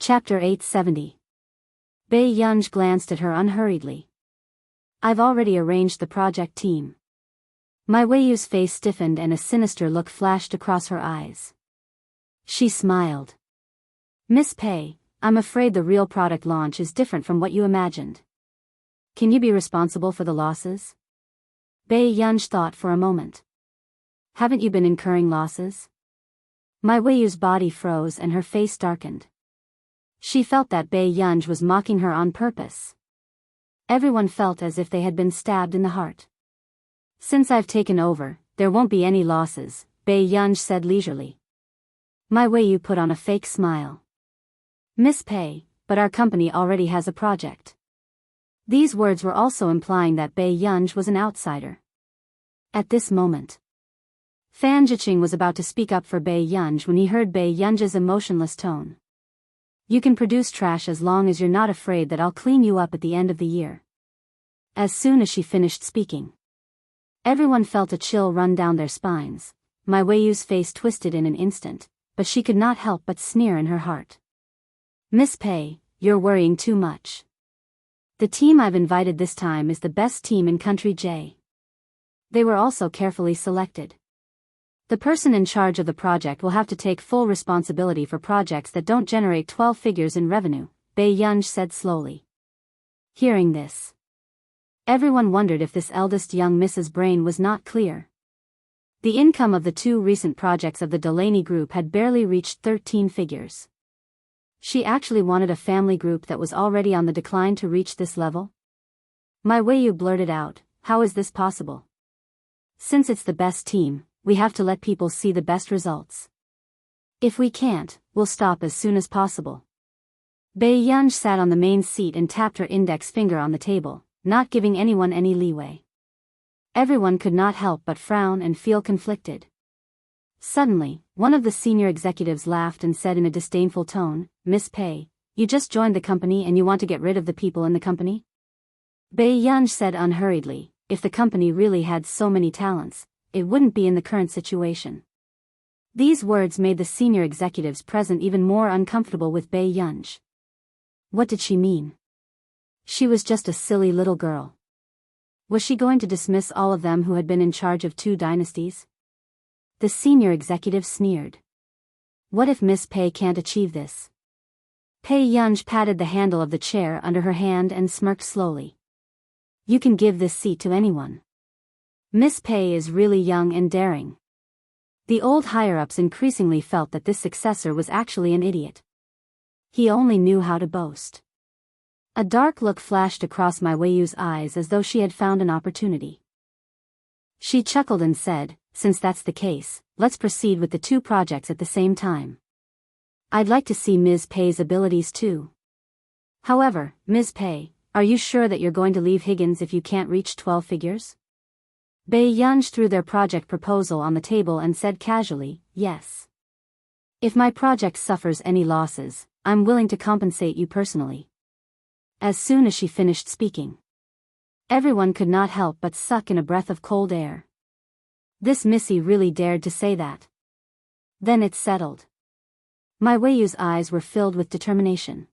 Chapter 870. Bei Yunj glanced at her unhurriedly. I've already arranged the project team. My Weiyu's face stiffened and a sinister look flashed across her eyes. She smiled. Miss Pei, I'm afraid the real product launch is different from what you imagined. Can you be responsible for the losses? Bei Yunj thought for a moment. Haven't you been incurring losses? My Weiyu's body froze and her face darkened. She felt that Bei Yunj was mocking her on purpose. Everyone felt as if they had been stabbed in the heart. Since I've taken over, there won't be any losses, Bei Yunj said leisurely. My Weiyu put on a fake smile. Miss Pei, but our company already has a project. These words were also implying that Bei Yunj was an outsider. At this moment, Fan Jiqing was about to speak up for Bei Yunj when he heard Bei Yunj's emotionless tone. You can produce trash as long as you're not afraid that I'll clean you up at the end of the year. As soon as she finished speaking, everyone felt a chill run down their spines. My Weiyu's face twisted in an instant, but she could not help but sneer in her heart. Miss Pei, you're worrying too much. The team I've invited this time is the best team in Country J. They were also carefully selected. The person in charge of the project will have to take full responsibility for projects that don't generate 12 figures in revenue, Bei Yunj said slowly. Hearing this, everyone wondered if this eldest young Mrs. Brain was not clear. The income of the two recent projects of the Delaney Group had barely reached 13 figures. She actually wanted a family group that was already on the decline to reach this level? My Weiyu blurted out, how is this possible? Since it's the best team, we have to let people see the best results. If we can't, we'll stop as soon as possible. Bei Yunj sat on the main seat and tapped her index finger on the table, not giving anyone any leeway. Everyone could not help but frown and feel conflicted. Suddenly, one of the senior executives laughed and said in a disdainful tone, Miss Pei, you just joined the company and you want to get rid of the people in the company? Bei Yunj said unhurriedly, if the company really had so many talents, it wouldn't be in the current situation. These words made the senior executives present even more uncomfortable with Bei Yunj. What did she mean? She was just a silly little girl. Was she going to dismiss all of them who had been in charge of 2 dynasties? The senior executive sneered. What if Miss Pei can't achieve this? Bei Yunj patted the handle of the chair under her hand and smirked slowly. You can give this seat to anyone. Miss Pei is really young and daring. The old higher-ups increasingly felt that this successor was actually an idiot. He only knew how to boast. A dark look flashed across my Weiyu's eyes as though she had found an opportunity. She chuckled and said, since that's the case, let's proceed with the 2 projects at the same time. I'd like to see Ms. Pei's abilities too. However, Ms. Pei, are you sure that you're going to leave Higgins if you can't reach 12 figures? Bei Yunj threw their project proposal on the table and said casually, yes. If my project suffers any losses, I'm willing to compensate you personally. As soon as she finished speaking, everyone could not help but suck in a breath of cold air. This Missy really dared to say that. Then it settled. My Weiyu's eyes were filled with determination.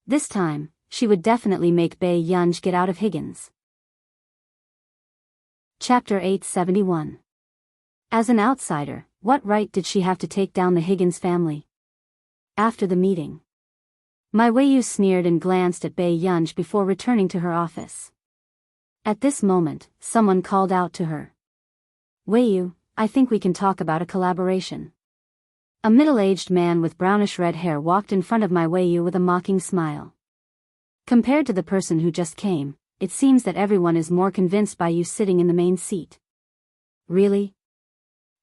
This time, she would definitely make Bei Yunj get out of Higgins. Chapter 871. As an outsider, what right did she have to take down the Higgins family? After the meeting, my Weiyu sneered and glanced at Bei Yunj before returning to her office. At this moment, someone called out to her. Weiyu, I think we can talk about a collaboration. A middle-aged man with brownish-red hair walked in front of my Weiyu with a mocking smile. Compared to the person who just came, it seems that everyone is more convinced by you sitting in the main seat. Really?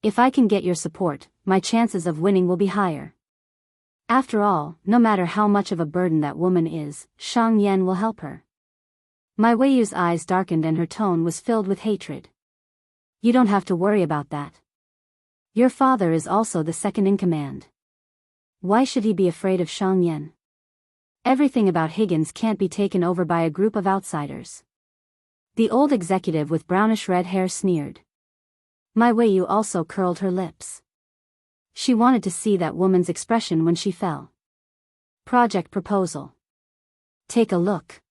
If I can get your support, my chances of winning will be higher. After all, no matter how much of a burden that woman is, Shang Yan will help her. My Weiyu's eyes darkened and her tone was filled with hatred. You don't have to worry about that. Your father is also the second in command. Why should he be afraid of Shang Yan? Everything about Higgins can't be taken over by a group of outsiders. The old executive with brownish-red hair sneered. My Weiyu also curled her lips. She wanted to see that woman's expression when she fell. Project proposal. Take a look.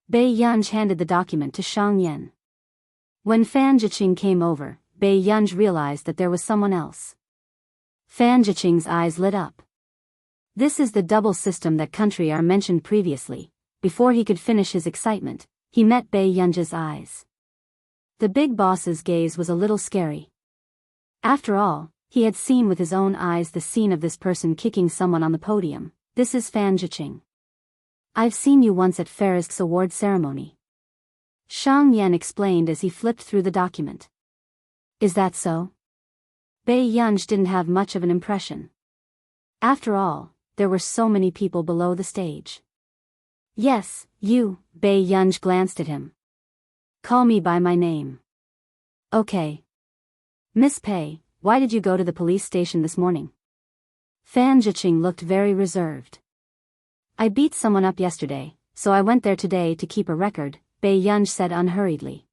Bei Yunj handed the document to Shang Yan. When Fan Jiqing came over, Bei Yunj realized that there was someone else. Fan Jiqing's eyes lit up. This is the double system that country R mentioned previously. Before he could finish his excitement, he met Bei Yunj's eyes. The big boss's gaze was a little scary. After all, he had seen with his own eyes the scene of this person kicking someone on the podium. This is Fan Jiqing. I've seen you once at Farisk's award ceremony. Shang Yan explained as he flipped through the document. Is that so? Bei Yunj didn't have much of an impression. After all, there were so many people below the stage. Yes, you, Bei Yunj glanced at him. Call me by my name. Okay. Miss Pei, why did you go to the police station this morning? Fan Jiqing looked very reserved. I beat someone up yesterday, so I went there today to keep a record, Bei Yunj said unhurriedly.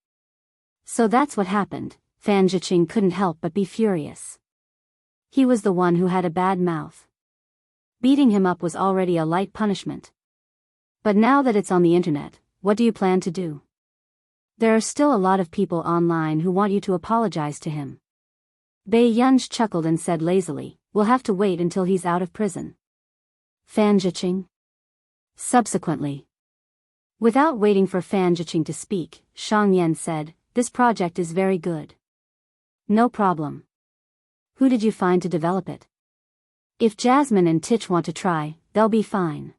So that's what happened. Fan Jiqing couldn't help but be furious. He was the one who had a bad mouth. Beating him up was already a light punishment. But now that it's on the internet, what do you plan to do? There are still a lot of people online who want you to apologize to him. Bei Yunj chuckled and said lazily, we'll have to wait until he's out of prison. Fan Jiqing? Subsequently. Without waiting for Fan Jiqing to speak, Shang Yan said, this project is very good. No problem. Who did you find to develop it? If Jasmine and Titch want to try, they'll be fine.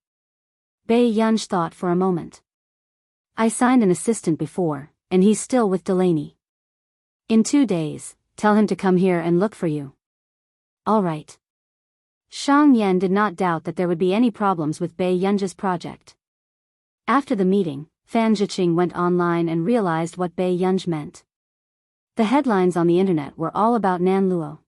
Bei Yunj thought for a moment. I signed an assistant before, and he's still with Delaney. In 2 days, tell him to come here and look for you. All right. Shang Yan did not doubt that there would be any problems with Bei Yunj's project. After the meeting, Fan Jiqing went online and realized what Bei Yunj meant. The headlines on the internet were all about Nan Luo.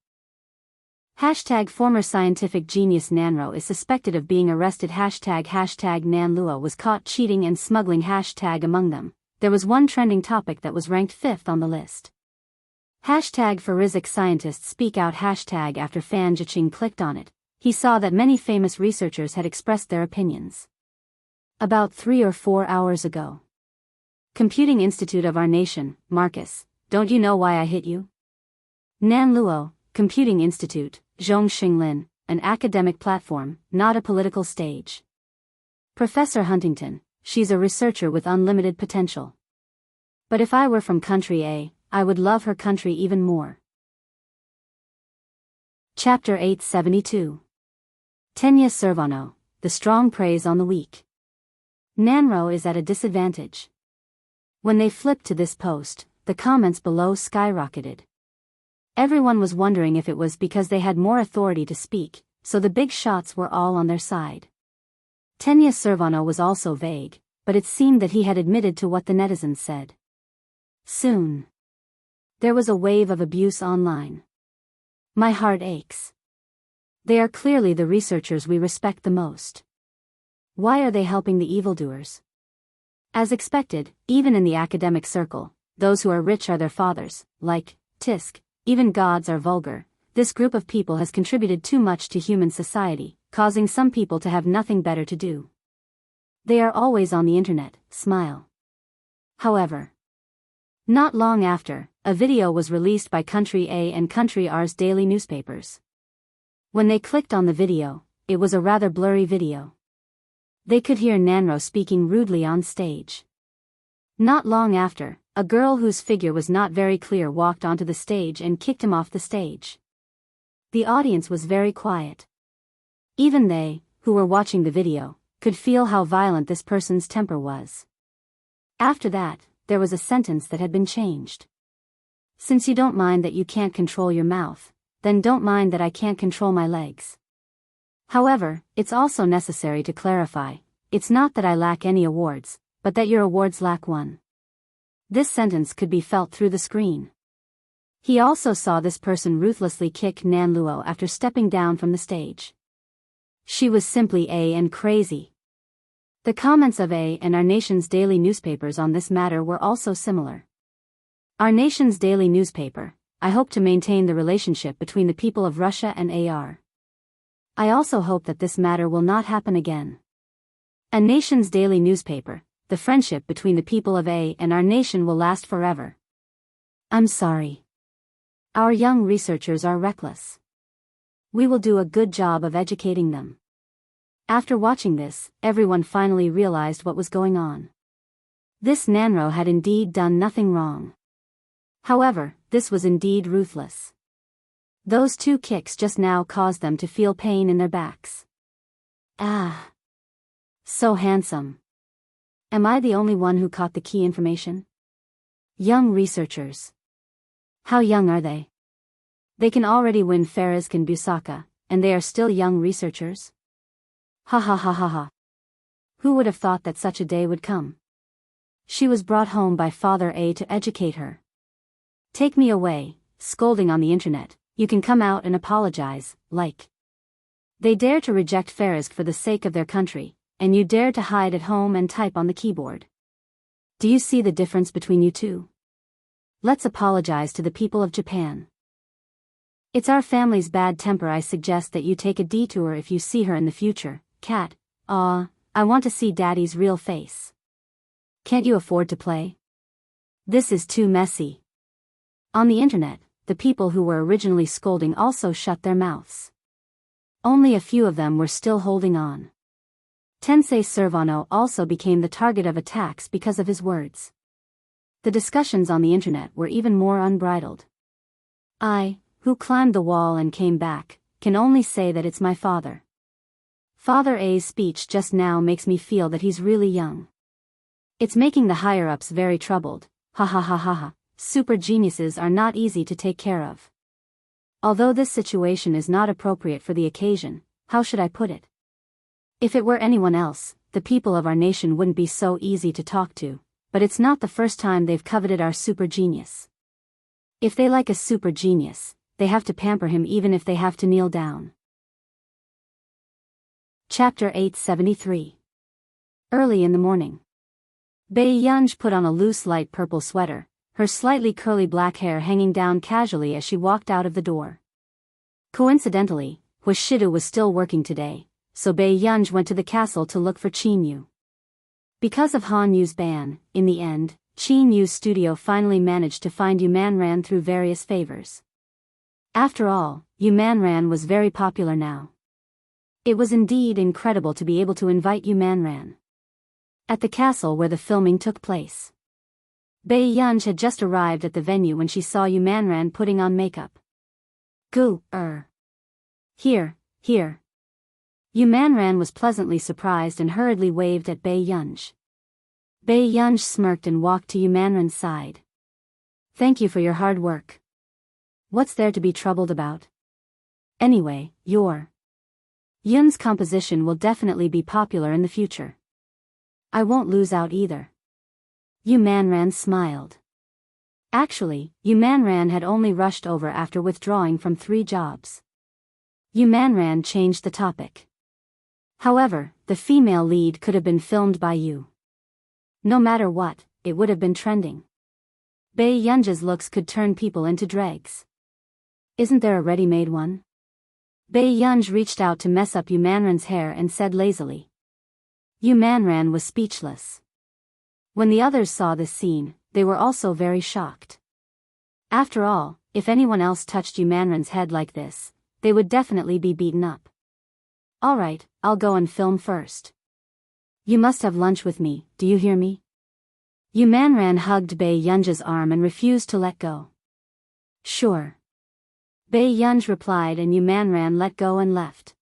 Hashtag former scientific genius Nanro is suspected of being arrested. Hashtag Nan Luo was caught cheating and smuggling. Hashtag among them, there was one trending topic that was ranked 5th on the list. Hashtag forensic scientists speak out. Hashtag after Fan Jiqing clicked on it, he saw that many famous researchers had expressed their opinions. About 3 or 4 hours ago. Computing Institute of our nation, Marcus, don't you know why I hit you? Nan Luo, Computing Institute, Zhong Xinglin, an academic platform, not a political stage. Professor Huntington, she's a researcher with unlimited potential. But if I were from country A, I would love her country even more. Chapter 872. Tenya Servano, the strong praise on the weak. Nanro is at a disadvantage. When they flipped to this post, the comments below skyrocketed. Everyone was wondering if it was because they had more authority to speak, so the big shots were all on their side. Tenya Servano was also vague, but it seemed that he had admitted to what the netizens said. Soon. There was a wave of abuse online. My heart aches. They are clearly the researchers we respect the most. Why are they helping the evildoers? As expected, even in the academic circle, those who are rich are their fathers, like Tisk, even gods are vulgar. This group of people has contributed too much to human society, causing some people to have nothing better to do. They are always on the internet, smile. However, not long after, a video was released by Country A and Country R's daily newspapers. When they clicked on the video, it was a rather blurry video. They could hear Nanro speaking rudely on stage. Not long after, a girl whose figure was not very clear walked onto the stage and kicked him off the stage. The audience was very quiet. Even they, who were watching the video, could feel how violent this person's temper was. After that, there was a sentence that had been changed. Since you don't mind that you can't control your mouth, then don't mind that I can't control my legs. However, it's also necessary to clarify, it's not that I lack any awards, but that your awards lack one. This sentence could be felt through the screen. He also saw this person ruthlessly kick Nan Luo after stepping down from the stage. She was simply A and crazy. The comments of A and Our Nation's daily newspapers on this matter were also similar. Our Nation's daily newspaper, I hope to maintain the relationship between the people of Russia and AR. I also hope that this matter will not happen again. A nation's daily newspaper, the friendship between the people of A and our nation will last forever. I'm sorry. Our young researchers are reckless. We will do a good job of educating them. After watching this, everyone finally realized what was going on. This Nanro had indeed done nothing wrong. However, this was indeed ruthless. Those 2 kicks just now caused them to feel pain in their backs. Ah. So handsome. Am I the only one who caught the key information? Young researchers. How young are they? They can already win Farazk and Busaka, and they are still young researchers? Ha ha ha ha ha. Who would have thought that such a day would come? She was brought home by Father A to educate her. Take me away, scolding on the internet. You can come out and apologize, like. They dare to reject Farazk for the sake of their country, and you dare to hide at home and type on the keyboard. Do you see the difference between you two? Let's apologize to the people of Japan. It's our family's bad temper. I suggest that you take a detour if you see her in the future, Cat. I want to see Daddy's real face. Can't you afford to play? This is too messy. On the internet, the people who were originally scolding also shut their mouths. Only a few of them were still holding on. Tensei Servano also became the target of attacks because of his words. The discussions on the internet were even more unbridled. I, who climbed the wall and came back, can only say that it's my father. Father A's speech just now makes me feel that he's really young. It's making the higher-ups very troubled. Ha ha ha ha ha. Super geniuses are not easy to take care of. Although this situation is not appropriate for the occasion, how should I put it? If it were anyone else, the people of our nation wouldn't be so easy to talk to, but it's not the first time they've coveted our super genius. If they like a super genius, they have to pamper him even if they have to kneel down. Chapter 873. Early in the morning. Bai Yunj put on a loose light purple sweater, her slightly curly black hair hanging down casually as she walked out of the door. Coincidentally, Hushido was still working today, so Bai Yunj went to the castle to look for Qin Yu. Because of Han Yu's ban, in the end, Qin Yu's studio finally managed to find Yu Manran through various favors. After all, Yu Manran was very popular now. It was indeed incredible to be able to invite Yu Manran. At the castle where the filming took place. Bai Yunj had just arrived at the venue when she saw Yu Manran putting on makeup. Here. Yu Manran was pleasantly surprised and hurriedly waved at Bai Yunj. Bai Yunj smirked and walked to Yu Manran's side. Thank you for your hard work. What's there to be troubled about? Anyway, your Yun's composition will definitely be popular in the future. I won't lose out either. Yu Manran smiled. Actually, Yu Manran had only rushed over after withdrawing from 3 jobs. Yu Manran changed the topic. However, the female lead could have been filmed by Yu. No matter what, it would have been trending. Bai Yunj's looks could turn people into dregs. Isn't there a ready-made one? Bai Yunj reached out to mess up Yu Manran's hair and said lazily. Yu Manran was speechless. When the others saw this scene, they were also very shocked. After all, if anyone else touched Yu Manran's head like this, they would definitely be beaten up. Alright, I'll go and film first. You must have lunch with me, do you hear me? Yu Manran hugged Bai Yunj's arm and refused to let go. Sure. Bai Yunj replied and Yu Manran let go and left.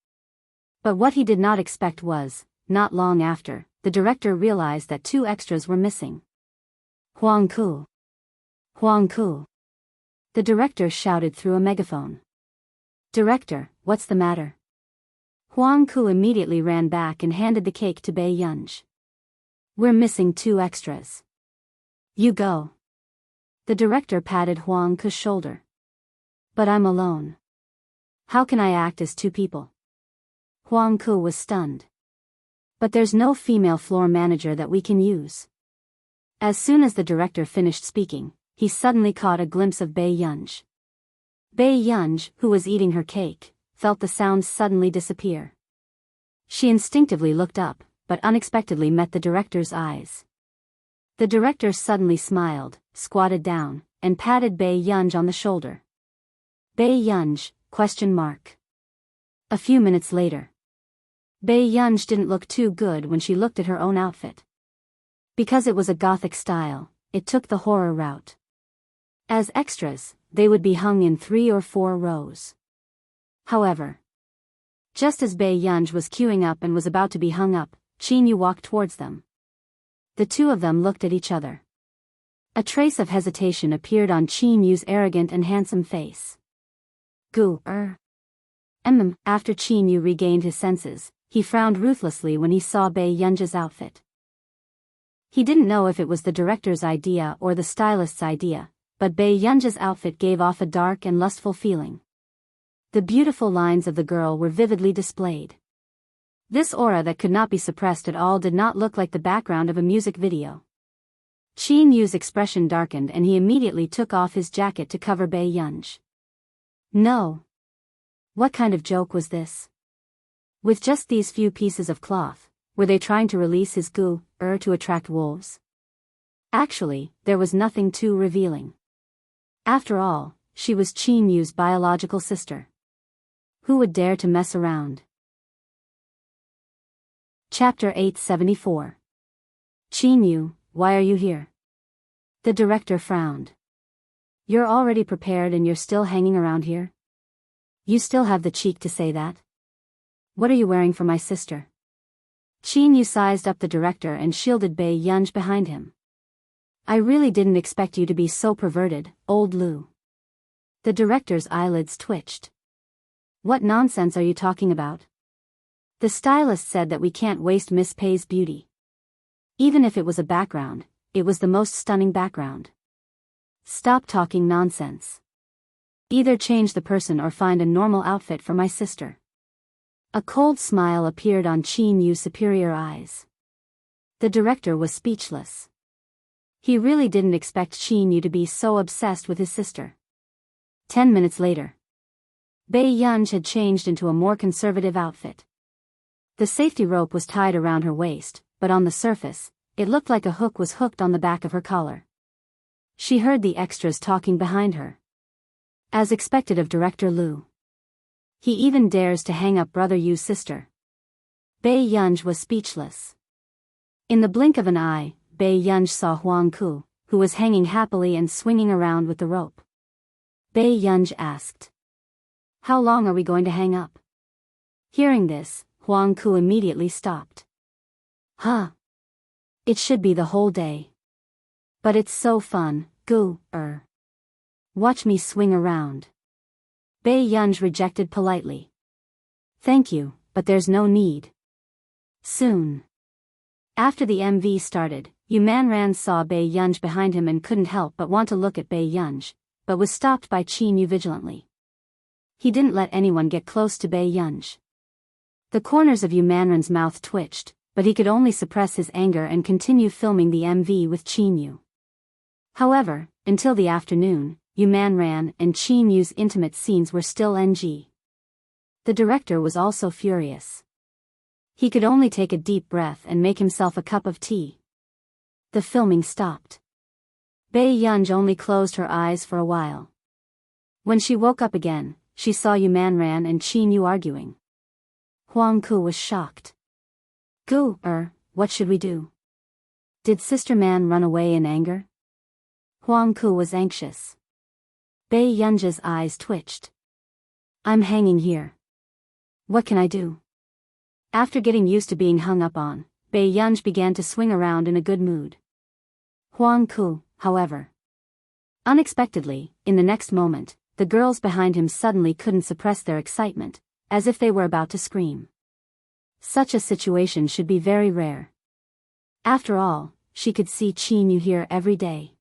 But what he did not expect was, not long after, the director realized that 2 extras were missing. Huang Ku. Huang Ku. The director shouted through a megaphone. Director, what's the matter? Huang Ku immediately ran back and handed the cake to Bai Yunj. We're missing 2 extras. You go. The director patted Huang Ku's shoulder. But I'm alone. How can I act as 2 people? Huang Ku was stunned. But there's no female floor manager that we can use. As soon as the director finished speaking, he suddenly caught a glimpse of Bai Yunj. Bai Yunj, who was eating her cake, felt the sounds suddenly disappear. She instinctively looked up, but unexpectedly met the director's eyes. The director suddenly smiled, squatted down, and patted Bae Yunj on the shoulder. Bae Yunj? A few minutes later. Bae Yunj didn't look too good when she looked at her own outfit. Because it was a gothic style, it took the horror route. As extras, they would be hung in 3 or 4 rows. However, just as Bae Yunj was queuing up and was about to be hung up, Chin Yu walked towards them. The two of them looked at each other. A trace of hesitation appeared on Chin Yu's arrogant and handsome face. After Chin Yu regained his senses, he frowned ruthlessly when he saw Bae Yunj's outfit. He didn't know if it was the director's idea or the stylist's idea, but Bae Yunj's outfit gave off a dark and lustful feeling. The beautiful lines of the girl were vividly displayed. This aura that could not be suppressed at all did not look like the background of a music video. Chin Yu's expression darkened and he immediately took off his jacket to cover Bae Yunj. No. What kind of joke was this? With just these few pieces of cloth, were they trying to release his to attract wolves? Actually, there was nothing too revealing. After all, she was Chin Yu's biological sister. Who would dare to mess around? Chapter 874. Chin Yu, why are you here? The director frowned. You're already prepared and you're still hanging around here? You still have the cheek to say that? What are you wearing for my sister? Chin Yu sized up the director and shielded Bae Yunj behind him. I really didn't expect you to be so perverted, old Lu. The director's eyelids twitched. What nonsense are you talking about? The stylist said that we can't waste Miss Pei's beauty. Even if it was a background, it was the most stunning background. Stop talking nonsense. Either change the person or find a normal outfit for my sister. A cold smile appeared on Chin Yu's superior eyes. The director was speechless. He really didn't expect Chin Yu to be so obsessed with his sister. 10 minutes later. Bae Yunj had changed into a more conservative outfit. The safety rope was tied around her waist, but on the surface, it looked like a hook was hooked on the back of her collar. She heard the extras talking behind her. As expected of Director Lu. He even dares to hang up Brother Yu's sister. Bae Yunj was speechless. In the blink of an eye, Bae Yunj saw Huang Ku, who was hanging happily and swinging around with the rope. Bae Yunj asked. How long are we going to hang up? Hearing this, Huang Ku immediately stopped. Huh. It should be the whole day. But it's so fun, Watch me swing around. Bae Yunj rejected politely. Thank you, but there's no need. Soon. After the MV started, Yu Manran saw Bae Yunj behind him and couldn't help but want to look at Bae Yunj, but was stopped by Chin Yu vigilantly. He didn't let anyone get close to Bae Yunj. The corners of Yu Manran's mouth twitched, but he could only suppress his anger and continue filming the MV with Chin Yu. However, until the afternoon, Yu Manran and Chin Yu's intimate scenes were still NG. The director was also furious. He could only take a deep breath and make himself a cup of tea. The filming stopped. Bae Yunj only closed her eyes for a while. When she woke up again, she saw Yu Manran and Chin Yu arguing. Huang Ku was shocked. What should we do? Did Sister Man run away in anger? Huang Ku was anxious. Bae Yunj's eyes twitched. I'm hanging here. What can I do? After getting used to being hung up on, Bae Yunj began to swing around in a good mood. Huang Ku, however. Unexpectedly, in the next moment, the girls behind him suddenly couldn't suppress their excitement, as if they were about to scream. Such a situation should be very rare. After all, she could see Chin Yu here every day.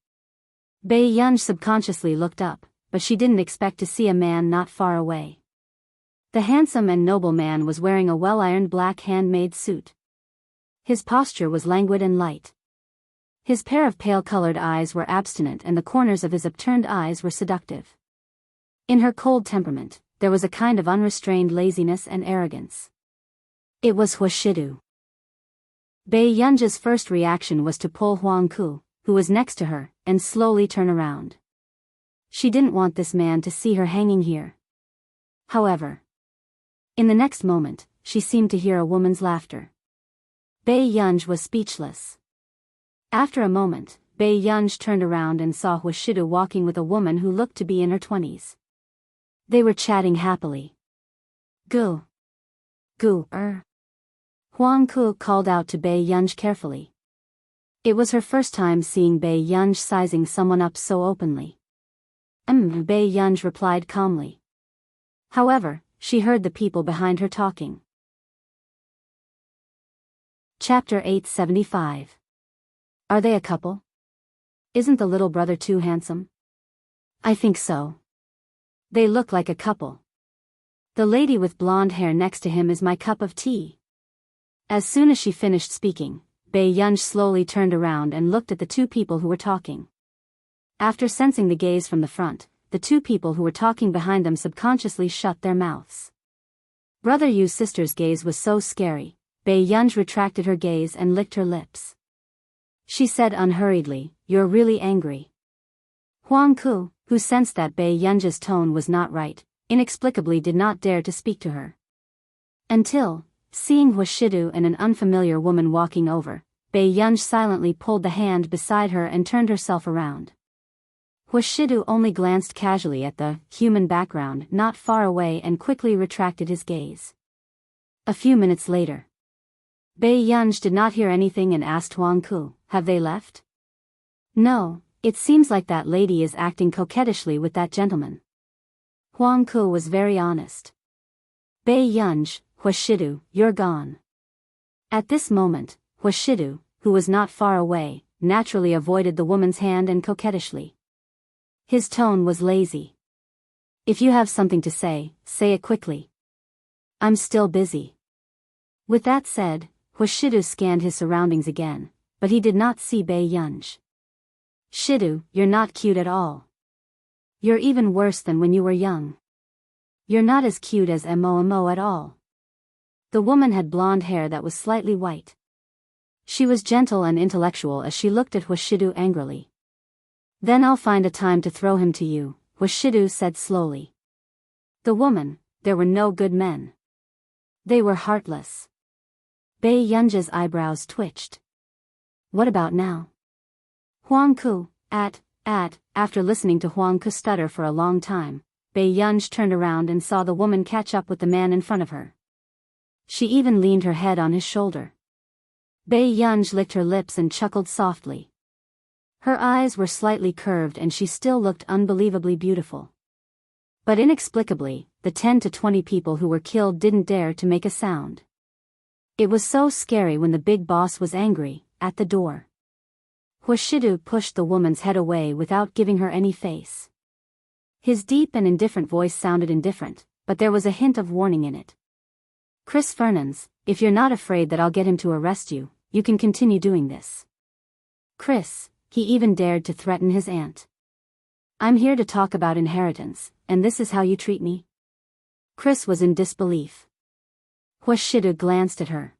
Bae Yunj subconsciously looked up, but she didn't expect to see a man not far away. The handsome and noble man was wearing a well-ironed black handmade suit. His posture was languid and light. His pair of pale-colored eyes were abstinent and the corners of his upturned eyes were seductive. In her cold temperament, there was a kind of unrestrained laziness and arrogance. It was Huashidu. Bei Yunja's first reaction was to pull Huang Ku, who was next to her, and slowly turn around. She didn't want this man to see her hanging here. However, in the next moment, she seemed to hear a woman's laughter. Bei Yunj was speechless. After a moment, Bei Yunj turned around and saw Huashidu walking with a woman who looked to be in her 20s. They were chatting happily. Gu. Huang Ku called out to Bei Yunj carefully. It was her first time seeing Bei Yunj sizing someone up so openly. Bei Yunj replied calmly. However, she heard the people behind her talking. Chapter 875. Are they a couple? Isn't the little brother too handsome? I think so. They look like a couple. The lady with blonde hair next to him is my cup of tea. As soon as she finished speaking, Bei Yunj slowly turned around and looked at the two people who were talking. After sensing the gaze from the front, the two people who were talking behind them subconsciously shut their mouths. Brother Yu's sister's gaze was so scary. Bei Yunj retracted her gaze and licked her lips. She said unhurriedly, "You're really angry." Huang Ku, who sensed that Bei Yunja's tone was not right, inexplicably did not dare to speak to her. Until, seeing Huashidu and an unfamiliar woman walking over, Bei Yunj silently pulled the hand beside her and turned herself around. Huashidu only glanced casually at the human background not far away and quickly retracted his gaze. A few minutes later, Bei Yunj did not hear anything and asked Huang Ku, "Have they left?" "No, it seems like that lady is acting coquettishly with that gentleman." Huang Ku was very honest. "Bei Yunj, Huashidu, you're gone." At this moment, Huashidu, who was not far away, naturally avoided the woman's hand and coquettishly. His tone was lazy. "If you have something to say it quickly. I'm still busy." With that said, Huashidu scanned his surroundings again, but he did not see Bei Yunj. "Shidu, you're not cute at all. You're even worse than when you were young. You're not as cute as Mo at all." The woman had blonde hair that was slightly white. She was gentle and intellectual as she looked at Huashidu angrily. "Then I'll find a time to throw him to you," Huashidu said slowly. The woman, there were no good men. They were heartless. Bei Yunja's eyebrows twitched. "What about now?" Huang Ku, after listening to Huang Ku stutter for a long time, Bei Yunj turned around and saw the woman catch up with the man in front of her. She even leaned her head on his shoulder. Bei Yunj licked her lips and chuckled softly. Her eyes were slightly curved and she still looked unbelievably beautiful. But inexplicably, the 10 to 20 people who were killed didn't dare to make a sound. It was so scary when the big boss was angry, at the door. Huashidu pushed the woman's head away without giving her any face. His deep and indifferent voice sounded indifferent, but there was a hint of warning in it. "Chris Fernandes, if you're not afraid that I'll get him to arrest you, you can continue doing this." "Chris," he even dared to threaten his aunt. "I'm here to talk about inheritance, and this is how you treat me?" Chris was in disbelief. Huashidu glanced at her.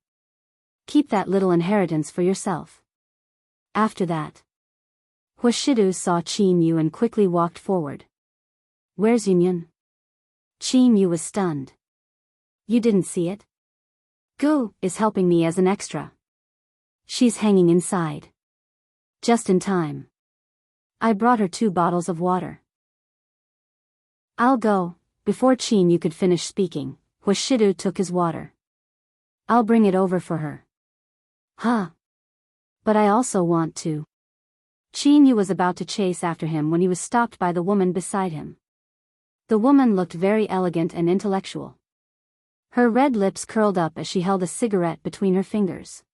"Keep that little inheritance for yourself." After that, Huashidu saw Qin Yu and quickly walked forward. "Where's Yunyun?" Qin Yu was stunned. "You didn't see it? Gu is helping me as an extra. She's hanging inside. Just in time. I brought her 2 bottles of water." "I'll go." Before Qin Yu could finish speaking, Huashidu took his water. "I'll bring it over for her." "Huh. But I also want to." Qin Yu was about to chase after him when he was stopped by the woman beside him. The woman looked very elegant and intellectual. Her red lips curled up as she held a cigarette between her fingers.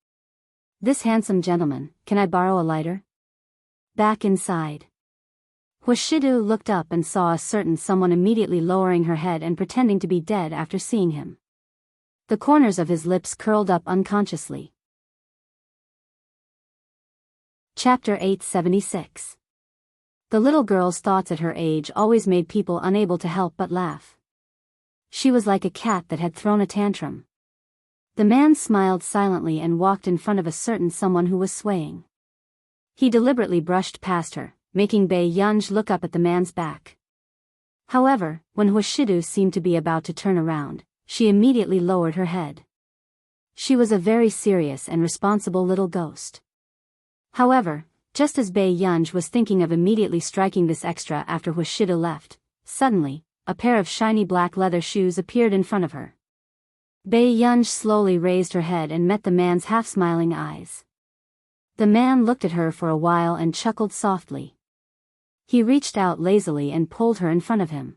"This handsome gentleman, can I borrow a lighter?" Back inside, Huashidu looked up and saw a certain someone immediately lowering her head and pretending to be dead after seeing him. The corners of his lips curled up unconsciously. Chapter 876. The little girl's thoughts at her age always made people unable to help but laugh. She was like a cat that had thrown a tantrum. The man smiled silently and walked in front of a certain someone who was swaying. He deliberately brushed past her, making Bei Yunj look up at the man's back. However, when Hwashidu seemed to be about to turn around, she immediately lowered her head. She was a very serious and responsible little ghost. However, just as Bei Yunj was thinking of immediately striking this extra after Hwashidu left, suddenly, a pair of shiny black leather shoes appeared in front of her. Bei Yunj slowly raised her head and met the man's half-smiling eyes. The man looked at her for a while and chuckled softly. He reached out lazily and pulled her in front of him.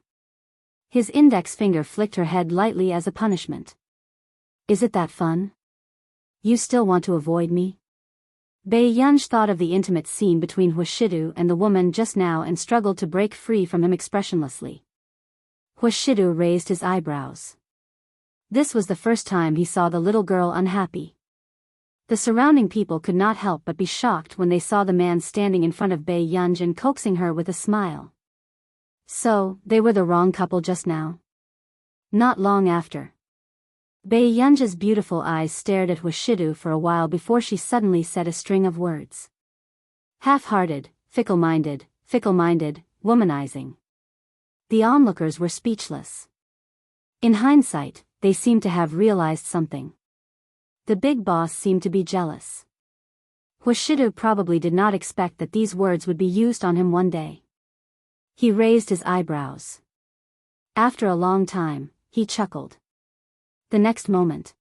His index finger flicked her head lightly as a punishment. Is it that fun? You still want to avoid me? Bei Yunj thought of the intimate scene between Hwashidu and the woman just now and struggled to break free from him expressionlessly. Hwashidu raised his eyebrows. This was the first time he saw the little girl unhappy. The surrounding people could not help but be shocked when they saw the man standing in front of Bei Yunj and coaxing her with a smile. So, they were the wrong couple just now? Not long after. Bei Yunj's beautiful eyes stared at Hwashidu for a while before she suddenly said a string of words. Half-hearted, fickle-minded, womanizing. The onlookers were speechless. In hindsight, they seemed to have realized something. The big boss seemed to be jealous. Hwashidu probably did not expect that these words would be used on him one day. He raised his eyebrows. After a long time, he chuckled. The next moment,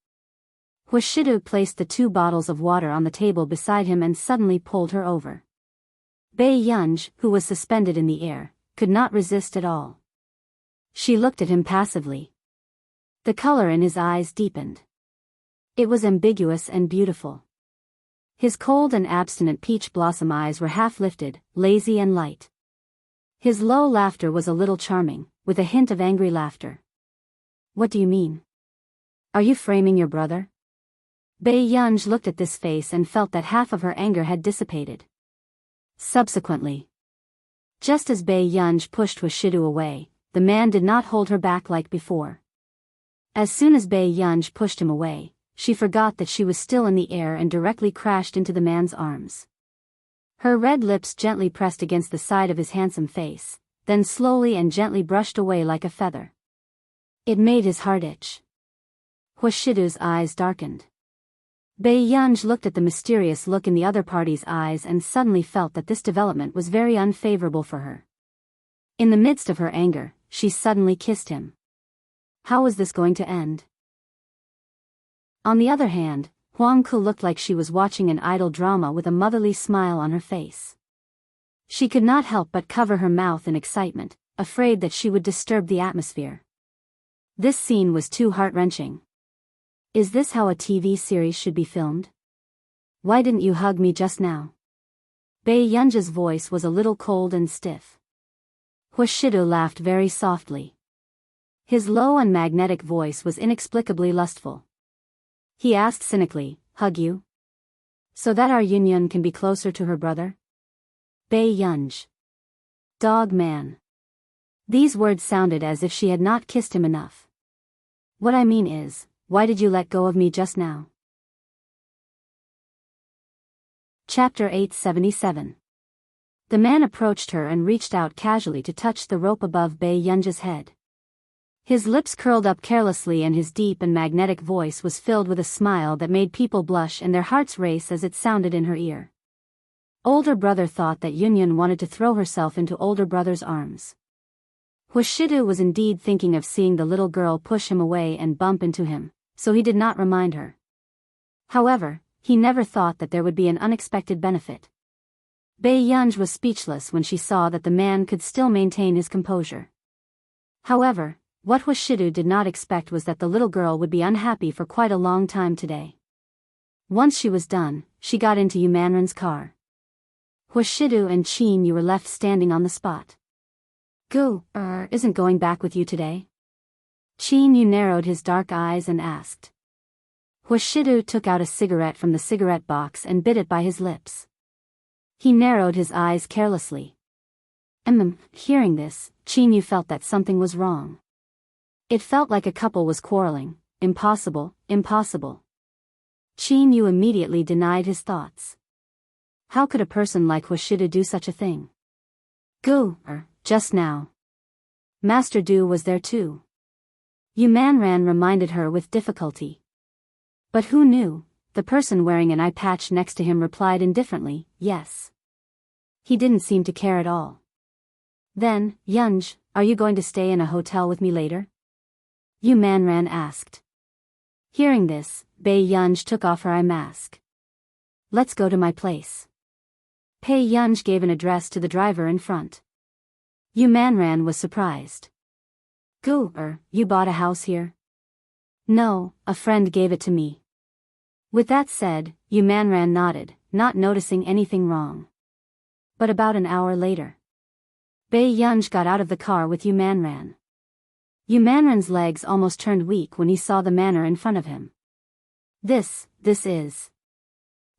Hwashidu placed the 2 bottles of water on the table beside him and suddenly pulled her over. Bei Yunj, who was suspended in the air, could not resist at all. She looked at him passively. The color in his eyes deepened. It was ambiguous and beautiful. His cold and abstinent peach blossom eyes were half-lifted, lazy and light. His low laughter was a little charming, with a hint of angry laughter. What do you mean? Are you framing your brother? Bei Yunj looked at this face and felt that half of her anger had dissipated. Subsequently, just as Bei Yunj pushed Hwashidu away, the man did not hold her back like before. As soon as Bei Yunj pushed him away, she forgot that she was still in the air and directly crashed into the man's arms. Her red lips gently pressed against the side of his handsome face, then slowly and gently brushed away like a feather. It made his heart itch. Hwashidu's eyes darkened. Bei Yunj looked at the mysterious look in the other party's eyes and suddenly felt that this development was very unfavorable for her. In the midst of her anger, she suddenly kissed him. How was this going to end? On the other hand, Huang Ku looked like she was watching an idle drama with a motherly smile on her face. She could not help but cover her mouth in excitement, afraid that she would disturb the atmosphere. This scene was too heart-wrenching. Is this how a TV series should be filmed? Why didn't you hug me just now? Bei Yunj's voice was a little cold and stiff. Hwashidu laughed very softly. His low and magnetic voice was inexplicably lustful. He asked cynically, hug you? So that our Yunyun can be closer to her brother? Bei Yunj. Dog man. These words sounded as if she had not kissed him enough. What I mean is, why did you let go of me just now? Chapter 877. The man approached her and reached out casually to touch the rope above Bei Yunj's head. His lips curled up carelessly and his deep and magnetic voice was filled with a smile that made people blush and their hearts race as it sounded in her ear. Older brother thought that Yunyun wanted to throw herself into older brother's arms. Hwashidu was indeed thinking of seeing the little girl push him away and bump into him, so he did not remind her. However, he never thought that there would be an unexpected benefit. Bei Yunj was speechless when she saw that the man could still maintain his composure. However, what Hwashidu did not expect was that the little girl would be unhappy for quite a long time today. Once she was done, she got into Yumanran's car. Hwashidu and Qin Yu were left standing on the spot. Gu, isn't going back with you today? Qin Yu narrowed his dark eyes and asked. Hwashidu took out a cigarette from the cigarette box and bit it by his lips. He narrowed his eyes carelessly. Hearing this, Qin Yu felt that something was wrong. It felt like a couple was quarreling. Impossible, impossible. Chin Yu immediately denied his thoughts. How could a person like Hoshida do such a thing? Just now. Master Du was there too. Yu Manran reminded her with difficulty. But who knew? The person wearing an eye patch next to him replied indifferently, yes. He didn't seem to care at all. Then, Yunj, are you going to stay in a hotel with me later? Yu Manran asked. Hearing this, Bei Yunj took off her eye mask. Let's go to my place. Pei Yunj gave an address to the driver in front. Yu Manran was surprised. You bought a house here? No, a friend gave it to me. With that said, Yu Manran nodded, not noticing anything wrong. But about an hour later, Bei Yunj got out of the car with Yu Manran. Yu Manran's legs almost turned weak when he saw the manor in front of him. This is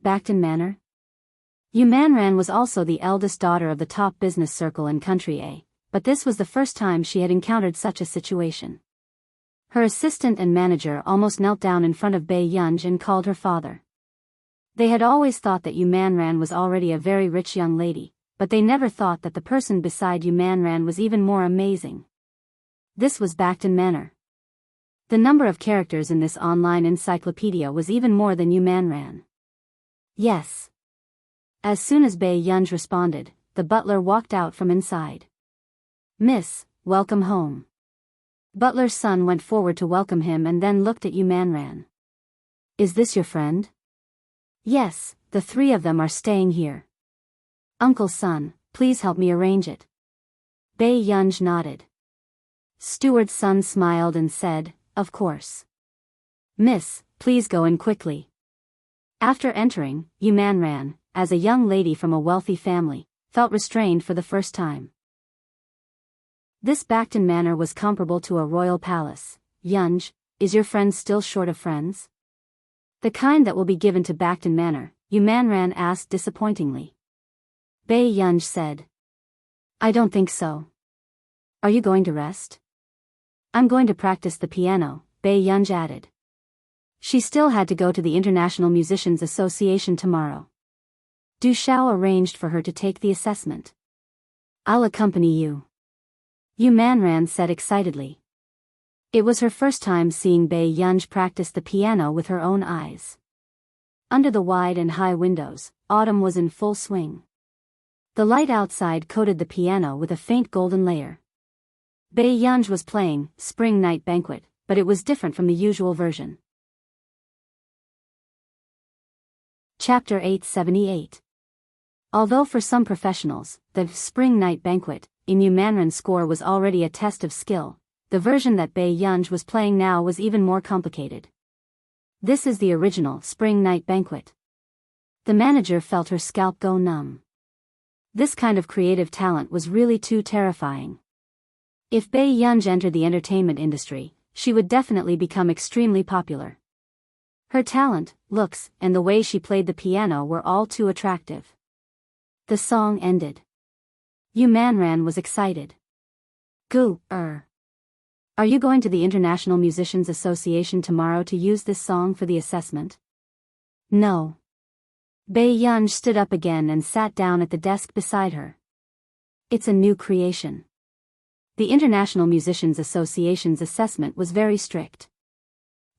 Backton Manor? Yu Manran was also the eldest daughter of the top business circle in Country A, but this was the first time she had encountered such a situation. Her assistant and manager almost knelt down in front of Bei Yunj and called her father. They had always thought that Yu Manran was already a very rich young lady, but they never thought that the person beside Yu Manran was even more amazing. This was Backton Manor. The number of characters in this online encyclopedia was even more than Yu Manran. Yes. As soon as Bei Yunj responded, the butler walked out from inside. Miss, welcome home. Butler's son went forward to welcome him and then looked at Yu Manran. Is this your friend? Yes, the three of them are staying here. Uncle's son, please help me arrange it. Bei Yunj nodded. Steward's son smiled and said, of course. Miss, please go in quickly. After entering, Yu Manran, as a young lady from a wealthy family, felt restrained for the first time. This Backton Manor was comparable to a royal palace. Yunj, is your friend still short of friends? The kind that will be given to Backton Manor, Yu Manran asked disappointingly. Bei Yunj said. I don't think so. Are you going to rest? I'm going to practice the piano, Bei Yunj added. She still had to go to the International Musicians Association tomorrow. Du Xiao arranged for her to take the assessment. I'll accompany you. Yu Manran said excitedly. It was her first time seeing Bei Yunj practice the piano with her own eyes. Under the wide and high windows, autumn was in full swing. The light outside coated the piano with a faint golden layer. Bei Yunj was playing Spring Night Banquet, but it was different from the usual version. Chapter 878. Although for some professionals, the Spring Night Banquet in Yu Manran's score was already a test of skill, the version that Bei Yunj was playing now was even more complicated. This is the original Spring Night Banquet. The manager felt her scalp go numb. This kind of creative talent was really too terrifying. If Bei Yunj entered the entertainment industry, she would definitely become extremely popular. Her talent, looks, and the way she played the piano were all too attractive. The song ended. Yu Manran was excited. Are you going to the International Musicians Association tomorrow to use this song for the assessment? No. Bei Yunj stood up again and sat down at the desk beside her. It's a new creation. The International Musicians Association's assessment was very strict.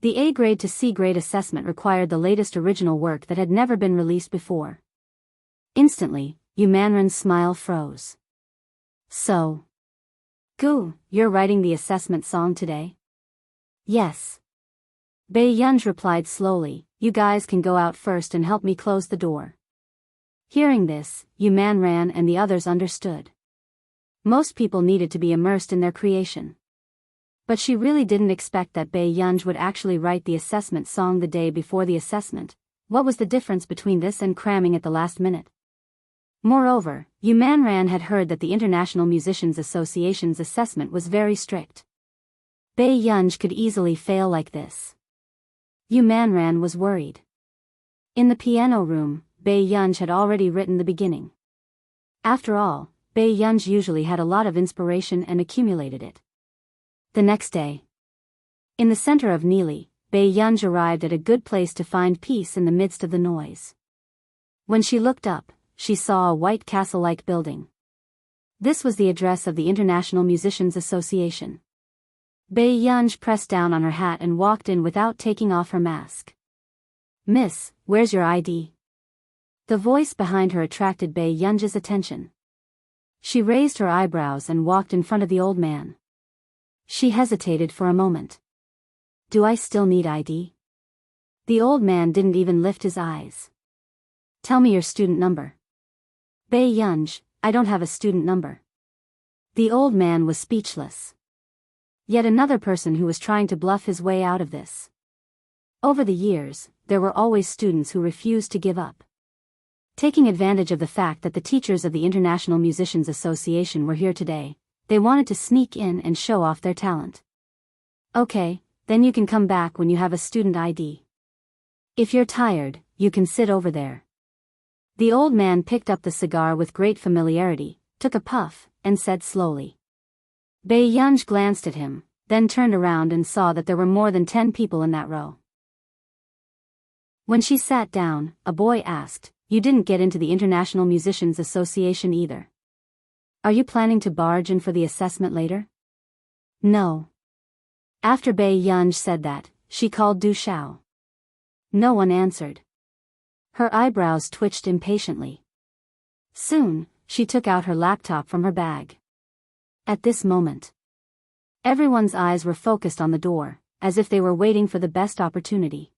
The A grade to C grade assessment required the latest original work that had never been released before. Instantly, Yu Manran's smile froze. So. You're writing the assessment song today? Yes. Bei Yunj replied slowly, you guys can go out first and help me close the door. Hearing this, Yu Manran and the others understood. Most people needed to be immersed in their creation. But she really didn't expect that Bei Yunj would actually write the assessment song the day before the assessment. What was the difference between this and cramming at the last minute? Moreover, Yu Manran had heard that the International Musicians Association's assessment was very strict. Bei Yunj could easily fail like this. Yu Manran was worried. In the piano room, Bei Yunj had already written the beginning. After all, Bei Yunj usually had a lot of inspiration and accumulated it. The next day, In the center of Neely, Bei Yunj arrived at a good place to find peace in the midst of the noise. When she looked up, she saw a white castle-like building. This was the address of the International Musicians Association. Bei Yunj pressed down on her hat and walked in without taking off her mask. "Miss, where's your ID?" The voice behind her attracted Bei Yunj's attention. She raised her eyebrows and walked in front of the old man. She hesitated for a moment. "Do I still need ID?" The old man didn't even lift his eyes. "Tell me your student number." "Bei Yunj, I don't have a student number." The old man was speechless. Yet another person who was trying to bluff his way out of this. Over the years, there were always students who refused to give up. Taking advantage of the fact that the teachers of the International Musicians Association were here today, they wanted to sneak in and show off their talent. "Okay, then you can come back when you have a student ID. If you're tired, you can sit over there." The old man picked up the cigar with great familiarity, took a puff, and said slowly. Bei Yunj glanced at him, then turned around and saw that there were more than 10 people in that row. When she sat down, a boy asked, "You didn't get into the International Musicians Association either. Are you planning to barge in for the assessment later?" "No." After Bei Yunj said that, she called Du Xiao. No one answered. Her eyebrows twitched impatiently. Soon, she took out her laptop from her bag. At this moment, everyone's eyes were focused on the door, as if they were waiting for the best opportunity.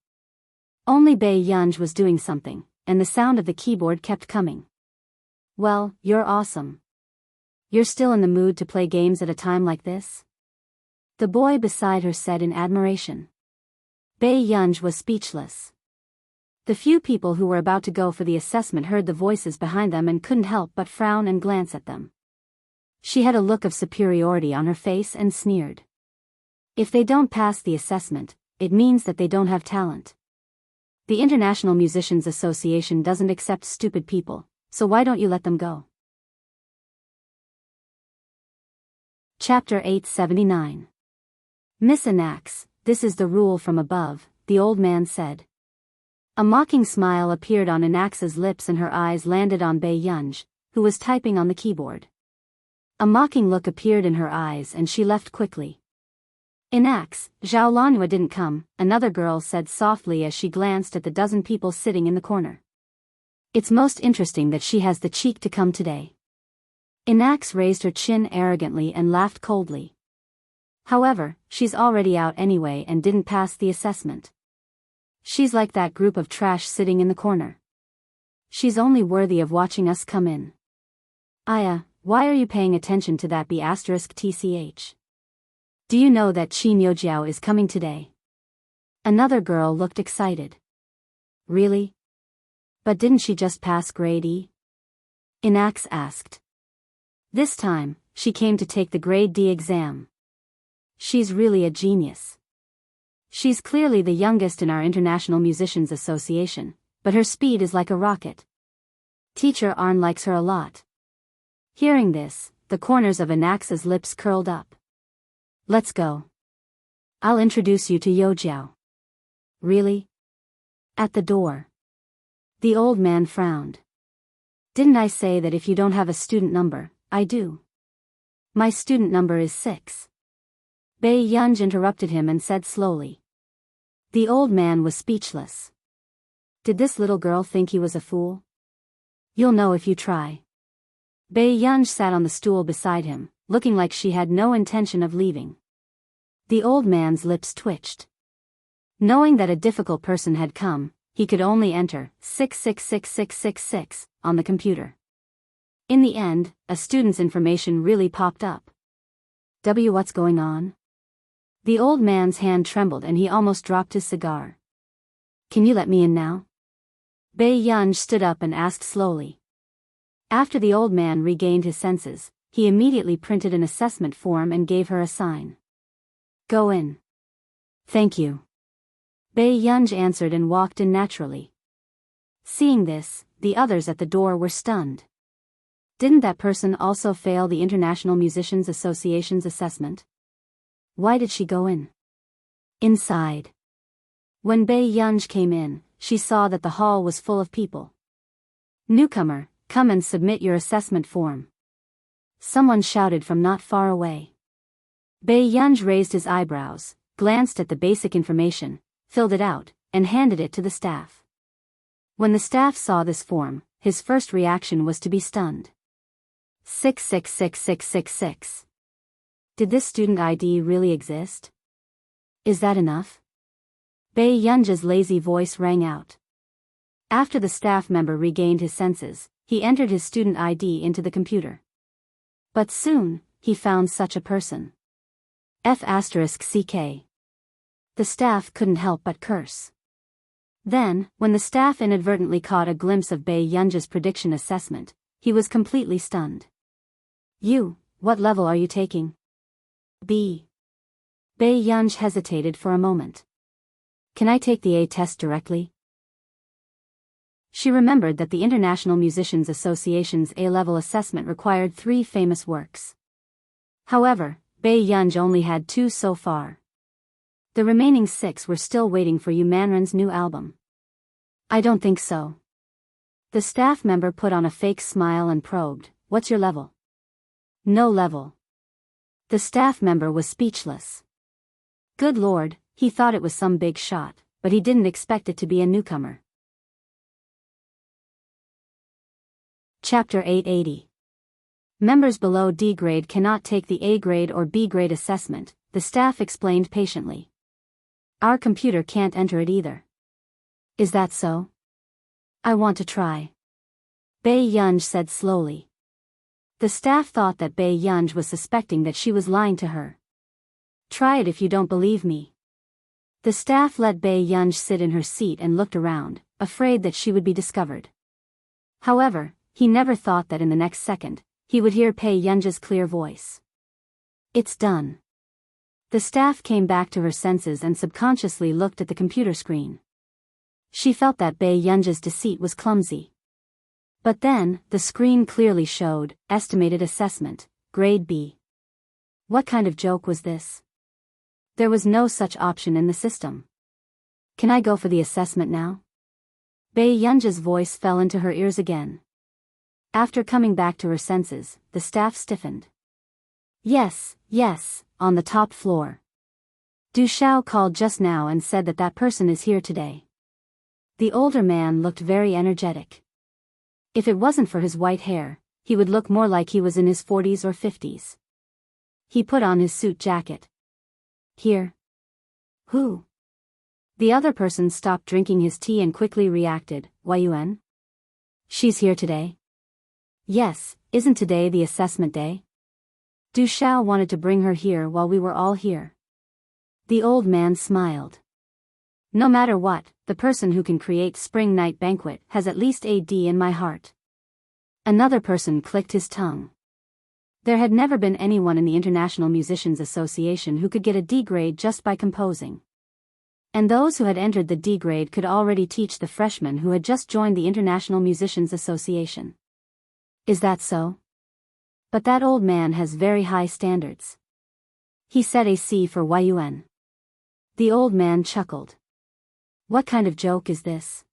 Only Bei Yunj was doing something, and the sound of the keyboard kept coming. "Well, you're awesome. You're still in the mood to play games at a time like this?" The boy beside her said in admiration. Bei Yunj was speechless. The few people who were about to go for the assessment heard the voices behind them and couldn't help but frown and glance at them. She had a look of superiority on her face and sneered. "If they don't pass the assessment, it means that they don't have talent. The International Musicians Association doesn't accept stupid people, so why don't you let them go?" Chapter 879. "Miss Anax, this is the rule from above," the old man said. A mocking smile appeared on Anax's lips and her eyes landed on Bei Yunj, who was typing on the keyboard. A mocking look appeared in her eyes and she left quickly. "Anax, Zhao Lanhua didn't come," another girl said softly as she glanced at the dozen people sitting in the corner. "It's most interesting that she has the cheek to come today." Anax raised her chin arrogantly and laughed coldly. "However, she's already out anyway and didn't pass the assessment. She's like that group of trash sitting in the corner. She's only worthy of watching us come in." "Aya, why are you paying attention to that B*TCH? Do you know that Qin Yojiao is coming today?" Another girl looked excited. "Really? But didn't she just pass grade E?" Inax asked. This time, she came to take the grade D exam. She's really a genius. She's clearly the youngest in our International Musicians Association, but her speed is like a rocket. Teacher Arn likes her a lot. Hearing this, the corners of Anax's lips curled up. "Let's go. I'll introduce you to Yojiao." "Really?" At the door. The old man frowned. "Didn't I say that if you don't have a student number, I do? My student number is 6. Bei Yunj interrupted him and said slowly. The old man was speechless. Did this little girl think he was a fool? "You'll know if you try." Bei Yunj sat on the stool beside him, looking like she had no intention of leaving. The old man's lips twitched. Knowing that a difficult person had come, he could only enter 666666 on the computer. In the end, a student's information really popped up. What's going on? The old man's hand trembled and he almost dropped his cigar. "Can you let me in now?" Bei Yunj stood up and asked slowly. After the old man regained his senses, he immediately printed an assessment form and gave her a sign. "Go in." "Thank you." Bei Yunj answered and walked in naturally. Seeing this, the others at the door were stunned. Didn't that person also fail the International Musicians Association's assessment? Why did she go in? Inside. When Bei Yunj came in, she saw that the hall was full of people. "Newcomer, come and submit your assessment form," someone shouted from not far away. Bei Yunj raised his eyebrows, glanced at the basic information, filled it out, and handed it to the staff. When the staff saw this form, his first reaction was to be stunned. 666666. Did this student ID really exist? Is that enough? Bei Yunja's lazy voice rang out. After the staff member regained his senses, he entered his student ID into the computer. But soon, he found such a person. F***CK. The staff couldn't help but curse. Then, when the staff inadvertently caught a glimpse of Bei Yunja's prediction assessment, he was completely stunned. What level are you taking? B. Bei Yunj hesitated for a moment. Can I take the A test directly? She remembered that the International Musicians Association's A-level assessment required 3 famous works. However, Bei Yunj only had 2 so far. The remaining 6 were still waiting for Yu Manren's new album. I don't think so. The staff member put on a fake smile and probed, "What's your level?" No level. The staff member was speechless. Good Lord, he thought it was some big shot, but he didn't expect it to be a newcomer. Chapter 880. Members below D grade cannot take the A grade or B grade assessment, the staff explained patiently. Our computer can't enter it either. Is that so? I want to try. Bei Yunj said slowly. The staff thought that Bei Yunj was suspecting that she was lying to her. Try it if you don't believe me. The staff let Bei Yunj sit in her seat and looked around, afraid that she would be discovered. However, he never thought that in the next second, he would hear Bei Yunj's clear voice. It's done. The staff came back to her senses and subconsciously looked at the computer screen. She felt that Bei Yunj's deceit was clumsy. But then, the screen clearly showed, estimated assessment, grade B. What kind of joke was this? There was no such option in the system. Can I go for the assessment now? Bei Yunj's voice fell into her ears again. After coming back to her senses, the staff stiffened. Yes, on the top floor. Du Xiao called just now and said that person is here today. The older man looked very energetic. If it wasn't for his white hair, he would look more like he was in his 40s or 50s. He put on his suit jacket. Here. Who? The other person stopped drinking his tea and quickly reacted, Yuan? She's here today? Yes, isn't today the assessment day? Du Xiao wanted to bring her here while we were all here. The old man smiled. No matter what, the person who can create Spring Night Banquet has at least a D in my heart. Another person clicked his tongue. There had never been anyone in the International Musicians Association who could get a D grade just by composing. And those who had entered the D grade could already teach the freshmen who had just joined the International Musicians Association. Is that so? But that old man has very high standards. He said a C for Yuan. The old man chuckled. What kind of joke is this?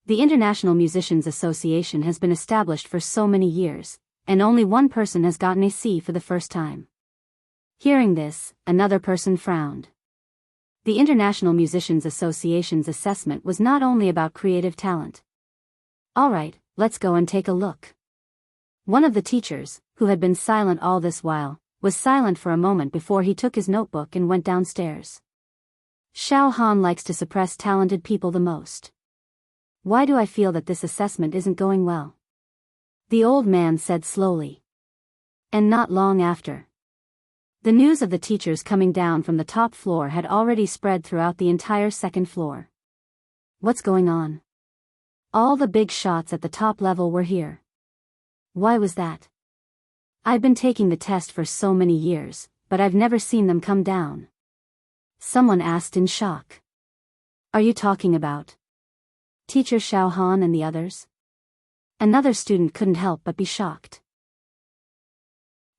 The International Musicians Association has been established for so many years, and only one person has gotten a C for the first time. Hearing this, another person frowned. The International Musicians Association's assessment was not only about creative talent. All right, let's go and take a look. One of the teachers, who had been silent all this while, was silent for a moment before he took his notebook and went downstairs. Xiao Han likes to suppress talented people the most. Why do I feel that this assessment isn't going well? The old man said slowly. And not long after. The news of the teachers coming down from the top floor had already spread throughout the entire second floor. What's going on? All the big shots at the top level were here. Why was that? I've been taking the test for so many years, but I've never seen them come down. Someone asked in shock. Are you talking about Teacher Xiao Han and the others? Another student couldn't help but be shocked.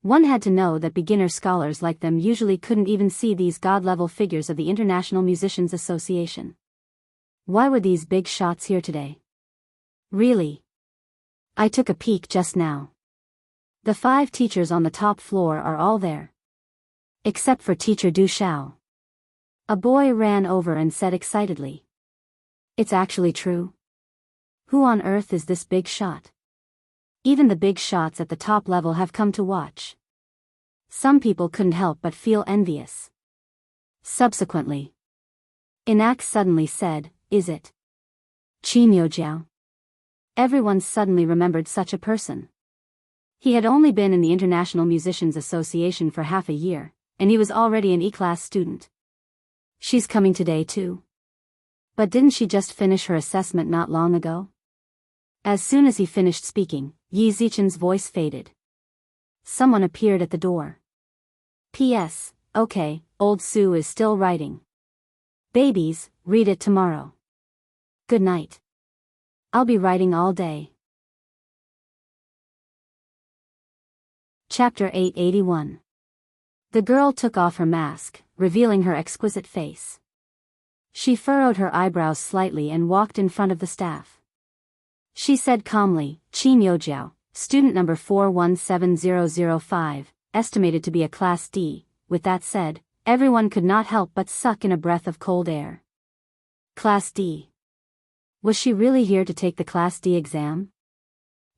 One had to know that beginner scholars like them usually couldn't even see these god-level figures of the International Musicians Association. Why were these big shots here today? Really? I took a peek just now. The 5 teachers on the top floor are all there. Except for Teacher Du Xiao. A boy ran over and said excitedly. It's actually true. Who on earth is this big shot? Even the big shots at the top level have come to watch. Some people couldn't help but feel envious. Subsequently, Inak suddenly said, is it Qin Youjiao? Everyone suddenly remembered such a person. He had only been in the International Musicians Association for half a year, and he was already an E-class student. She's coming today too. But didn't she just finish her assessment not long ago? As soon as he finished speaking, Yi Zichen's voice faded. Someone appeared at the door. P.S. Okay, old Sue is still writing. Babies, read it tomorrow. Good night. I'll be writing all day. Chapter 881. The girl took off her mask, revealing her exquisite face. She furrowed her eyebrows slightly and walked in front of the staff. She said calmly, Qin Youjiao, student number 417005, estimated to be a Class D. With that said, everyone could not help but suck in a breath of cold air. Class D. Was she really here to take the Class D exam?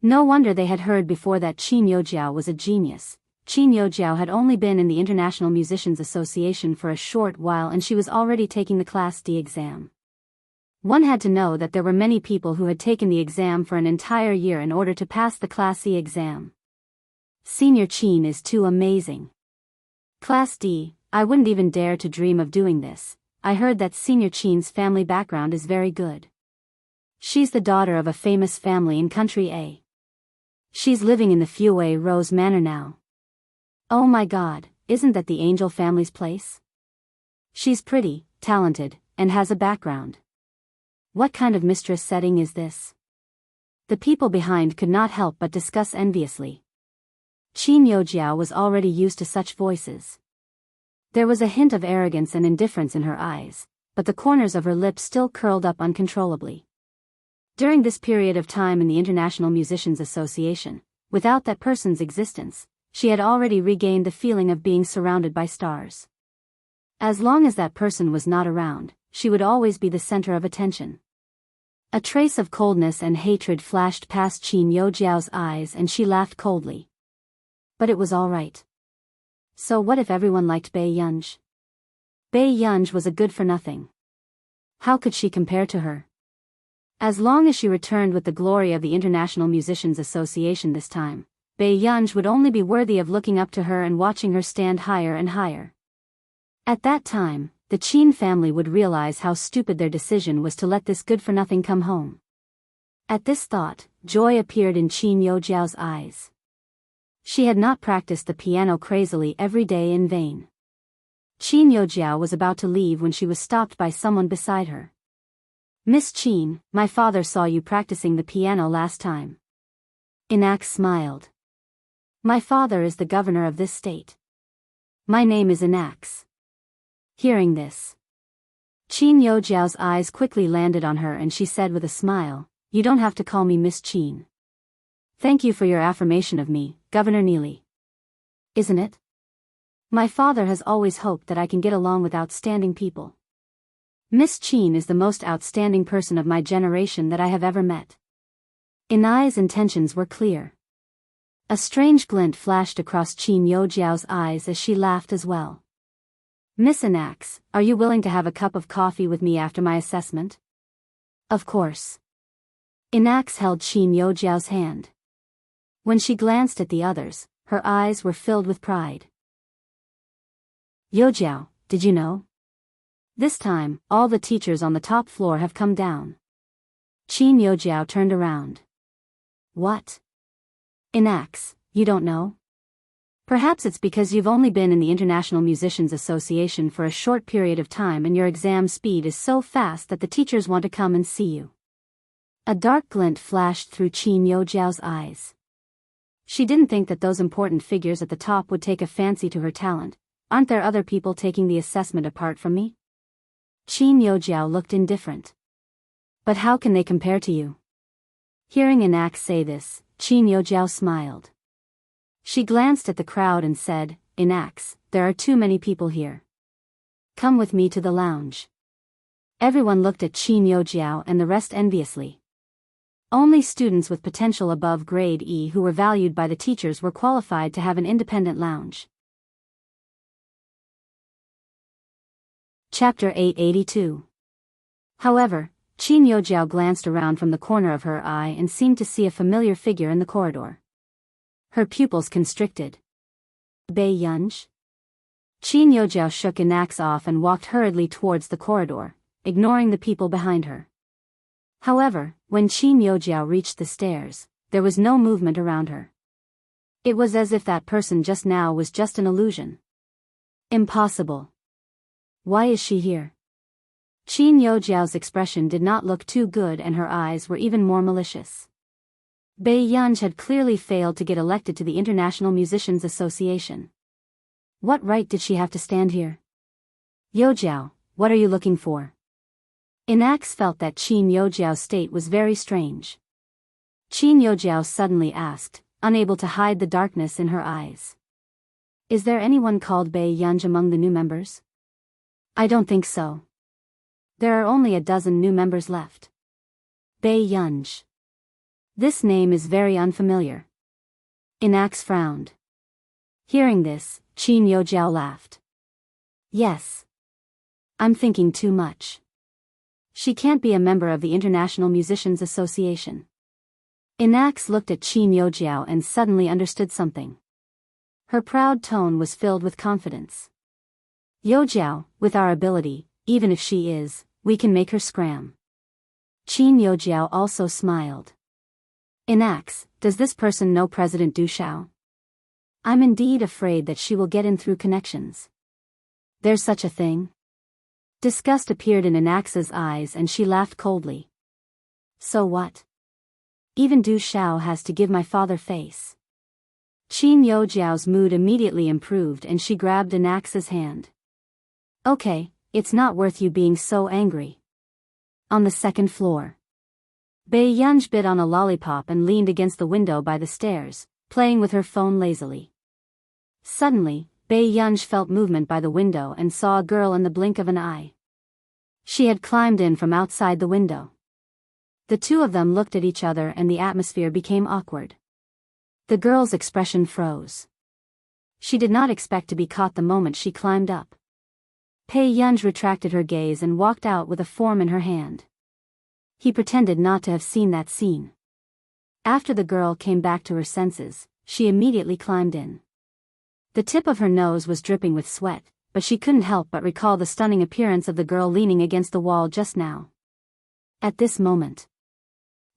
No wonder they had heard before that Qin Youjiao was a genius. Qin Youjiao had only been in the International Musicians Association for a short while and she was already taking the Class D exam. One had to know that there were many people who had taken the exam for an entire year in order to pass the Class E exam. Senior Qin is too amazing. Class D, I wouldn't even dare to dream of doing this. I heard that Senior Qin's family background is very good. She's the daughter of a famous family in Country A. She's living in the Fue Rose Manor now. Oh my God, isn't that the Angel family's place? She's pretty, talented, and has a background. What kind of mistress setting is this? The people behind could not help but discuss enviously. Qin Youjiao was already used to such voices. There was a hint of arrogance and indifference in her eyes, but the corners of her lips still curled up uncontrollably. During this period of time in the International Musicians Association, without that person's existence, she had already regained the feeling of being surrounded by stars. As long as that person was not around, she would always be the center of attention. A trace of coldness and hatred flashed past Qin Youjiao's eyes and she laughed coldly. But it was all right. So what if everyone liked Bai Yunj? Bai Yunj was a good-for-nothing. How could she compare to her? As long as she returned with the glory of the International Musicians Association this time, Bai Yunj would only be worthy of looking up to her and watching her stand higher and higher. At that time, the Qin family would realize how stupid their decision was to let this good-for-nothing come home. At this thought, joy appeared in Qin Youjiao's eyes. She had not practiced the piano crazily every day in vain. Qin Youjiao was about to leave when she was stopped by someone beside her. Miss Qin, my father saw you practicing the piano last time. Inak smiled. My father is the governor of this state. My name is Inax. Hearing this, Qin Youjiao's eyes quickly landed on her and she said with a smile, you don't have to call me Miss Qin. Thank you for your affirmation of me, Governor Neely. Isn't it? My father has always hoped that I can get along with outstanding people. Miss Qin is the most outstanding person of my generation that I have ever met. Inai's intentions were clear. A strange glint flashed across Qin Youjiao's eyes as she laughed as well. Miss Inax, are you willing to have a cup of coffee with me after my assessment? Of course. Inax held Qin Youjiao's hand. When she glanced at the others, her eyes were filled with pride. Youjiao, did you know? This time, all the teachers on the top floor have come down. Qin Youjiao turned around. What? Inax, you don't know? Perhaps it's because you've only been in the International Musicians Association for a short period of time and your exam speed is so fast that the teachers want to come and see you. A dark glint flashed through Qin Youjiao's eyes. She didn't think that those important figures at the top would take a fancy to her talent. Aren't there other people taking the assessment apart from me? Qin Yojiao looked indifferent. But how can they compare to you? Hearing Enax say this, Qin Yojiao smiled. She glanced at the crowd and said, Enax, there are too many people here. Come with me to the lounge. Everyone looked at Qin Yojiao and the rest enviously. Only students with potential above grade E who were valued by the teachers were qualified to have an independent lounge. Chapter 882. However, Qin Yojiao glanced around from the corner of her eye and seemed to see a familiar figure in the corridor. Her pupils constricted. Bei Yunj? Qin Yojiao shook Enax off and walked hurriedly towards the corridor, ignoring the people behind her. However, when Qin Yojiao reached the stairs, there was no movement around her. It was as if that person just now was just an illusion. Impossible. Why is she here? Qin Yojiao's expression did not look too good and her eyes were even more malicious. Bei Yunj had clearly failed to get elected to the International Musicians Association. What right did she have to stand here? Yojiao, what are you looking for? Enax felt that Qin Yojiao's state was very strange. Qin Yojiao suddenly asked, unable to hide the darkness in her eyes. Is there anyone called Bei Yunj among the new members? I don't think so. There are only a dozen new members left. Bei Yunj. This name is very unfamiliar. Enax frowned. Hearing this, Qin Yojiao laughed. Yes. I'm thinking too much. She can't be a member of the International Musicians Association. Enax looked at Qin Yojiao and suddenly understood something. Her proud tone was filled with confidence. Yojiao, with our ability, even if she is, we can make her scram. Qin Yojiao also smiled. Enax, does this person know President Du Xiao? I'm indeed afraid that she will get in through connections. There's such a thing? Disgust appeared in Enax's eyes and she laughed coldly. So what? Even Du Xiao has to give my father face. Qin Yojiao's mood immediately improved and she grabbed Enax's hand. Okay, it's not worth you being so angry. On the second floor. Bei Yunj bit on a lollipop and leaned against the window by the stairs, playing with her phone lazily. Suddenly, Bei Yunj felt movement by the window and saw a girl in the blink of an eye. She had climbed in from outside the window. The two of them looked at each other and the atmosphere became awkward. The girl's expression froze. She did not expect to be caught the moment she climbed up. Bei Yunj retracted her gaze and walked out with a form in her hand. He pretended not to have seen that scene. After the girl came back to her senses, she immediately climbed in. The tip of her nose was dripping with sweat, but she couldn't help but recall the stunning appearance of the girl leaning against the wall just now. At this moment.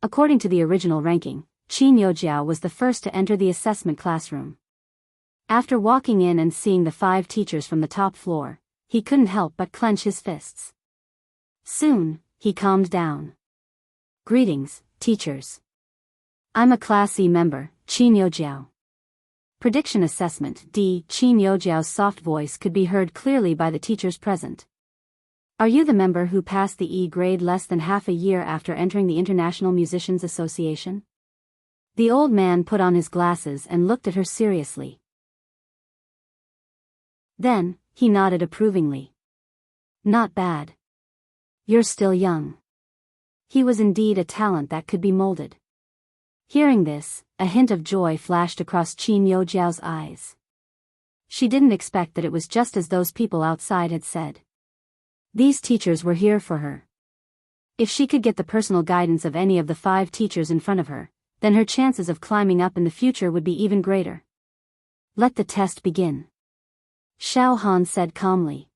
According to the original ranking, Qin Yojiao was the first to enter the assessment classroom. After walking in and seeing the 5 teachers from the top floor, he couldn't help but clench his fists. Soon, he calmed down. Greetings, teachers. I'm a Class E member, Qin Yojiao. Prediction Assessment D. Qin Yojiao's soft voice could be heard clearly by the teachers present. Are you the member who passed the E grade less than half a year after entering the International Musicians Association? The old man put on his glasses and looked at her seriously. Then, he nodded approvingly. Not bad. You're still young. He was indeed a talent that could be molded. Hearing this, a hint of joy flashed across Qin Yojiao's eyes. She didn't expect that it was just as those people outside had said. These teachers were here for her. If she could get the personal guidance of any of the 5 teachers in front of her, then her chances of climbing up in the future would be even greater. Let the test begin. Xiao Han said calmly.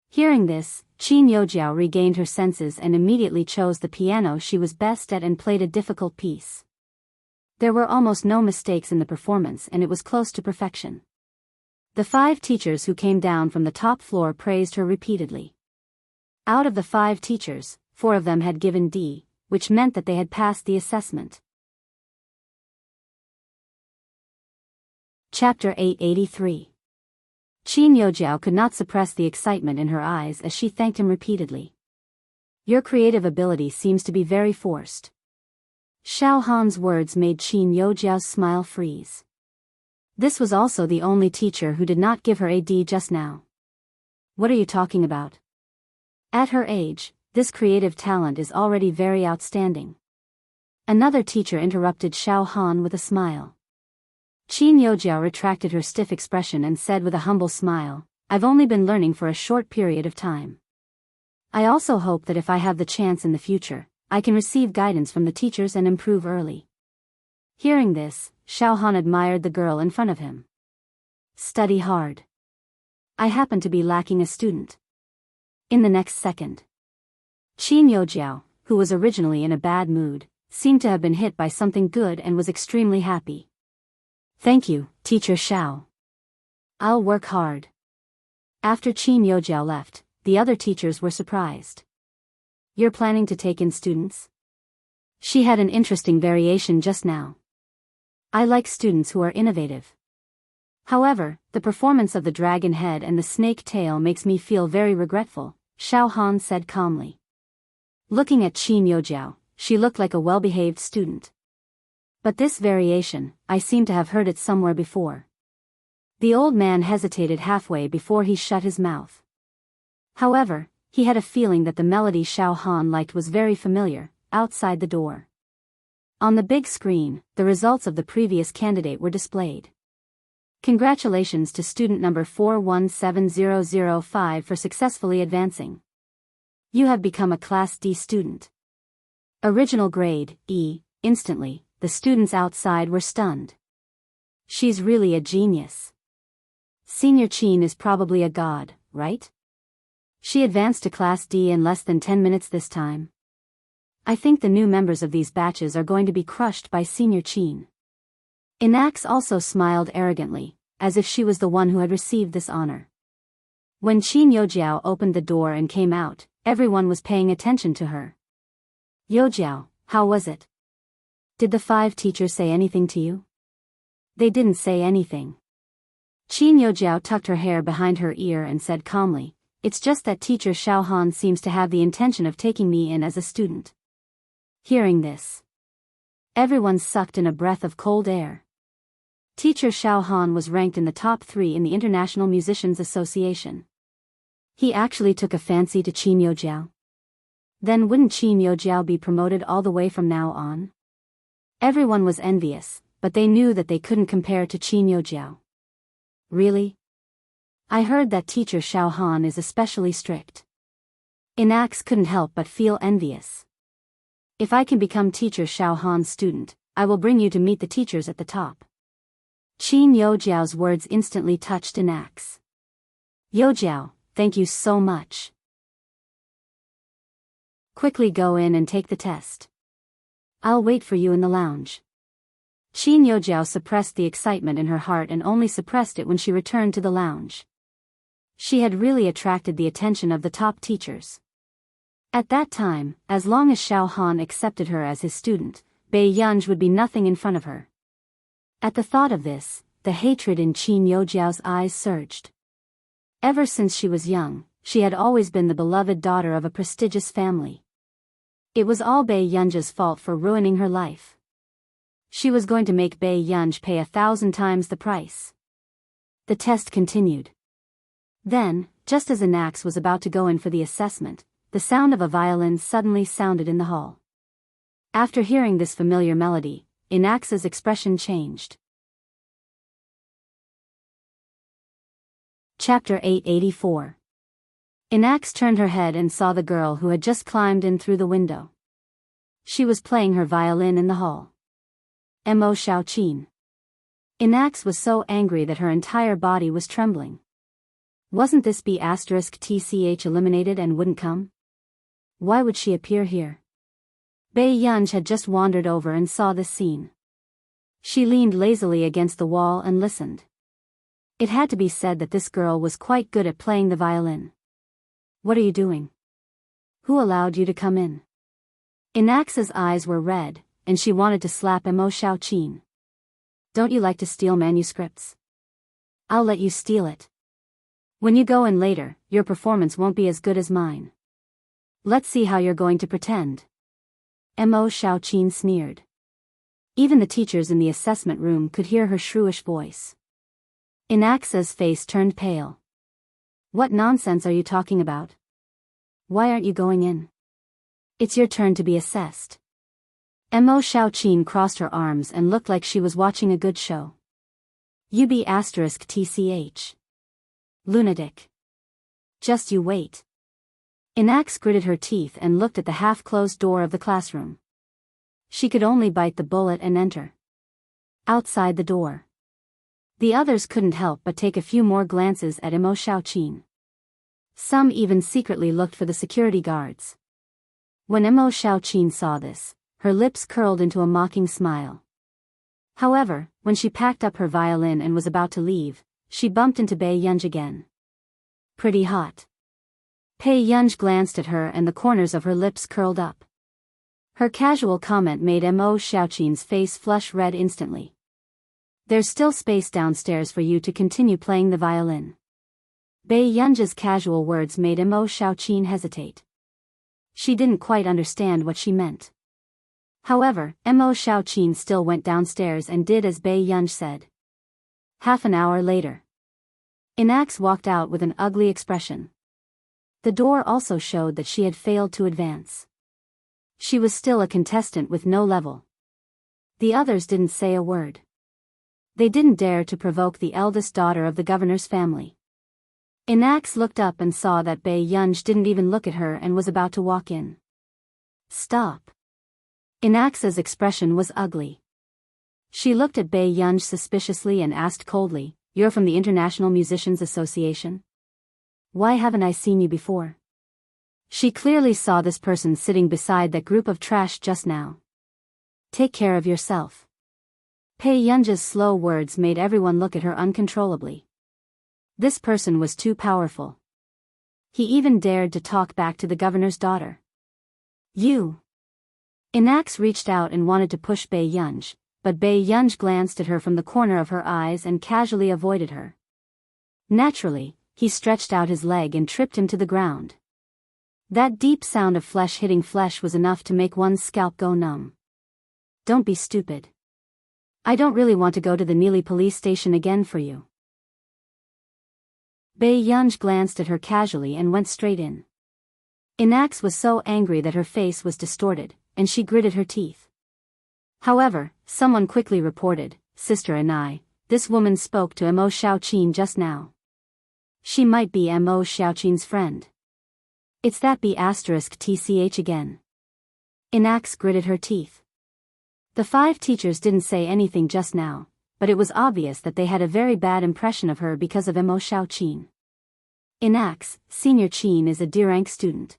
Hearing this, Qin Yojiao regained her senses and immediately chose the piano she was best at and played a difficult piece. There were almost no mistakes in the performance and it was close to perfection. The 5 teachers who came down from the top floor praised her repeatedly. Out of the 5 teachers, 4 of them had given D, which meant that they had passed the assessment. Chapter 883. Qin Yojiao could not suppress the excitement in her eyes as she thanked him repeatedly. Your creative ability seems to be very forced. Xiao Han's words made Qin Yojiao's smile freeze. This was also the only teacher who did not give her a D just now. What are you talking about? At her age, this creative talent is already very outstanding. Another teacher interrupted Xiao Han with a smile. Qin Yojiao retracted her stiff expression and said with a humble smile, I've only been learning for a short period of time. I also hope that if I have the chance in the future, I can receive guidance from the teachers and improve early. Hearing this, Xiao Han admired the girl in front of him. Study hard. I happen to be lacking a student. In the next second, Qin Yojiao, who was originally in a bad mood, seemed to have been hit by something good and was extremely happy. Thank you, Teacher Xiao. I'll work hard. After Qin Yojiao left, the other teachers were surprised. You're planning to take in students? She had an interesting variation just now. I like students who are innovative. However, the performance of the dragon head and the snake tail makes me feel very regretful, Xiao Han said calmly. Looking at Qin Yojiao, she looked like a well-behaved student. But this variation, I seem to have heard it somewhere before. The old man hesitated halfway before he shut his mouth. However, he had a feeling that the melody Xiao Han liked was very familiar. Outside the door, on the big screen, the results of the previous candidate were displayed. Congratulations to student number 417005 for successfully advancing. You have become a Class D student. Original grade, E. Instantly, the students outside were stunned. She's really a genius. Senior Qin is probably a god, right? She advanced to Class D in less than 10 minutes this time. I think the new members of these batches are going to be crushed by Senior Qin. Inax also smiled arrogantly, as if she was the one who had received this honor. When Qin Yojiao opened the door and came out, everyone was paying attention to her. Yojiao, how was it? Did the 5 teachers say anything to you? They didn't say anything. Qin Yojiao tucked her hair behind her ear and said calmly, It's just that teacher Xiao Han seems to have the intention of taking me in as a student. Hearing this, everyone sucked in a breath of cold air. Teacher Xiao Han was ranked in the top 3 in the International Musicians Association. He actually took a fancy to Qin Yojiao. Then wouldn't Qin Yojiao be promoted all the way from now on? Everyone was envious, but they knew that they couldn't compare to Qin Yojiao. Really? I heard that teacher Xiao Han is especially strict. Inax couldn't help but feel envious. If I can become teacher Xiao Han's student, I will bring you to meet the teachers at the top. Qin Yojiao's words instantly touched Inax. Yojiao, thank you so much. Quickly go in and take the test. I'll wait for you in the lounge. Qin Yojiao suppressed the excitement in her heart and only suppressed it when she returned to the lounge. She had really attracted the attention of the top teachers. At that time, as long as Xiao Han accepted her as his student, Bei Yunj would be nothing in front of her. At the thought of this, the hatred in Qin Yojiao's eyes surged. Ever since she was young, she had always been the beloved daughter of a prestigious family. It was all Bei Yunj's fault for ruining her life. She was going to make Bei Yunj pay 1,000 times the price. The test continued. Then, just as Inax was about to go in for the assessment, the sound of a violin suddenly sounded in the hall. After hearing this familiar melody, Inax's expression changed. Chapter 884. Inax turned her head and saw the girl who had just climbed in through the window. She was playing her violin in the hall. Mo Xiaoqin. Inax was so angry that her entire body was trembling. Wasn't this B*TCH eliminated and wouldn't come? Why would she appear here? Bei Yunj had just wandered over and saw this scene. She leaned lazily against the wall and listened. It had to be said that this girl was quite good at playing the violin. What are you doing? Who allowed you to come in? Inax's eyes were red, and she wanted to slap Mo Xiaoqin. Don't you like to steal manuscripts? I'll let you steal it. When you go in later, your performance won't be as good as mine. Let's see how you're going to pretend. Mo Xiaoqin sneered. Even the teachers in the assessment room could hear her shrewish voice. Inaxa's face turned pale. What nonsense are you talking about? Why aren't you going in? It's your turn to be assessed. Mo Xiaoqin crossed her arms and looked like she was watching a good show. UB*TCH. Lunatic. Just you wait. Inax gritted her teeth and looked at the half-closed door of the classroom. She could only bite the bullet and enter. Outside the door. The others couldn't help but take a few more glances at Mo Xiaoqin. Some even secretly looked for the security guards. When Mo Xiaoqin saw this, her lips curled into a mocking smile. However, when she packed up her violin and was about to leave, she bumped into Bei Yunj again. Pretty hot. Bei Yunj glanced at her and the corners of her lips curled up. Her casual comment made Mo Xiaoqin's face flush red instantly. There's still space downstairs for you to continue playing the violin. Bei Yunj's casual words made Mo Xiaoqin hesitate. She didn't quite understand what she meant. However, Mo Xiaoqin still went downstairs and did as Bei Yunj said. Half an hour later. Inax walked out with an ugly expression. The door also showed that she had failed to advance. She was still a contestant with no level. The others didn't say a word. They didn't dare to provoke the eldest daughter of the governor's family. Inax looked up and saw that Bei Yunj didn't even look at her and was about to walk in. Stop. Inax's expression was ugly. She looked at Bei Yunj suspiciously and asked coldly, "You're from the International Musicians Association? Why haven't I seen you before?" She clearly saw this person sitting beside that group of trash just now. Take care of yourself. Bei Yunj's slow words made everyone look at her uncontrollably. This person was too powerful. He even dared to talk back to the governor's daughter. You. Inax reached out and wanted to push Bei Yunj, but Bei Yunj glanced at her from the corner of her eyes and casually avoided her. Naturally, he stretched out his leg and tripped him to the ground. That deep sound of flesh hitting flesh was enough to make one's scalp go numb. Don't be stupid. I don't really want to go to the Neely police station again for you. Bei Yunj glanced at her casually and went straight in. Inax was so angry that her face was distorted, and she gritted her teeth. However, someone quickly reported, "Sister Anai, this woman spoke to Mo Xiaoqin just now. She might be Mo Xiaoqin's friend." It's that B*TCH again. Inax gritted her teeth. The 5 teachers didn't say anything just now, but it was obvious that they had a very bad impression of her because of Mo Xiaoqin. Inax, Senior Qin is a D-rank student.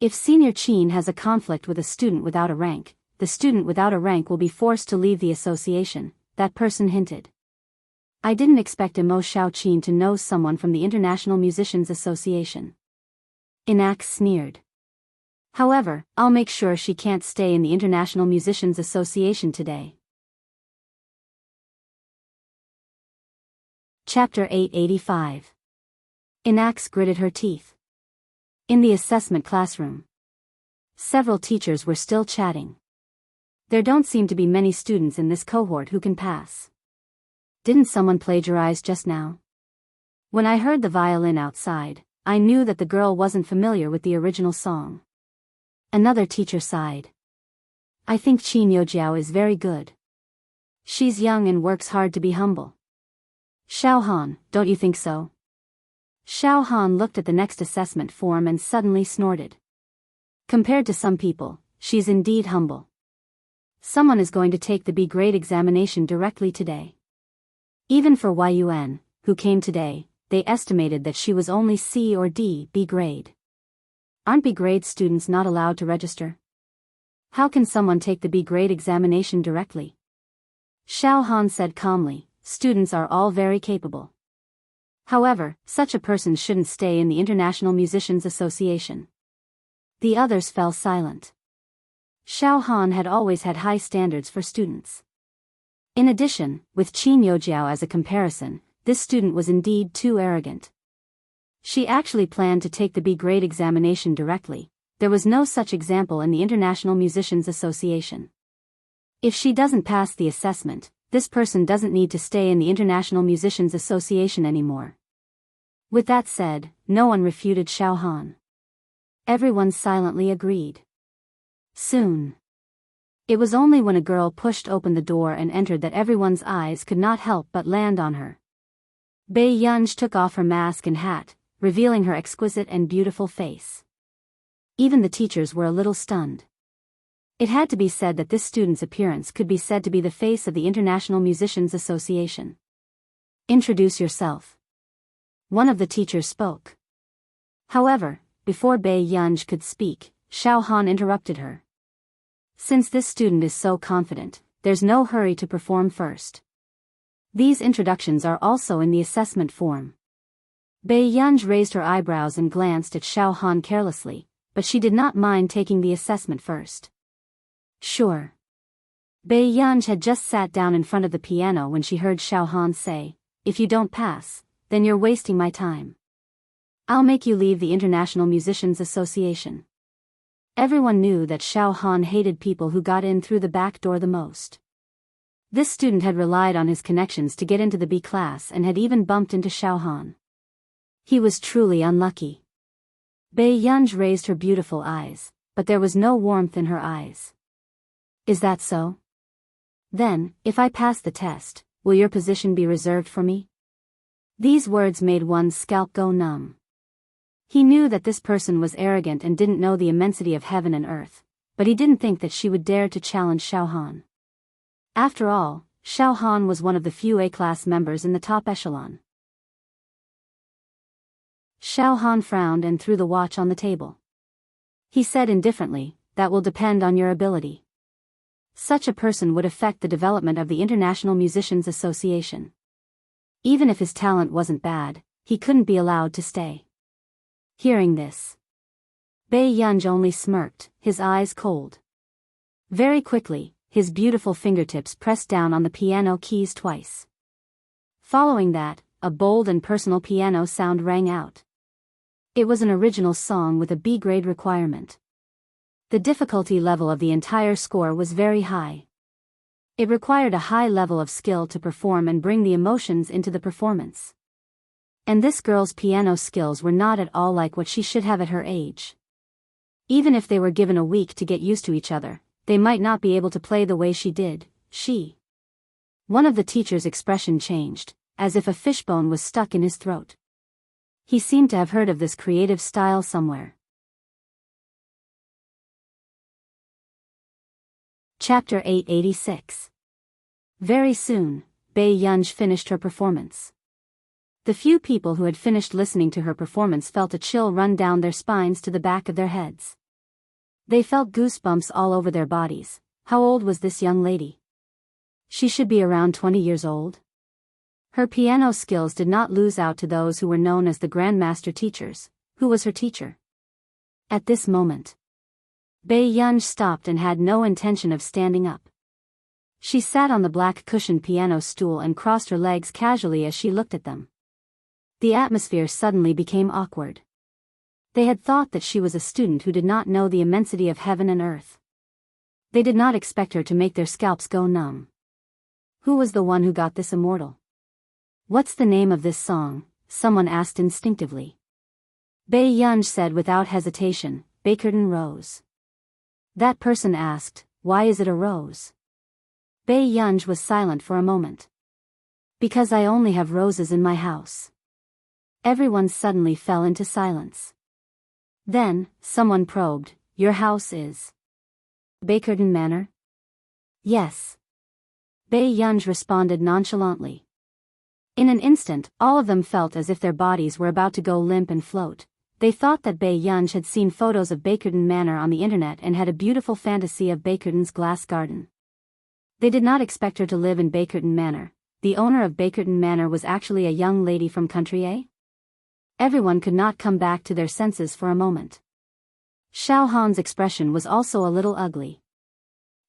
If Senior Qin has a conflict with a student without a rank, the student without a rank will be forced to leave the association, that person hinted. I didn't expect Mo Xiaoqin to know someone from the International Musicians Association. Inax sneered. However, I'll make sure she can't stay in the International Musicians Association today. Chapter 885. Inax gritted her teeth. In the assessment classroom. Several teachers were still chatting. There don't seem to be many students in this cohort who can pass. Didn't someone plagiarize just now? When I heard the violin outside, I knew that the girl wasn't familiar with the original song. Another teacher sighed. I think Qin Yojiao is very good. She's young and works hard to be humble. Xiao Han, don't you think so? Xiao Han looked at the next assessment form and suddenly snorted. Compared to some people, she's indeed humble. Someone is going to take the B grade examination directly today. Even for Yun, who came today, they estimated that she was only C or D B grade. Aren't B grade students not allowed to register? How can someone take the B grade examination directly? Xiao Han said calmly, students are all very capable. However, such a person shouldn't stay in the International Musicians Association. The others fell silent. Xiao Han had always had high standards for students. In addition, with Qin Yojiao as a comparison, this student was indeed too arrogant. She actually planned to take the B-grade examination directly. There was no such example in the International Musicians Association. If she doesn't pass the assessment, this person doesn't need to stay in the International Musicians Association anymore. With that said, no one refuted Xiao Han. Everyone silently agreed. Soon. It was only when a girl pushed open the door and entered that everyone's eyes could not help but land on her. Bei Yunj took off her mask and hat, revealing her exquisite and beautiful face. Even the teachers were a little stunned. It had to be said that this student's appearance could be said to be the face of the International Musicians Association. Introduce yourself. One of the teachers spoke. However, before Bei Yunj could speak, Xiao Han interrupted her. Since this student is so confident, there's no hurry to perform first. These introductions are also in the assessment form. Bei Yunj raised her eyebrows and glanced at Xiao Han carelessly, but she did not mind taking the assessment first. Sure. Bei Yunj had just sat down in front of the piano when she heard Xiao Han say, "If you don't pass, then you're wasting my time. I'll make you leave the International Musicians Association." Everyone knew that Xiao Han hated people who got in through the back door the most. This student had relied on his connections to get into the B class and had even bumped into Xiao Han. He was truly unlucky. Bei Yunj raised her beautiful eyes, but there was no warmth in her eyes. Is that so? Then, if I pass the test, will your position be reserved for me? These words made one's scalp go numb. He knew that this person was arrogant and didn't know the immensity of heaven and earth, but he didn't think that she would dare to challenge Xiao Han. After all, Xiao Han was one of the few A-class members in the top echelon. Xiao Han frowned and threw the watch on the table. He said indifferently, "That will depend on your ability." Such a person would affect the development of the International Musicians Association. Even if his talent wasn't bad, he couldn't be allowed to stay. Hearing this, Bei Yunj only smirked, his eyes cold. Very quickly, his beautiful fingertips pressed down on the piano keys twice. Following that, a bold and personal piano sound rang out. It was an original song with a B-grade requirement. The difficulty level of the entire score was very high. It required a high level of skill to perform and bring the emotions into the performance. And this girl's piano skills were not at all like what she should have at her age. Even if they were given a week to get used to each other, they might not be able to play the way she did. One of the teachers' expression changed, as if a fishbone was stuck in his throat. He seemed to have heard of this creative style somewhere. Chapter 886. Very soon, Bei Yunj finished her performance. The few people who had finished listening to her performance felt a chill run down their spines to the back of their heads. They felt goosebumps all over their bodies. How old was this young lady? She should be around 20 years old. Her piano skills did not lose out to those who were known as the Grandmaster teachers. Who was her teacher? At this moment, Bei Yunj stopped and had no intention of standing up. She sat on the black cushioned piano stool and crossed her legs casually as she looked at them. The atmosphere suddenly became awkward. They had thought that she was a student who did not know the immensity of heaven and earth. They did not expect her to make their scalps go numb. Who was the one who got this immortal? What's the name of this song? Someone asked instinctively. Bei Yunj said without hesitation, Bakerton Rose. That person asked, why is it a rose? Bei Yunj was silent for a moment. Because I only have roses in my house. Everyone suddenly fell into silence. Then, someone probed, your house is Bakerton Manor? Yes. Bei Yunj responded nonchalantly. In an instant, all of them felt as if their bodies were about to go limp and float. They thought that Bei Yunj had seen photos of Bakerton Manor on the internet and had a beautiful fantasy of Bakerton's glass garden. They did not expect her to live in Bakerton Manor. The owner of Bakerton Manor was actually a young lady from country A? Everyone could not come back to their senses for a moment. Xiao Han's expression was also a little ugly.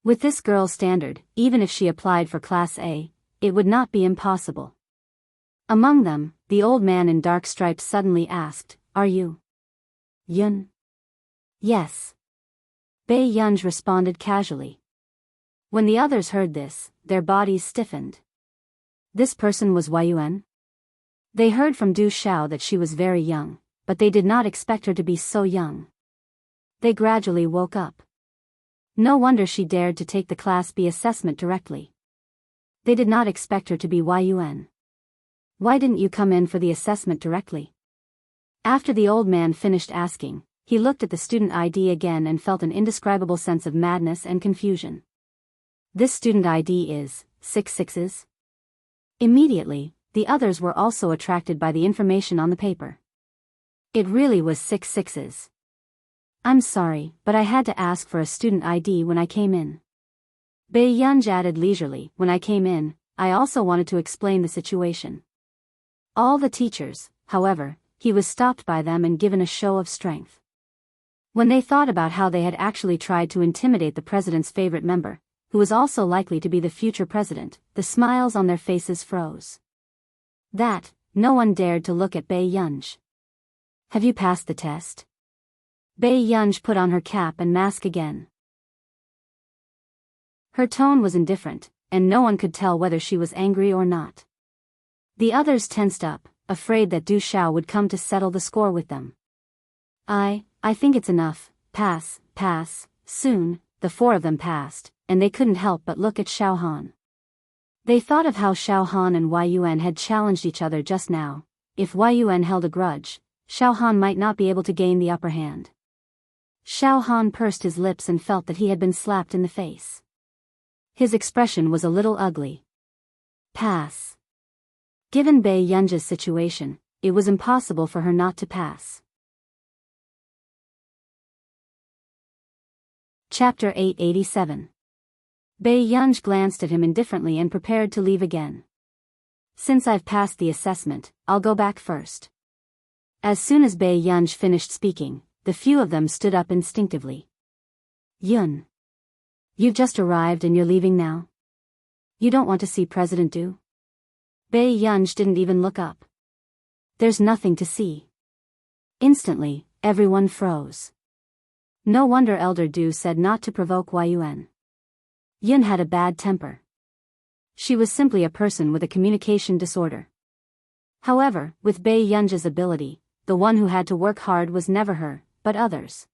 With this girl's standard, even if she applied for Class A, it would not be impossible. Among them, the old man in dark stripes suddenly asked, "Are you Yun?" "Yes," Bei Yunj responded casually. When the others heard this, their bodies stiffened. This person was Yun? They heard from Du Xiao that she was very young, but they did not expect her to be so young. They gradually woke up. No wonder she dared to take the Class B assessment directly. They did not expect her to be Yun. "Why didn't you come in for the assessment directly?" After the old man finished asking, he looked at the student ID again and felt an indescribable sense of madness and confusion. "This student ID is 66s?" Immediately, the others were also attracted by the information on the paper. It really was 66s. "I'm sorry, but I had to ask for a student ID when I came in." Bei Yunj added leisurely, "When I came in, I also wanted to explain the situation." All the teachers, however, he was stopped by them and given a show of strength. When they thought about how they had actually tried to intimidate the president's favorite member, who was also likely to be the future president, the smiles on their faces froze. That, no one dared to look at Bei Yunj. "Have you passed the test?" Bei Yunj put on her cap and mask again. Her tone was indifferent, and no one could tell whether she was angry or not. The others tensed up, afraid that Du Xiao would come to settle the score with them. I think it's enough, pass. Soon, the four of them passed, and they couldn't help but look at Xiao Han. They thought of how Xiao Han and Yun had challenged each other just now. If Yun held a grudge, Xiao Han might not be able to gain the upper hand. Xiao Han pursed his lips and felt that he had been slapped in the face. His expression was a little ugly. Pass. Given Bei Yunj's situation, it was impossible for her not to pass. Chapter 887. Bei Yunj glanced at him indifferently and prepared to leave again. "Since I've passed the assessment, I'll go back first." As soon as Bei Yunj finished speaking, the few of them stood up instinctively. "Yun, you've just arrived and you're leaving now? You don't want to see President Du?" Bei Yunj didn't even look up. "There's nothing to see." Instantly, everyone froze. No wonder Elder Du said not to provoke Yun. Yun had a bad temper. She was simply a person with a communication disorder. However, with Bei Yunj's ability, the one who had to work hard was never her, but others.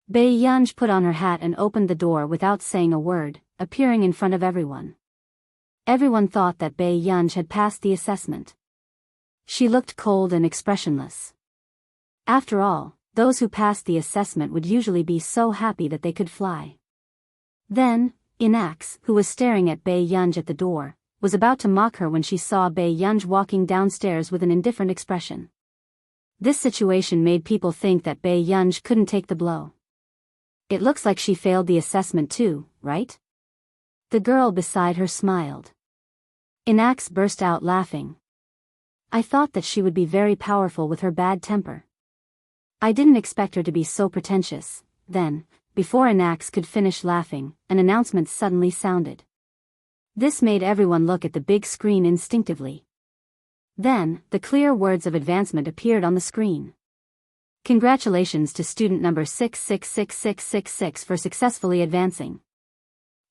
Bei Yunj put on her hat and opened the door without saying a word, appearing in front of everyone. Everyone thought that Bei Yunj had passed the assessment. She looked cold and expressionless. After all, those who passed the assessment would usually be so happy that they could fly. Then, Inax, who was staring at Bei Yunj at the door, was about to mock her when she saw Bei Yunj walking downstairs with an indifferent expression. This situation made people think that Bei Yunj couldn't take the blow. "It looks like she failed the assessment too, right?" The girl beside her smiled. Inax burst out laughing. "I thought that she would be very powerful with her bad temper. I didn't expect her to be so pretentious." Then, before Inax could finish laughing, an announcement suddenly sounded. This made everyone look at the big screen instinctively. Then, the clear words of advancement appeared on the screen. "Congratulations to student number 666666 for successfully advancing.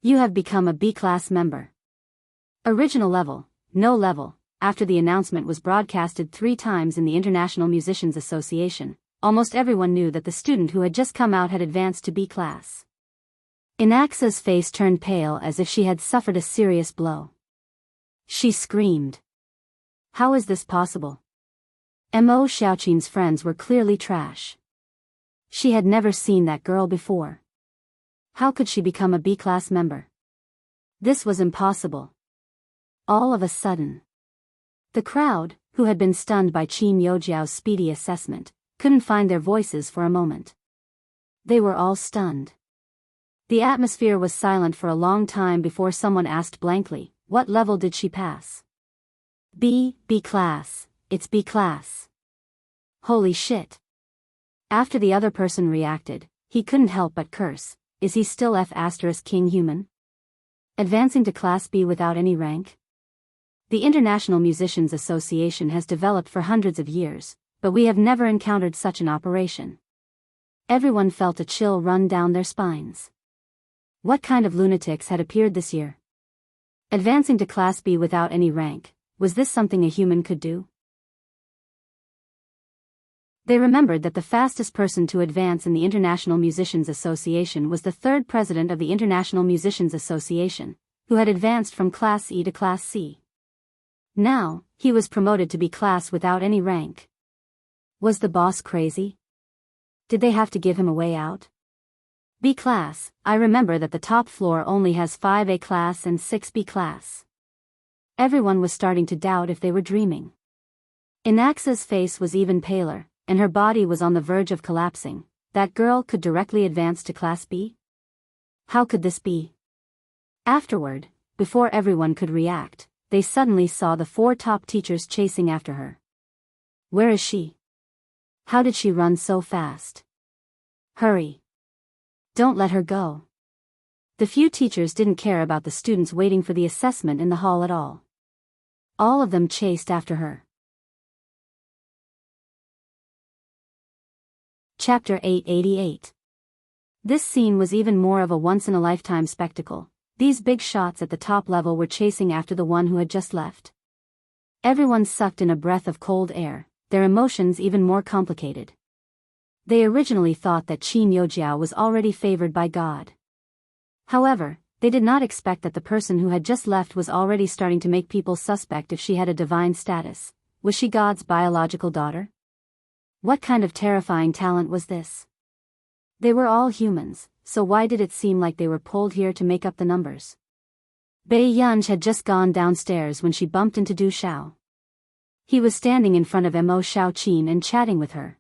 You have become a B-class member. Original level, no level." After the announcement was broadcasted 3 times in the International Musicians Association, almost everyone knew that the student who had just come out had advanced to B class. Inaxa's face turned pale as if she had suffered a serious blow. She screamed. How is this possible? Mo Xiaoqin's friends were clearly trash. She had never seen that girl before. How could she become a B-class member? This was impossible. All of a sudden, the crowd, who had been stunned by Qin Youjiao's speedy assessment, couldn't find their voices for a moment. They were all stunned. The atmosphere was silent for a long time before someone asked blankly, "What level did she pass?" B class. It's B class. Holy shit. After the other person reacted, he couldn't help but curse. Is he still F** King human? Advancing to Class B without any rank? The International Musicians Association has developed for hundreds of years, but we have never encountered such an operation. Everyone felt a chill run down their spines. What kind of lunatics had appeared this year? Advancing to Class B without any rank, was this something a human could do? They remembered that the fastest person to advance in the International Musicians Association was the third president of the International Musicians Association, who had advanced from Class E to Class C. Now, he was promoted to be class without any rank. Was the boss crazy? Did they have to give him a way out? B class, I remember that the top floor only has 5A class and 6B class. Everyone was starting to doubt if they were dreaming. Inaxa's face was even paler, and her body was on the verge of collapsing. That girl could directly advance to Class B? How could this be? Afterward, before everyone could react, they suddenly saw the 4 top teachers chasing after her. Where is she? How did she run so fast? Hurry! Don't let her go. The few teachers didn't care about the students waiting for the assessment in the hall at all. All of them chased after her. Chapter 888. This scene was even more of a once-in-a-lifetime spectacle. These big shots at the top level were chasing after the one who had just left. Everyone sucked in a breath of cold air, their emotions even more complicated. They originally thought that Qin Yojiao was already favored by God. However, they did not expect that the person who had just left was already starting to make people suspect if she had a divine status. Was she God's biological daughter? What kind of terrifying talent was this? They were all humans, so why did it seem like they were pulled here to make up the numbers? Bei Yunj had just gone downstairs when she bumped into Du Xiao. He was standing in front of Mo Xiaoqin and chatting with her.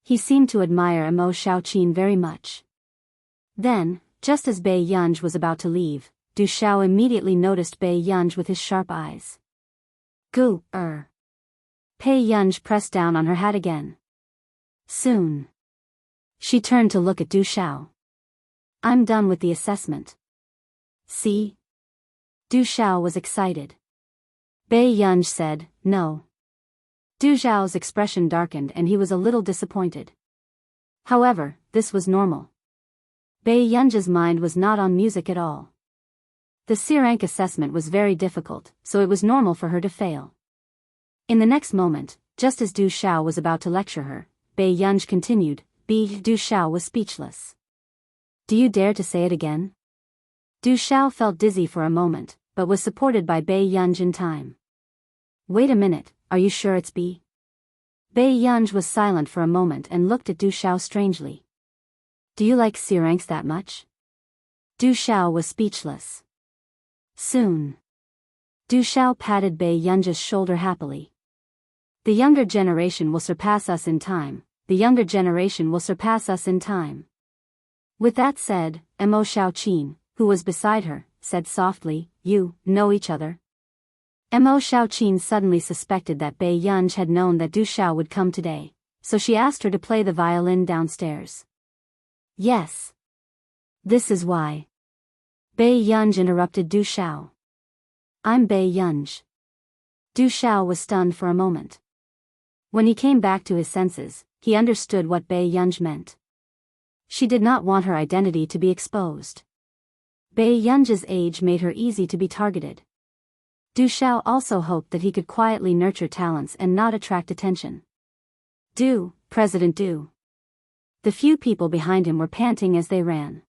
He seemed to admire Mo Xiaoqin very much. Then, just as Bei Yunj was about to leave, Du Xiao immediately noticed Bei Yunj with his sharp eyes. Gu, Pei Yunj pressed down on her hat again. Soon. She turned to look at Du Xiao. I'm done with the assessment. See? Du Xiao was excited. Bei Yunj said, no. Du Xiao's expression darkened and he was a little disappointed. However, this was normal. Bei Yunj's mind was not on music at all. The C-rank assessment was very difficult, so it was normal for her to fail. In the next moment, just as Du Xiao was about to lecture her, Bei Yunj continued. Du Xiao was speechless. Do you dare to say it again? Du Xiao felt dizzy for a moment, but was supported by Bei Yunj in time. Wait a minute, are you sure it's B? Bei Yunj was silent for a moment and looked at Du Xiao strangely. Do you like C-ranks that much? Du Xiao was speechless. Soon. Du Xiao patted Bei Yunj's shoulder happily. The younger generation will surpass us in time. The younger generation will surpass us in time. With that said, Mo Xiaoqin, who was beside her, said softly, you know each other? Mo Xiaoqin suddenly suspected that Bei Yunj had known that Du Xiao would come today, so she asked her to play the violin downstairs. Yes. This is why. Bei Yunj interrupted Du Xiao. I'm Bei Yunj. Du Xiao was stunned for a moment. When he came back to his senses, he understood what Bei Yunj meant. She did not want her identity to be exposed. Bei Yunj's age made her easy to be targeted. Du Xiao also hoped that he could quietly nurture talents and not attract attention. Du, President Du. The few people behind him were panting as they ran.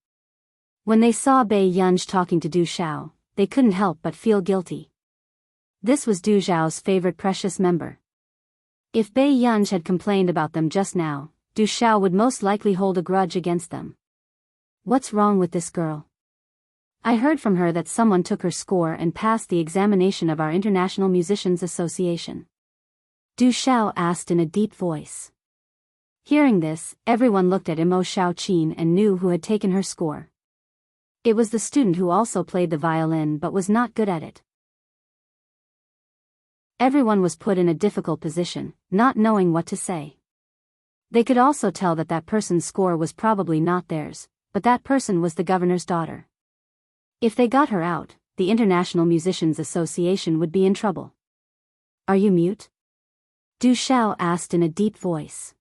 When they saw Bei Yunj talking to Du Xiao, they couldn't help but feel guilty. This was Du Xiao's favorite precious member. If Bei Yunj had complained about them just now, Du Xiao would most likely hold a grudge against them. What's wrong with this girl? I heard from her that someone took her score and passed the examination of our International Musicians Association. Du Xiao asked in a deep voice. Hearing this, everyone looked at Mo Xiaoqin and knew who had taken her score. It was the student who also played the violin but was not good at it. Everyone was put in a difficult position, not knowing what to say. They could also tell that that person's score was probably not theirs, but that person was the governor's daughter. If they got her out, the International Musicians Association would be in trouble. Are you mute? Du Xiao asked in a deep voice.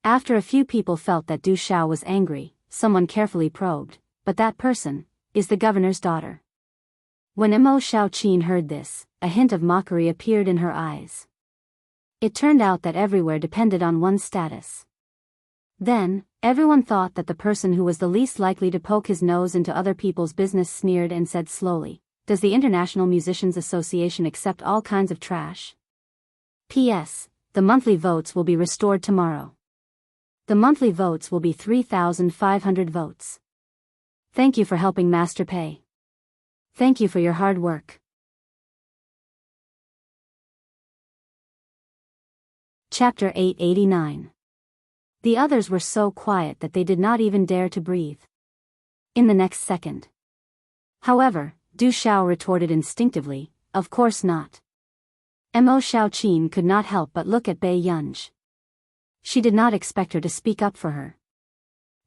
After a few people felt that Du Xiao was angry, someone carefully probed, but that person is the governor's daughter. When Mo Xiaoqin heard this, a hint of mockery appeared in her eyes. It turned out that everywhere depended on one's status. Then, everyone thought that the person who was the least likely to poke his nose into other people's business sneered and said slowly, "Does the International Musicians Association accept all kinds of trash? P.S. The monthly votes will be restored tomorrow. The monthly votes will be 3,500 votes. Thank you for helping Master Pei. Thank you for your hard work." Chapter 889. The others were so quiet that they did not even dare to breathe. In the next second. However, Du Xiao retorted instinctively, "Of course not." Mo Xiaoqin could not help but look at Bai Yunj. She did not expect her to speak up for her.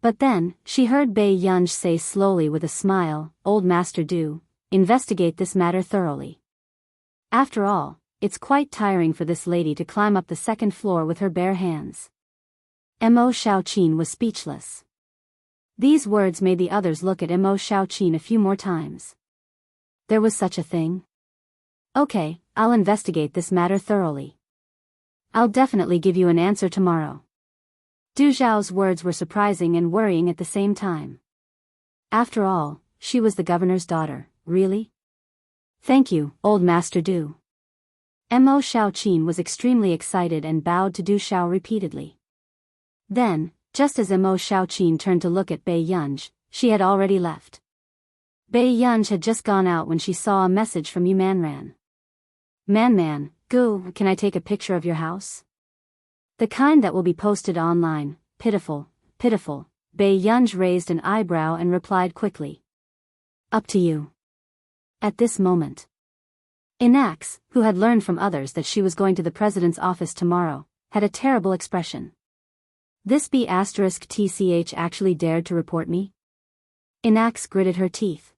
But then, she heard Bai Yunj say slowly with a smile, "Old Master Du, investigate this matter thoroughly. After all, it's quite tiring for this lady to climb up the second floor with her bare hands." Mo Xiaoqin was speechless. These words made the others look at Mo Xiaoqin a few more times. There was such a thing? Okay, I'll investigate this matter thoroughly. I'll definitely give you an answer tomorrow. Du Xiao's words were surprising and worrying at the same time. After all, she was the governor's daughter, really? Thank you, Old Master Du. Mo Xiaoqin was extremely excited and bowed to Du Xiao repeatedly. Then, just as Mo Xiaoqin turned to look at Bai Yunj, she had already left. Bai Yunj had just gone out when she saw a message from Yu Manran. Man, Gu, can I take a picture of your house? The kind that will be posted online. Pitiful. Bai Yunj raised an eyebrow and replied quickly. Up to you. At this moment, Inax, who had learned from others that she was going to the president's office tomorrow, had a terrible expression. This B***TCH actually dared to report me? Inax gritted her teeth.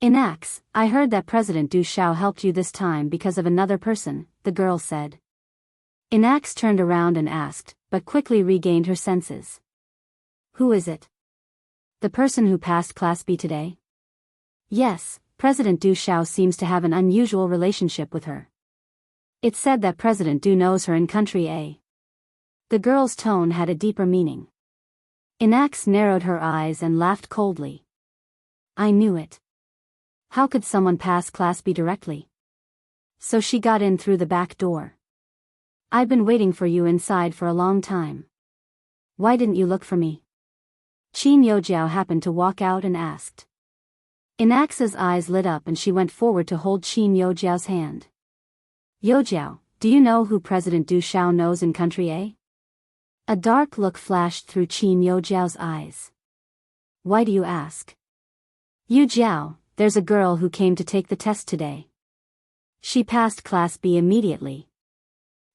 Inax, I heard that President Du Xiao helped you this time because of another person, the girl said. Inax turned around and asked, but quickly regained her senses. Who is it? The person who passed Class B today? Yes, President Du Xiao seems to have an unusual relationship with her. It's said that President Du knows her in Country A. The girl's tone had a deeper meaning. Inax narrowed her eyes and laughed coldly. I knew it. How could someone pass Class B directly? So she got in through the back door. I've been waiting for you inside for a long time. Why didn't you look for me? Qin Yojiao happened to walk out and asked. Inax's eyes lit up and she went forward to hold Qin Yojiao's hand. Yojiao, do you know who President Du Xiao knows in Country A? A dark look flashed through Qin Yojiao's eyes. Why do you ask? Yu Jiao, there's a girl who came to take the test today. She passed Class B immediately.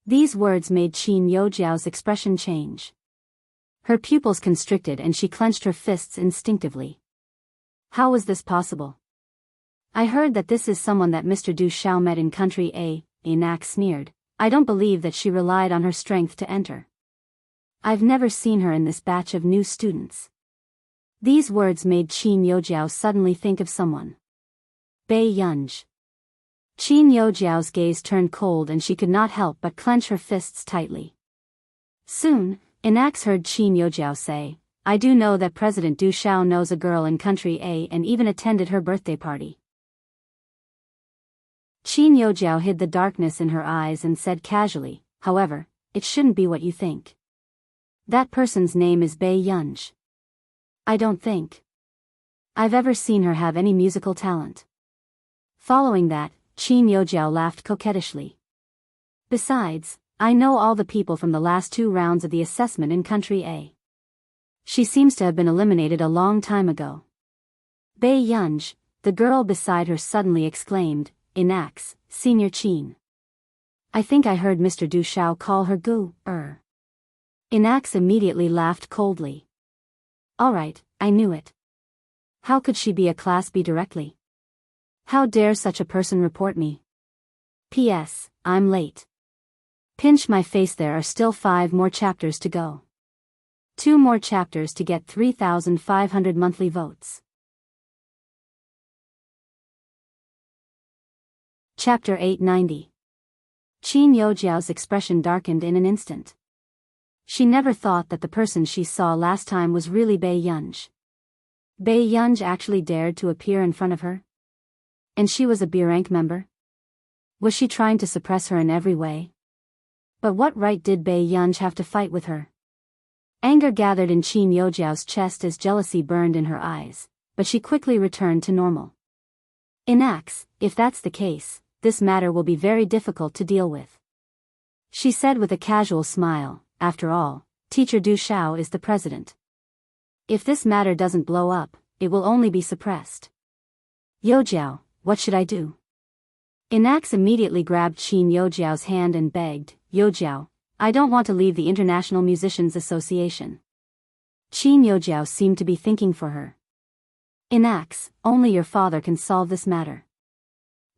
These words made Qin Yojiao's expression change. Her pupils constricted and she clenched her fists instinctively. How was this possible? I heard that this is someone that Mr. Du Xiao met in Country A, Inax sneered. I don't believe that she relied on her strength to enter. I've never seen her in this batch of new students. These words made Qin Yojiao suddenly think of someone. Bai Yunj. Qin Yojiao's gaze turned cold and she could not help but clench her fists tightly. Soon, Inax heard Qin Yojiao say, I do know that President Du Xiao knows a girl in Country A and even attended her birthday party. Qin Yojiao hid the darkness in her eyes and said casually, however, it shouldn't be what you think. That person's name is Bai Yunj. I don't think I've ever seen her have any musical talent. Following that, Qin Yojiao laughed coquettishly. Besides, I know all the people from the last 2 rounds of the assessment in Country A. She seems to have been eliminated a long time ago. Bai Yunj, the girl beside her suddenly exclaimed, Inax, Senior Qin. I think I heard Mr. Du Xiao call her Gu. Inax immediately laughed coldly. Alright, I knew it. How could she be a Class B directly? How dare such a person report me? P.S. I'm late. Pinch my face, there are still 5 more chapters to go. 2 more chapters to get 3,500 monthly votes. Chapter 890. Qin Youjiao's expression darkened in an instant. She never thought that the person she saw last time was really Bei Yunj. Bei Yunj actually dared to appear in front of her? And she was a B-rank member? Was she trying to suppress her in every way? But what right did Bei Yunj have to fight with her? Anger gathered in Qin Youjiao's chest as jealousy burned in her eyes, but she quickly returned to normal. Inax, if that's the case, this matter will be very difficult to deal with. She said with a casual smile, after all, Teacher Du Xiao is the president. If this matter doesn't blow up, it will only be suppressed. Youjiao, what should I do? Inax immediately grabbed Qin Youjiao's hand and begged, Youjiao, I don't want to leave the International Musicians Association. Qin Youjiao seemed to be thinking for her. Inax, only your father can solve this matter.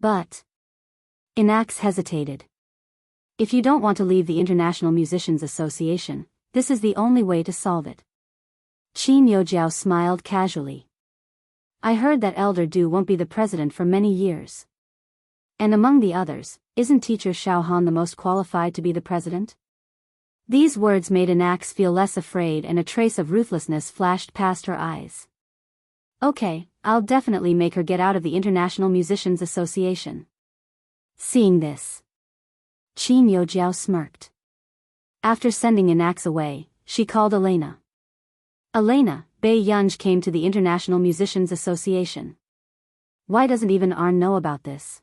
But... Inax hesitated. If you don't want to leave the International Musicians Association, this is the only way to solve it. Qin Youjiao smiled casually. I heard that Elder Du won't be the president for many years. And among the others, isn't Teacher Xiaohan the most qualified to be the president? These words made Inax feel less afraid, and a trace of ruthlessness flashed past her eyes. Okay, I'll definitely make her get out of the International Musicians Association. Seeing this, Qin Youjiao smirked. After sending Inax away, she called Elena. Elena, Bei Yunj came to the International Musicians Association. Why doesn't even Arn know about this?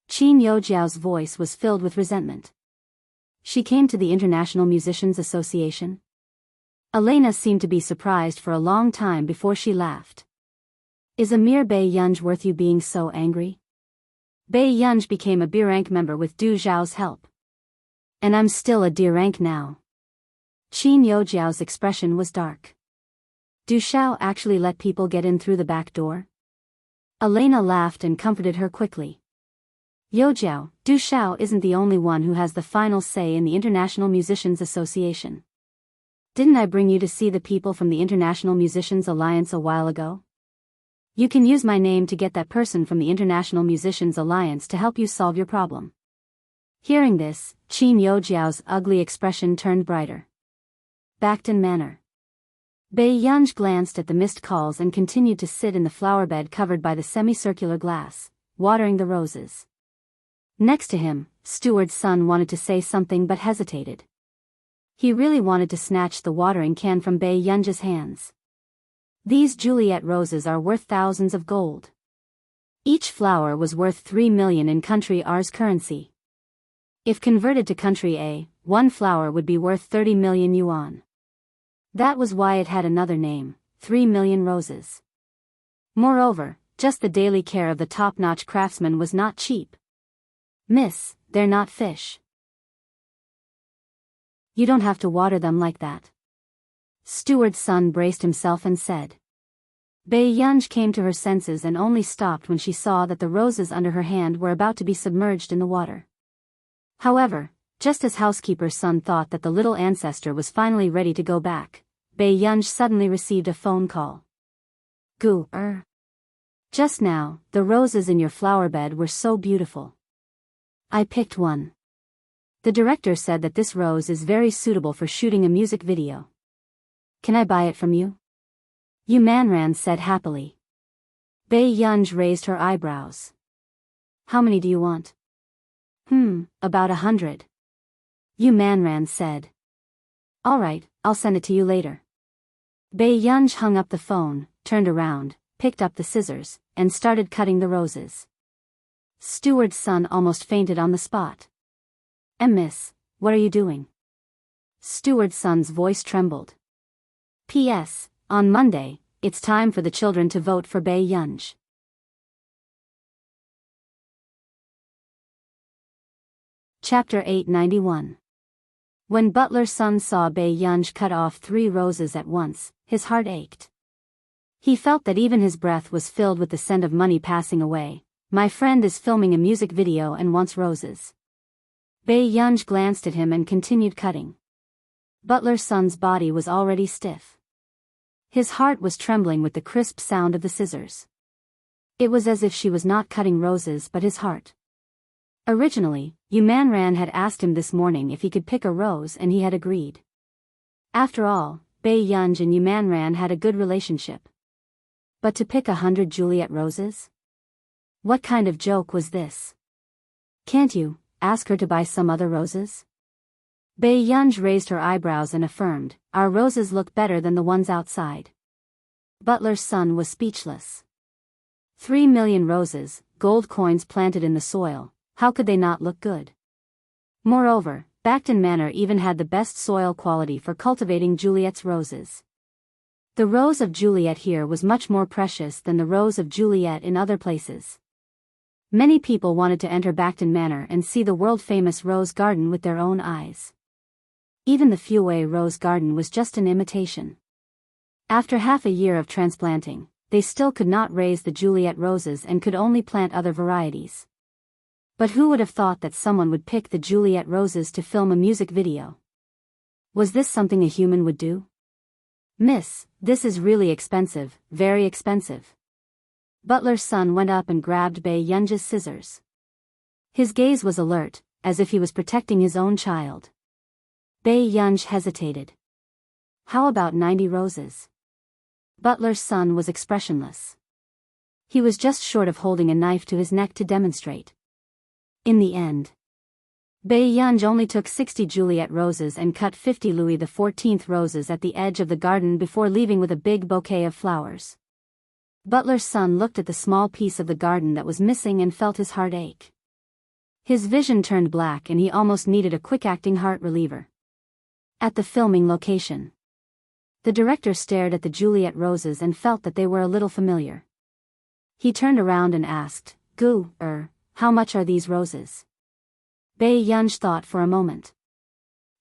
Qin Youjiao's voice was filled with resentment. She came to the International Musicians Association? Elena seemed to be surprised for a long time before she laughed. Is a mere Bei Yunj worth you being so angry? Bei Yunj became a B-rank member with Du Zhao's help. And I'm still a D-rank now. Qin Youjiao's expression was dark. Du Zhao actually let people get in through the back door? Elena laughed and comforted her quickly. Youjiao, Du Zhao isn't the only one who has the final say in the International Musicians Association. Didn't I bring you to see the people from the International Musicians Alliance a while ago? You can use my name to get that person from the International Musicians Alliance to help you solve your problem. Hearing this, Qin Youjiao's ugly expression turned brighter. Backed in manner. Bei Yunj glanced at the missed calls and continued to sit in the flower bed covered by the semicircular glass, watering the roses. Next to him, Steward's son wanted to say something but hesitated. He really wanted to snatch the watering can from Bei Yunj's hands. These Juliet roses are worth thousands of gold. Each flower was worth 3 million in country R's currency. If converted to country A, one flower would be worth 30 million yuan. That was why it had another name, 3 million roses. Moreover, just the daily care of the top-notch craftsman was not cheap. Miss, they're not fish. You don't have to water them like that. Steward's son braced himself and said. Bei Yunj came to her senses and only stopped when she saw that the roses under her hand were about to be submerged in the water. However, just as housekeeper's son thought that the little ancestor was finally ready to go back, Bei Yunj suddenly received a phone call. Just now, the roses in your flower bed were so beautiful. I picked one. The director said that this rose is very suitable for shooting a music video. Can I buy it from you? Yu Manran said happily. Bei Yunj raised her eyebrows. How many do you want? About 100. Yu Manran said. All right, I'll send it to you later. Bei Yunj hung up the phone, turned around, picked up the scissors, and started cutting the roses. Steward's son almost fainted on the spot. Miss, what are you doing? Steward's son's voice trembled. P.S. On Monday, it's time for the children to vote for Bei Yunj. Chapter 891. When Butler's son saw Bei Yunj cut off 3 roses at once, his heart ached. He felt that even his breath was filled with the scent of money passing away, My friend is filming a music video and wants roses. Bae Yunj glanced at him and continued cutting. Butler Sun's body was already stiff. His heart was trembling with the crisp sound of the scissors. It was as if she was not cutting roses but his heart. Originally, Yumanran had asked him this morning if he could pick a rose and he had agreed. After all, Bae Yunj and Yumanran had a good relationship. But to pick 100 Juliet roses? What kind of joke was this? Can't you ask her to buy some other roses? Bae Yunj raised her eyebrows and affirmed, our roses look better than the ones outside. Butler Sun was speechless. 3 million roses, gold coins planted in the soil, how could they not look good? Moreover, Bacton Manor even had the best soil quality for cultivating Juliet's roses. The rose of Juliet here was much more precious than the rose of Juliet in other places. Many people wanted to enter Bacton Manor and see the world-famous rose garden with their own eyes. Even the Fue rose garden was just an imitation. After half a year of transplanting, they still could not raise the Juliet roses and could only plant other varieties. But who would have thought that someone would pick the Juliet roses to film a music video? Was this something a human would do? Miss, this is really expensive, very expensive. Butler Sun went up and grabbed Bae Yunj's scissors. His gaze was alert, as if he was protecting his own child. Bae Yunj hesitated. How about 90 roses? Butler Sun was expressionless. He was just short of holding a knife to his neck to demonstrate. In the end, Bae Yunj only took 60 Juliet roses and cut 50 Louis XIV roses at the edge of the garden before leaving with a big bouquet of flowers. Butler Sun looked at the small piece of the garden that was missing and felt his heart ache. His vision turned black and he almost needed a quick-acting heart reliever. At the filming location, the director stared at the Juliet roses and felt that they were a little familiar. He turned around and asked, how much are these roses? Bae Yunj thought for a moment.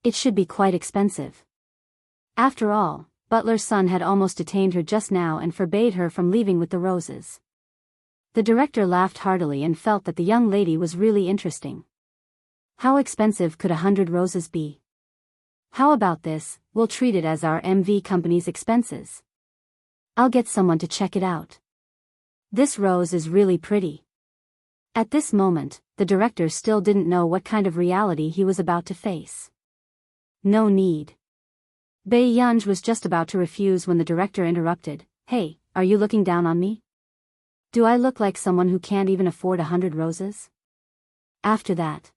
It should be quite expensive. After all, Butler Sun had almost detained her just now and forbade her from leaving with the roses. The director laughed heartily and felt that the young lady was really interesting. How expensive could 100 roses be? How about this, we'll treat it as our MV company's expenses. I'll get someone to check it out. This rose is really pretty. At this moment, the director still didn't know what kind of reality he was about to face. No need. Bae Yunj was just about to refuse when the director interrupted, Hey, are you looking down on me? Do I look like someone who can't even afford 100 roses? After that,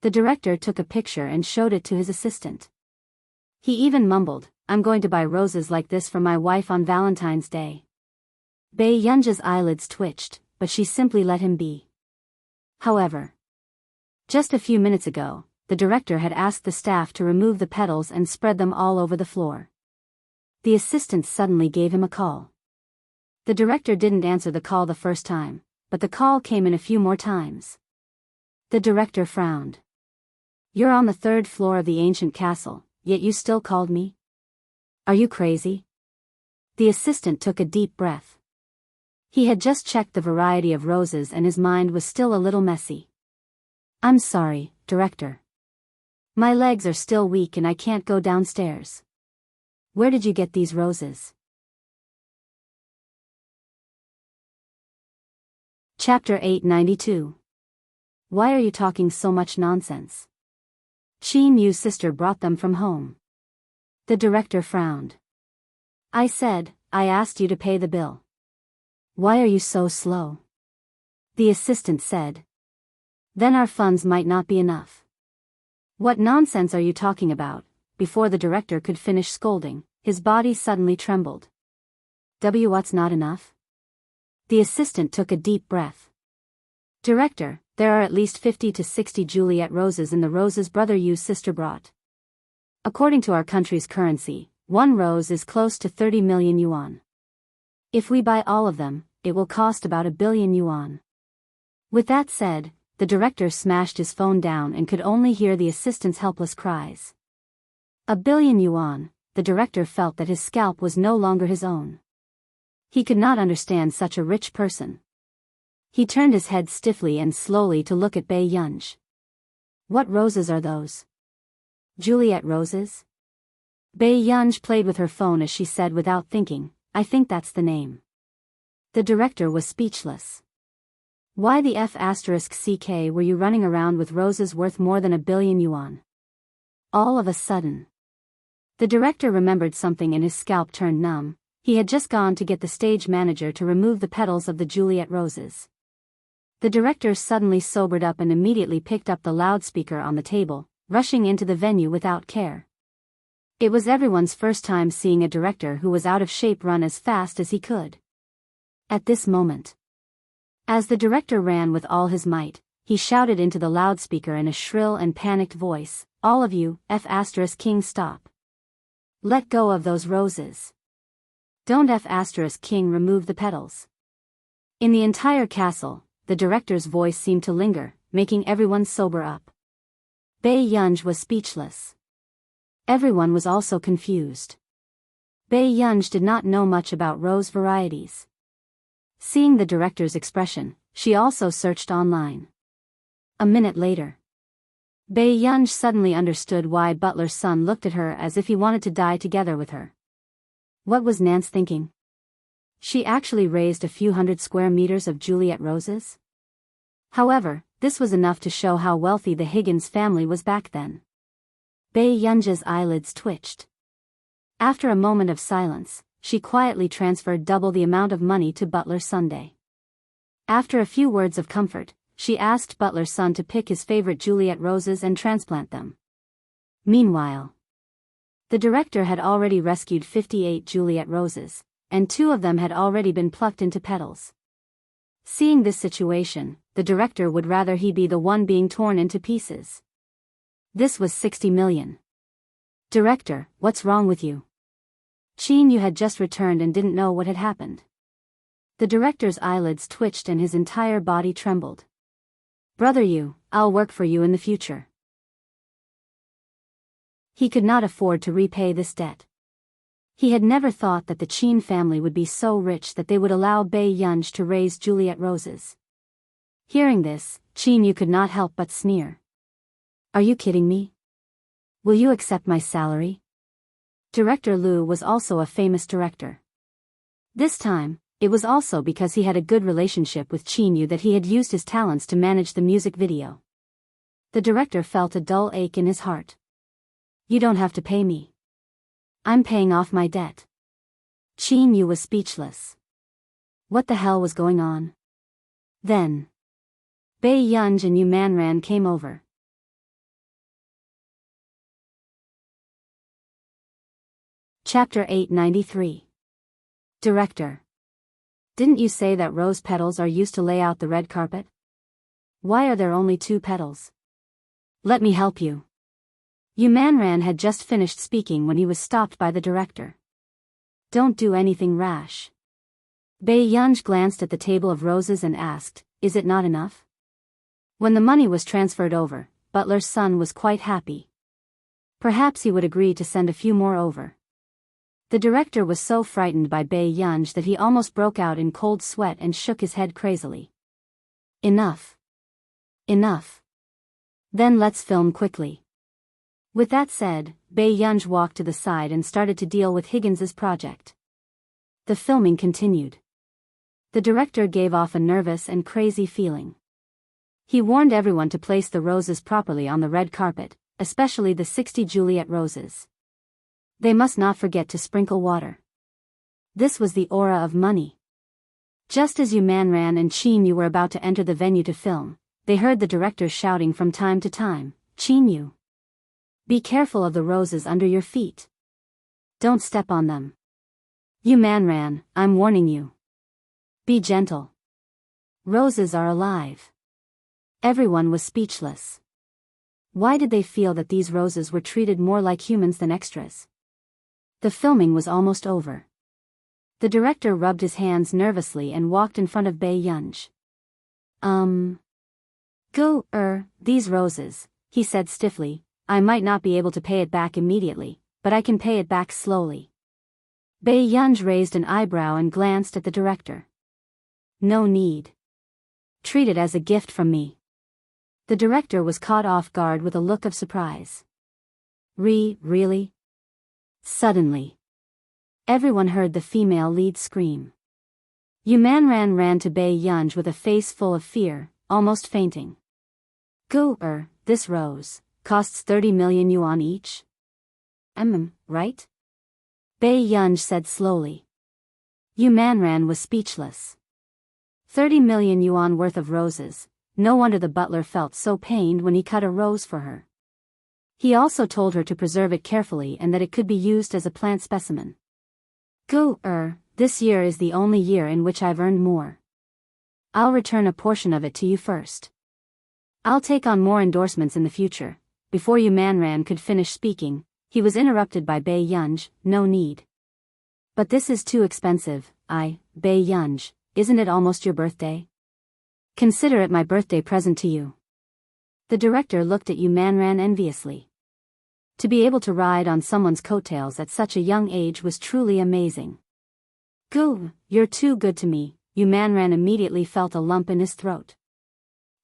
the director took a picture and showed it to his assistant. He even mumbled, I'm going to buy roses like this for my wife on Valentine's Day. Bae Yunja's eyelids twitched, but she simply let him be. However, just a few minutes ago, the director had asked the staff to remove the petals and spread them all over the floor. The assistant suddenly gave him a call. The director didn't answer the call the first time, but the call came in a few more times. The director frowned. You're on the 3rd floor of the ancient castle, yet you still called me? Are you crazy? The assistant took a deep breath. He had just checked the variety of roses and his mind was still a little messy. I'm sorry, director. My legs are still weak and I can't go downstairs. Where did you get these roses? Chapter 892. Why are you talking so much nonsense? Shin Yu's sister brought them from home. The director frowned. I asked you to pay the bill. Why are you so slow? The assistant said. Then our funds might not be enough. What nonsense are you talking about? Before the director could finish scolding, his body suddenly trembled. What's not enough? The assistant took a deep breath. Director, there are at least 50 to 60 Juliet roses in the roses brother Yu's sister brought. According to our country's currency, one rose is close to 30 million yuan. If we buy all of them, it will cost about 1 billion yuan. With that said, the director smashed his phone down and could only hear the assistant's helpless cries. 1 billion yuan, the director felt that his scalp was no longer his own. He could not understand such a rich person. He turned his head stiffly and slowly to look at Bai Yunj. What roses are those? Juliet roses? Bai Yunj played with her phone as she said without thinking, I think that's the name. The director was speechless. Why the F***ck were you running around with roses worth more than 1 billion yuan? All of a sudden. The director remembered something and his scalp turned numb. He had just gone to get the stage manager to remove the petals of the Juliet roses. The director suddenly sobered up and immediately picked up the loudspeaker on the table, rushing into the venue without care. It was everyone's first time seeing a director who was out of shape run as fast as he could. At this moment, as the director ran with all his might, he shouted into the loudspeaker in a shrill and panicked voice, all of you, F***king stop. Let go of those roses. Don't F***king remove the petals. In the entire castle, the director's voice seemed to linger, making everyone sober up. Bai Yunj was speechless. Everyone was also confused. Bai Yunj did not know much about rose varieties. Seeing the director's expression, she also searched online. A minute later, Bai Yunj suddenly understood why Butler's son looked at her as if he wanted to die together with her. What was Nance thinking? She actually raised a few hundred square meters of Juliet roses? However, this was enough to show how wealthy the Higgins family was back then. Bai Yunj's eyelids twitched. After a moment of silence, she quietly transferred double the amount of money to Butler Sunday. After a few words of comfort, she asked Butler's son to pick his favorite Juliet roses and transplant them. Meanwhile, the director had already rescued 58 Juliet roses, and 2 of them had already been plucked into petals. Seeing this situation, the director would rather he be the one being torn into pieces. This was 60 million. Director, what's wrong with you? Qin Yu had just returned and didn't know what had happened. The director's eyelids twitched and his entire body trembled. Brother Yu, I'll work for you in the future. He could not afford to repay this debt. He had never thought that the Qin family would be so rich that they would allow Bai Yunj to raise Juliet roses. Hearing this, Qin Yu could not help but sneer. Are you kidding me? Will you accept my salary? Director Liu was also a famous director. This time, it was also because he had a good relationship with Qin Yu that he had used his talents to manage the music video. The director felt a dull ache in his heart. You don't have to pay me. I'm paying off my debt. Qin Yu was speechless. What the hell was going on? Then, Bai Yunj and Yu Manran came over. Chapter 893. Director. Didn't you say that rose petals are used to lay out the red carpet? Why are there only 2 petals? Let me help you. Yu Manran had just finished speaking when he was stopped by the director. Don't do anything rash. Bai Yunj glanced at the table of roses and asked, is it not enough? When the money was transferred over, Butler's son was quite happy. Perhaps he would agree to send a few more over. The director was so frightened by Bai Yunj that he almost broke out in cold sweat and shook his head crazily. Enough. Enough. Then let's film quickly. With that said, Bai Yunj walked to the side and started to deal with Higgins's project. The filming continued. The director gave off a nervous and crazy feeling. He warned everyone to place the roses properly on the red carpet, especially the 60 Juliet roses. They must not forget to sprinkle water. This was the aura of money. Just as Yu Manran and Qin Yu were about to enter the venue to film, they heard the director shouting from time to time, Qin Yu. Be careful of the roses under your feet. Don't step on them. Yu Manran, I'm warning you. Be gentle. Roses are alive. Everyone was speechless. Why did they feel that these roses were treated more like humans than extras? The filming was almost over. The director rubbed his hands nervously and walked in front of Bai Yunj. These roses, he said stiffly, I might not be able to pay it back immediately, but I can pay it back slowly. Bei Yunj raised an eyebrow and glanced at the director. No need. Treat it as a gift from me. The director was caught off guard with a look of surprise. Really? Suddenly, everyone heard the female lead scream. Yu Manran ran to Bei Yunj with a face full of fear, almost fainting. This rose costs 30 million yuan each? Right? Bei Yunj said slowly. Yu Manran was speechless. 30 million yuan worth of roses. No wonder the butler felt so pained when he cut a rose for her. He also told her to preserve it carefully and that it could be used as a plant specimen. This year is the only year in which I've earned more. I'll return a portion of it to you first. I'll take on more endorsements in the future. Before Yu Manran could finish speaking, he was interrupted by Bei Yunj. No need. But this is too expensive. Bei Yunj, isn't it almost your birthday? Consider it my birthday present to you. The director looked at Yu Manran enviously. To be able to ride on someone's coattails at such a young age was truly amazing. You're too good to me. Yu Manran immediately felt a lump in his throat.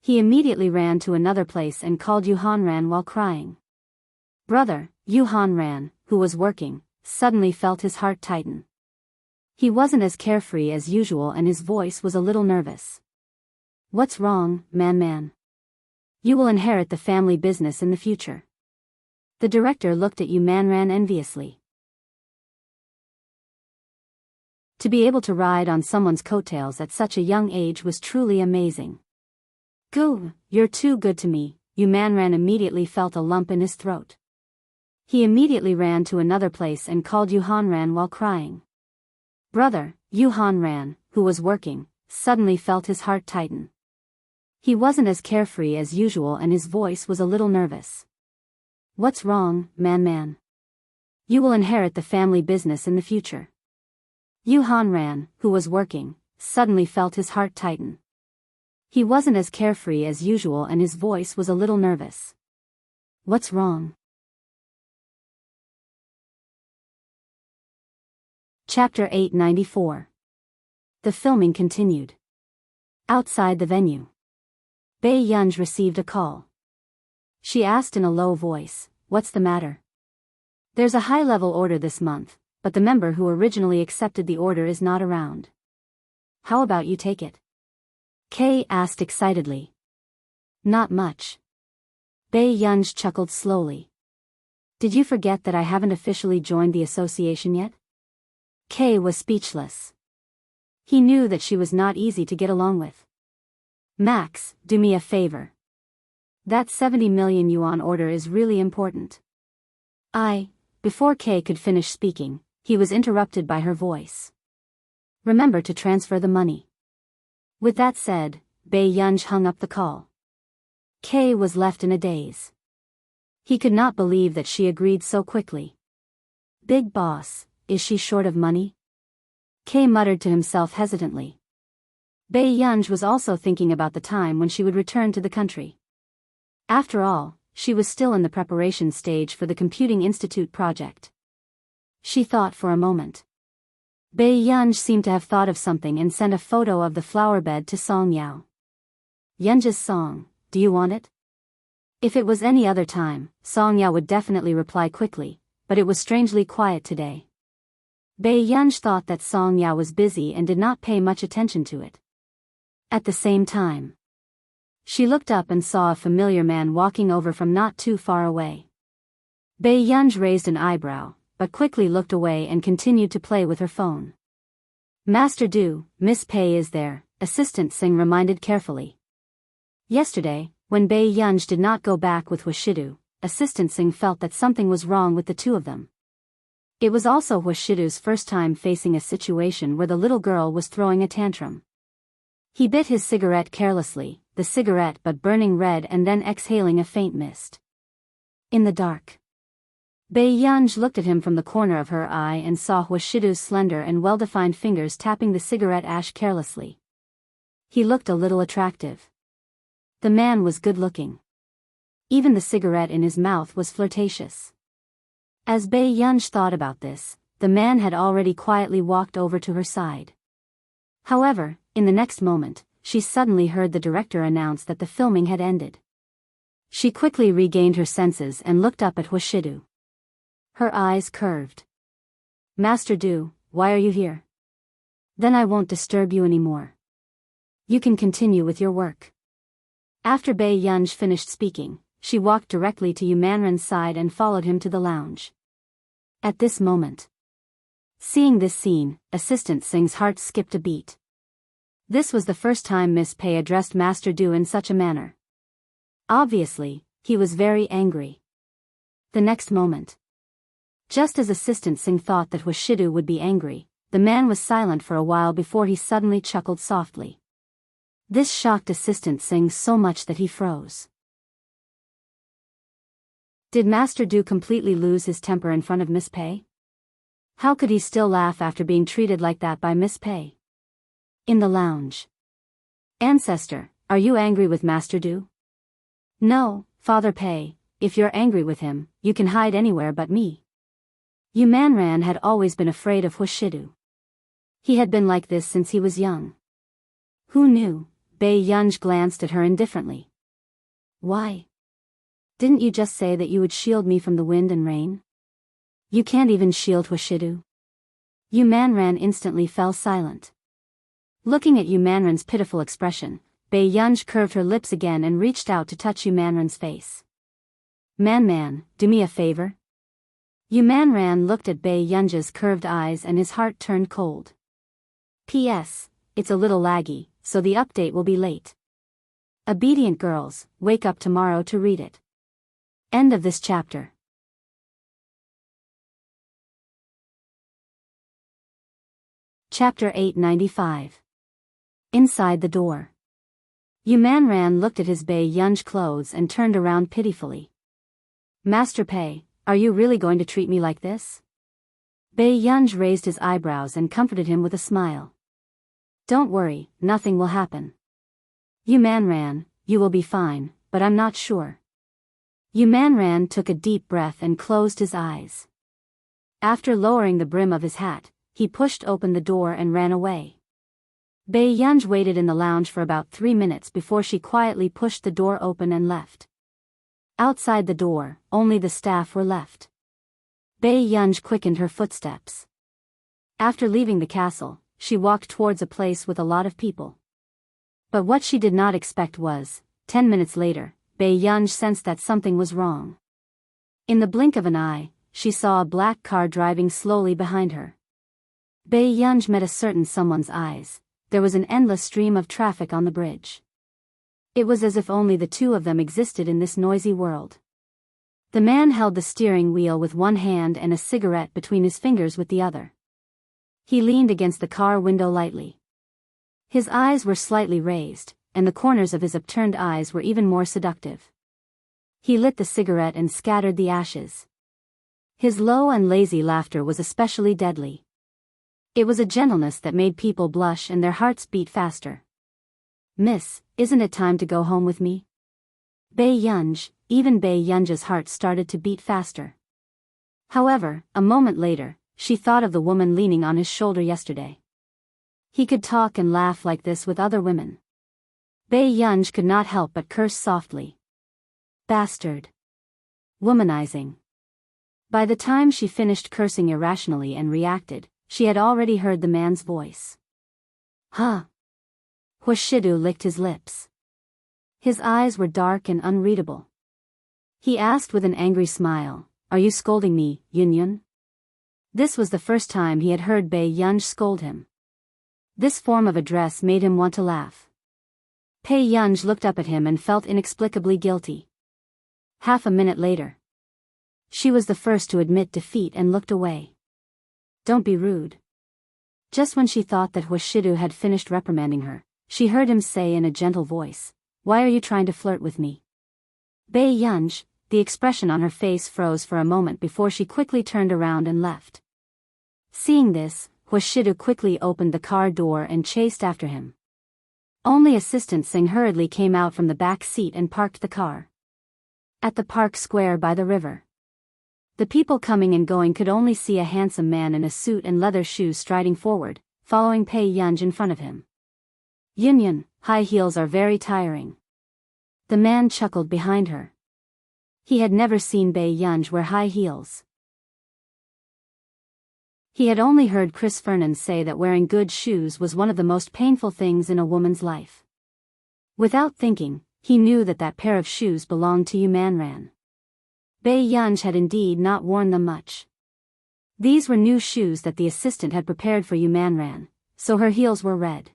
He immediately ran to another place and called Yu Hanran while crying. Brother, Yu Hanran, who was working, suddenly felt his heart tighten. He wasn't as carefree as usual and his voice was a little nervous. What's wrong, man? You will inherit the family business in the future. The director looked at Yu Manran enviously. To be able to ride on someone's coattails at such a young age was truly amazing. You're too good to me. Yu Manran immediately felt a lump in his throat. He immediately ran to another place and called Yu Hanran while crying. Brother, Yu Hanran, who was working, suddenly felt his heart tighten. He wasn't as carefree as usual and his voice was a little nervous. What's wrong, man? You will inherit the family business in the future. Yu Hanran, who was working, suddenly felt his heart tighten. He wasn't as carefree as usual and his voice was a little nervous. What's wrong? Chapter 894. The filming continued. Outside the venue, Bei Yunj received a call. She asked in a low voice, "What's the matter?" There's a high-level order this month, but the member who originally accepted the order is not around. How about you take it? Kay asked excitedly. Not much. Bei Yunj chuckled slowly. Did you forget that I haven't officially joined the association yet? Kay was speechless. He knew that she was not easy to get along with. Max, do me a favor. That 70 million yuan order is really important. Before Kay could finish speaking, he was interrupted by her voice. Remember to transfer the money. With that said, Bei Yunj hung up the call. Kay was left in a daze. He could not believe that she agreed so quickly. Big boss, is she short of money? Kay muttered to himself hesitantly. Bei Yunj was also thinking about the time when she would return to the country. After all, she was still in the preparation stage for the Computing Institute project. She thought for a moment. Bei Yunj seemed to have thought of something and sent a photo of the flower bed to Song Yao. Yunja's song, do you want it? If it was any other time, Song Yao would definitely reply quickly, but it was strangely quiet today. Bei Yunj thought that Song Yao was busy and did not pay much attention to it. At the same time, she looked up and saw a familiar man walking over from not too far away. Bei Yunj raised an eyebrow, but quickly looked away and continued to play with her phone. Master Du, Miss Pei is there, Assistant Singh reminded carefully. Yesterday, when Bei Yunj did not go back with Washidu, Assistant Singh felt that something was wrong with the two of them. It was also Washidu's first time facing a situation where the little girl was throwing a tantrum. He bit his cigarette carelessly, the cigarette but burning red and then exhaling a faint mist. In the dark, Bei Yunj looked at him from the corner of her eye and saw Washidu's slender and well-defined fingers tapping the cigarette ash carelessly. He looked a little attractive. The man was good-looking. Even the cigarette in his mouth was flirtatious. As Bei Yunj thought about this, the man had already quietly walked over to her side. However, in the next moment, she suddenly heard the director announce that the filming had ended. She quickly regained her senses and looked up at Hoshidu. Her eyes curved. "Master Du, why are you here? Then I won't disturb you anymore. You can continue with your work." After Bei Yunj finished speaking, she walked directly to Yumanran's side and followed him to the lounge. At this moment, seeing this scene, Assistant Sing's heart skipped a beat. This was the first time Miss Pei addressed Master Du in such a manner. Obviously, he was very angry. The next moment, just as Assistant Sing thought that Hoshidu would be angry, the man was silent for a while before he suddenly chuckled softly. This shocked Assistant Sing so much that he froze. Did Master Du completely lose his temper in front of Miss Pei? How could he still laugh after being treated like that by Miss Pei? In the lounge. "Ancestor, are you angry with Master Du?" "No, Father Pei, if you're angry with him, you can hide anywhere but me." Yumanran had always been afraid of Hoshidu. He had been like this since he was young. Who knew? Bei Yunj glanced at her indifferently. "Why? Didn't you just say that you would shield me from the wind and rain? You can't even shield Hoshidu." Yumanran instantly fell silent. Looking at Yumanran's pitiful expression, Bei Yunj curved her lips again and reached out to touch Yumanran's face. Man, do me a favor." Yumanran looked at Bei Yunj's curved eyes and his heart turned cold. "P.S. It's a little laggy, so the update will be late. Obedient girls, wake up tomorrow to read it." End of this chapter. Chapter 895. Inside the door. Yumanran looked at his Bei Yunj clothes and turned around pitifully. "Master Pei, are you really going to treat me like this?" Bei Yunj raised his eyebrows and comforted him with a smile. "Don't worry, nothing will happen. Yumanran, you will be fine, but I'm not sure." Yumanran took a deep breath and closed his eyes. After lowering the brim of his hat, he pushed open the door and ran away. Bei Yunj waited in the lounge for about 3 minutes before she quietly pushed the door open and left. Outside the door, only the staff were left. Bei Yunj quickened her footsteps. After leaving the castle, she walked towards a place with a lot of people. But what she did not expect was, 10 minutes later, Bei Yunj sensed that something was wrong. In the blink of an eye, she saw a black car driving slowly behind her. Bei Yunj met a certain someone's eyes. There was an endless stream of traffic on the bridge. It was as if only the two of them existed in this noisy world. The man held the steering wheel with one hand and a cigarette between his fingers with the other. He leaned against the car window lightly. His eyes were slightly raised, and the corners of his upturned eyes were even more seductive. He lit the cigarette and scattered the ashes. His low and lazy laughter was especially deadly. It was a gentleness that made people blush and their hearts beat faster. "Miss, isn't it time to go home with me?" Bei Yunj, even Bei Yunj's heart started to beat faster. However, a moment later, she thought of the woman leaning on his shoulder yesterday. He could talk and laugh like this with other women. Bei Yunj could not help but curse softly. Bastard. Womanizing. By the time she finished cursing irrationally and reacted, she had already heard the man's voice. "Huh?" Hoshidu licked his lips. His eyes were dark and unreadable. He asked with an angry smile, "Are you scolding me, Yunyun?" This was the first time he had heard Bei Yunj scold him. This form of address made him want to laugh. Bei Yunj looked up at him and felt inexplicably guilty. Half a minute later, she was the first to admit defeat and looked away. "Don't be rude." Just when she thought that Hoshidu had finished reprimanding her, she heard him say in a gentle voice, "Why are you trying to flirt with me?" Bei Yunj, the expression on her face froze for a moment before she quickly turned around and left. Seeing this, Hoshidu quickly opened the car door and chased after him. Only Assistant Sing hurriedly came out from the back seat and parked the car at the park square by the river. The people coming and going could only see a handsome man in a suit and leather shoes striding forward, following Pei Yunj in front of him. Yun, high heels are very tiring. The man chuckled behind her. He had never seen Pei Yunj wear high heels. He had only heard Chris Fernan say that wearing good shoes was one of the most painful things in a woman's life. Without thinking, he knew that that pair of shoes belonged to Yu Manran. Pei Yunj had indeed not worn them much. These were new shoes that the assistant had prepared for Yu Manran, so her heels were red.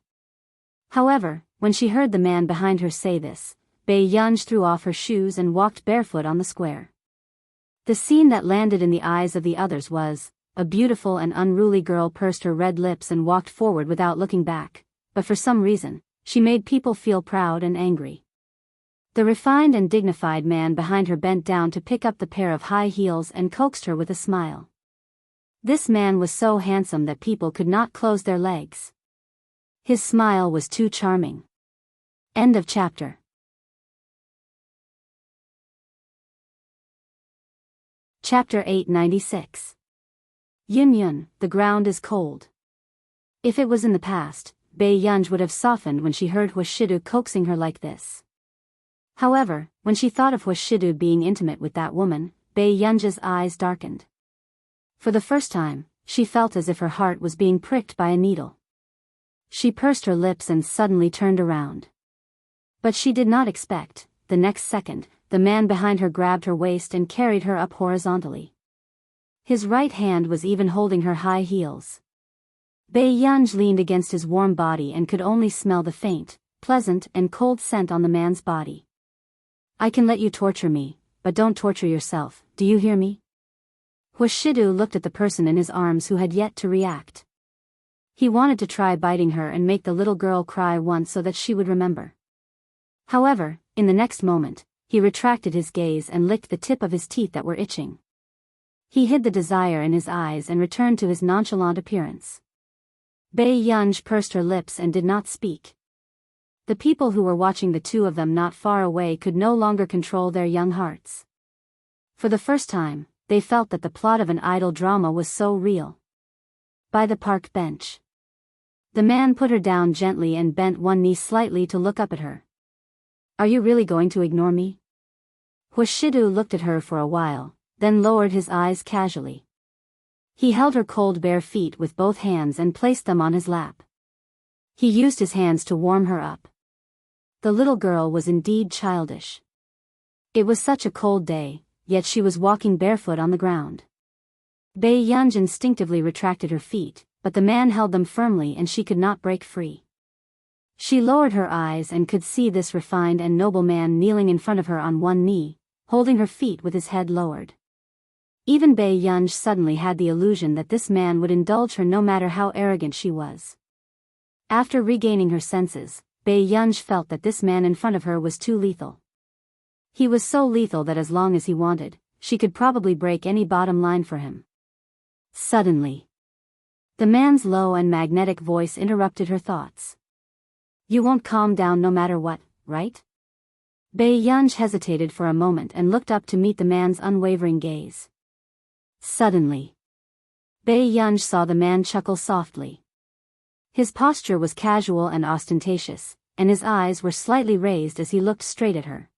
However, when she heard the man behind her say this, Pei Yunj threw off her shoes and walked barefoot on the square. The scene that landed in the eyes of the others was, a beautiful and unruly girl pursed her red lips and walked forward without looking back, but for some reason, she made people feel proud and angry. The refined and dignified man behind her bent down to pick up the pair of high heels and coaxed her with a smile. This man was so handsome that people could not close their legs. His smile was too charming. End of chapter. Chapter 896. Yun, the ground is cold. If it was in the past, Pei Yunj would have softened when she heard Huashidu coaxing her like this. However, when she thought of Huashidu being intimate with that woman, Pei Yunj's eyes darkened. For the first time, she felt as if her heart was being pricked by a needle. She pursed her lips and suddenly turned around. But she did not expect, the next second, the man behind her grabbed her waist and carried her up horizontally. His right hand was even holding her high heels. Pei Yunj leaned against his warm body and could only smell the faint, pleasant and cold scent on the man's body. I can let you torture me, but don't torture yourself, do you hear me? Huashidu looked at the person in his arms who had yet to react. He wanted to try biting her and make the little girl cry once so that she would remember. However, in the next moment, he retracted his gaze and licked the tip of his teeth that were itching. He hid the desire in his eyes and returned to his nonchalant appearance. Pei Yunj pursed her lips and did not speak. The people who were watching the two of them not far away could no longer control their young hearts. For the first time, they felt that the plot of an idle drama was so real. By the park bench. The man put her down gently and bent one knee slightly to look up at her. Are you really going to ignore me? Huashidu looked at her for a while, then lowered his eyes casually. He held her cold bare feet with both hands and placed them on his lap. He used his hands to warm her up. The little girl was indeed childish. It was such a cold day, yet she was walking barefoot on the ground. Pei Yunj instinctively retracted her feet, but the man held them firmly and she could not break free. She lowered her eyes and could see this refined and noble man kneeling in front of her on one knee, holding her feet with his head lowered. Even Pei Yunj suddenly had the illusion that this man would indulge her no matter how arrogant she was. After regaining her senses, Pei Yunj felt that this man in front of her was too lethal. He was so lethal that as long as he wanted, she could probably break any bottom line for him. Suddenly, the man's low and magnetic voice interrupted her thoughts. You won't calm down no matter what, right? Pei Yunj hesitated for a moment and looked up to meet the man's unwavering gaze. Suddenly, Pei Yunj saw the man chuckle softly. His posture was casual and ostentatious, and his eyes were slightly raised as he looked straight at her.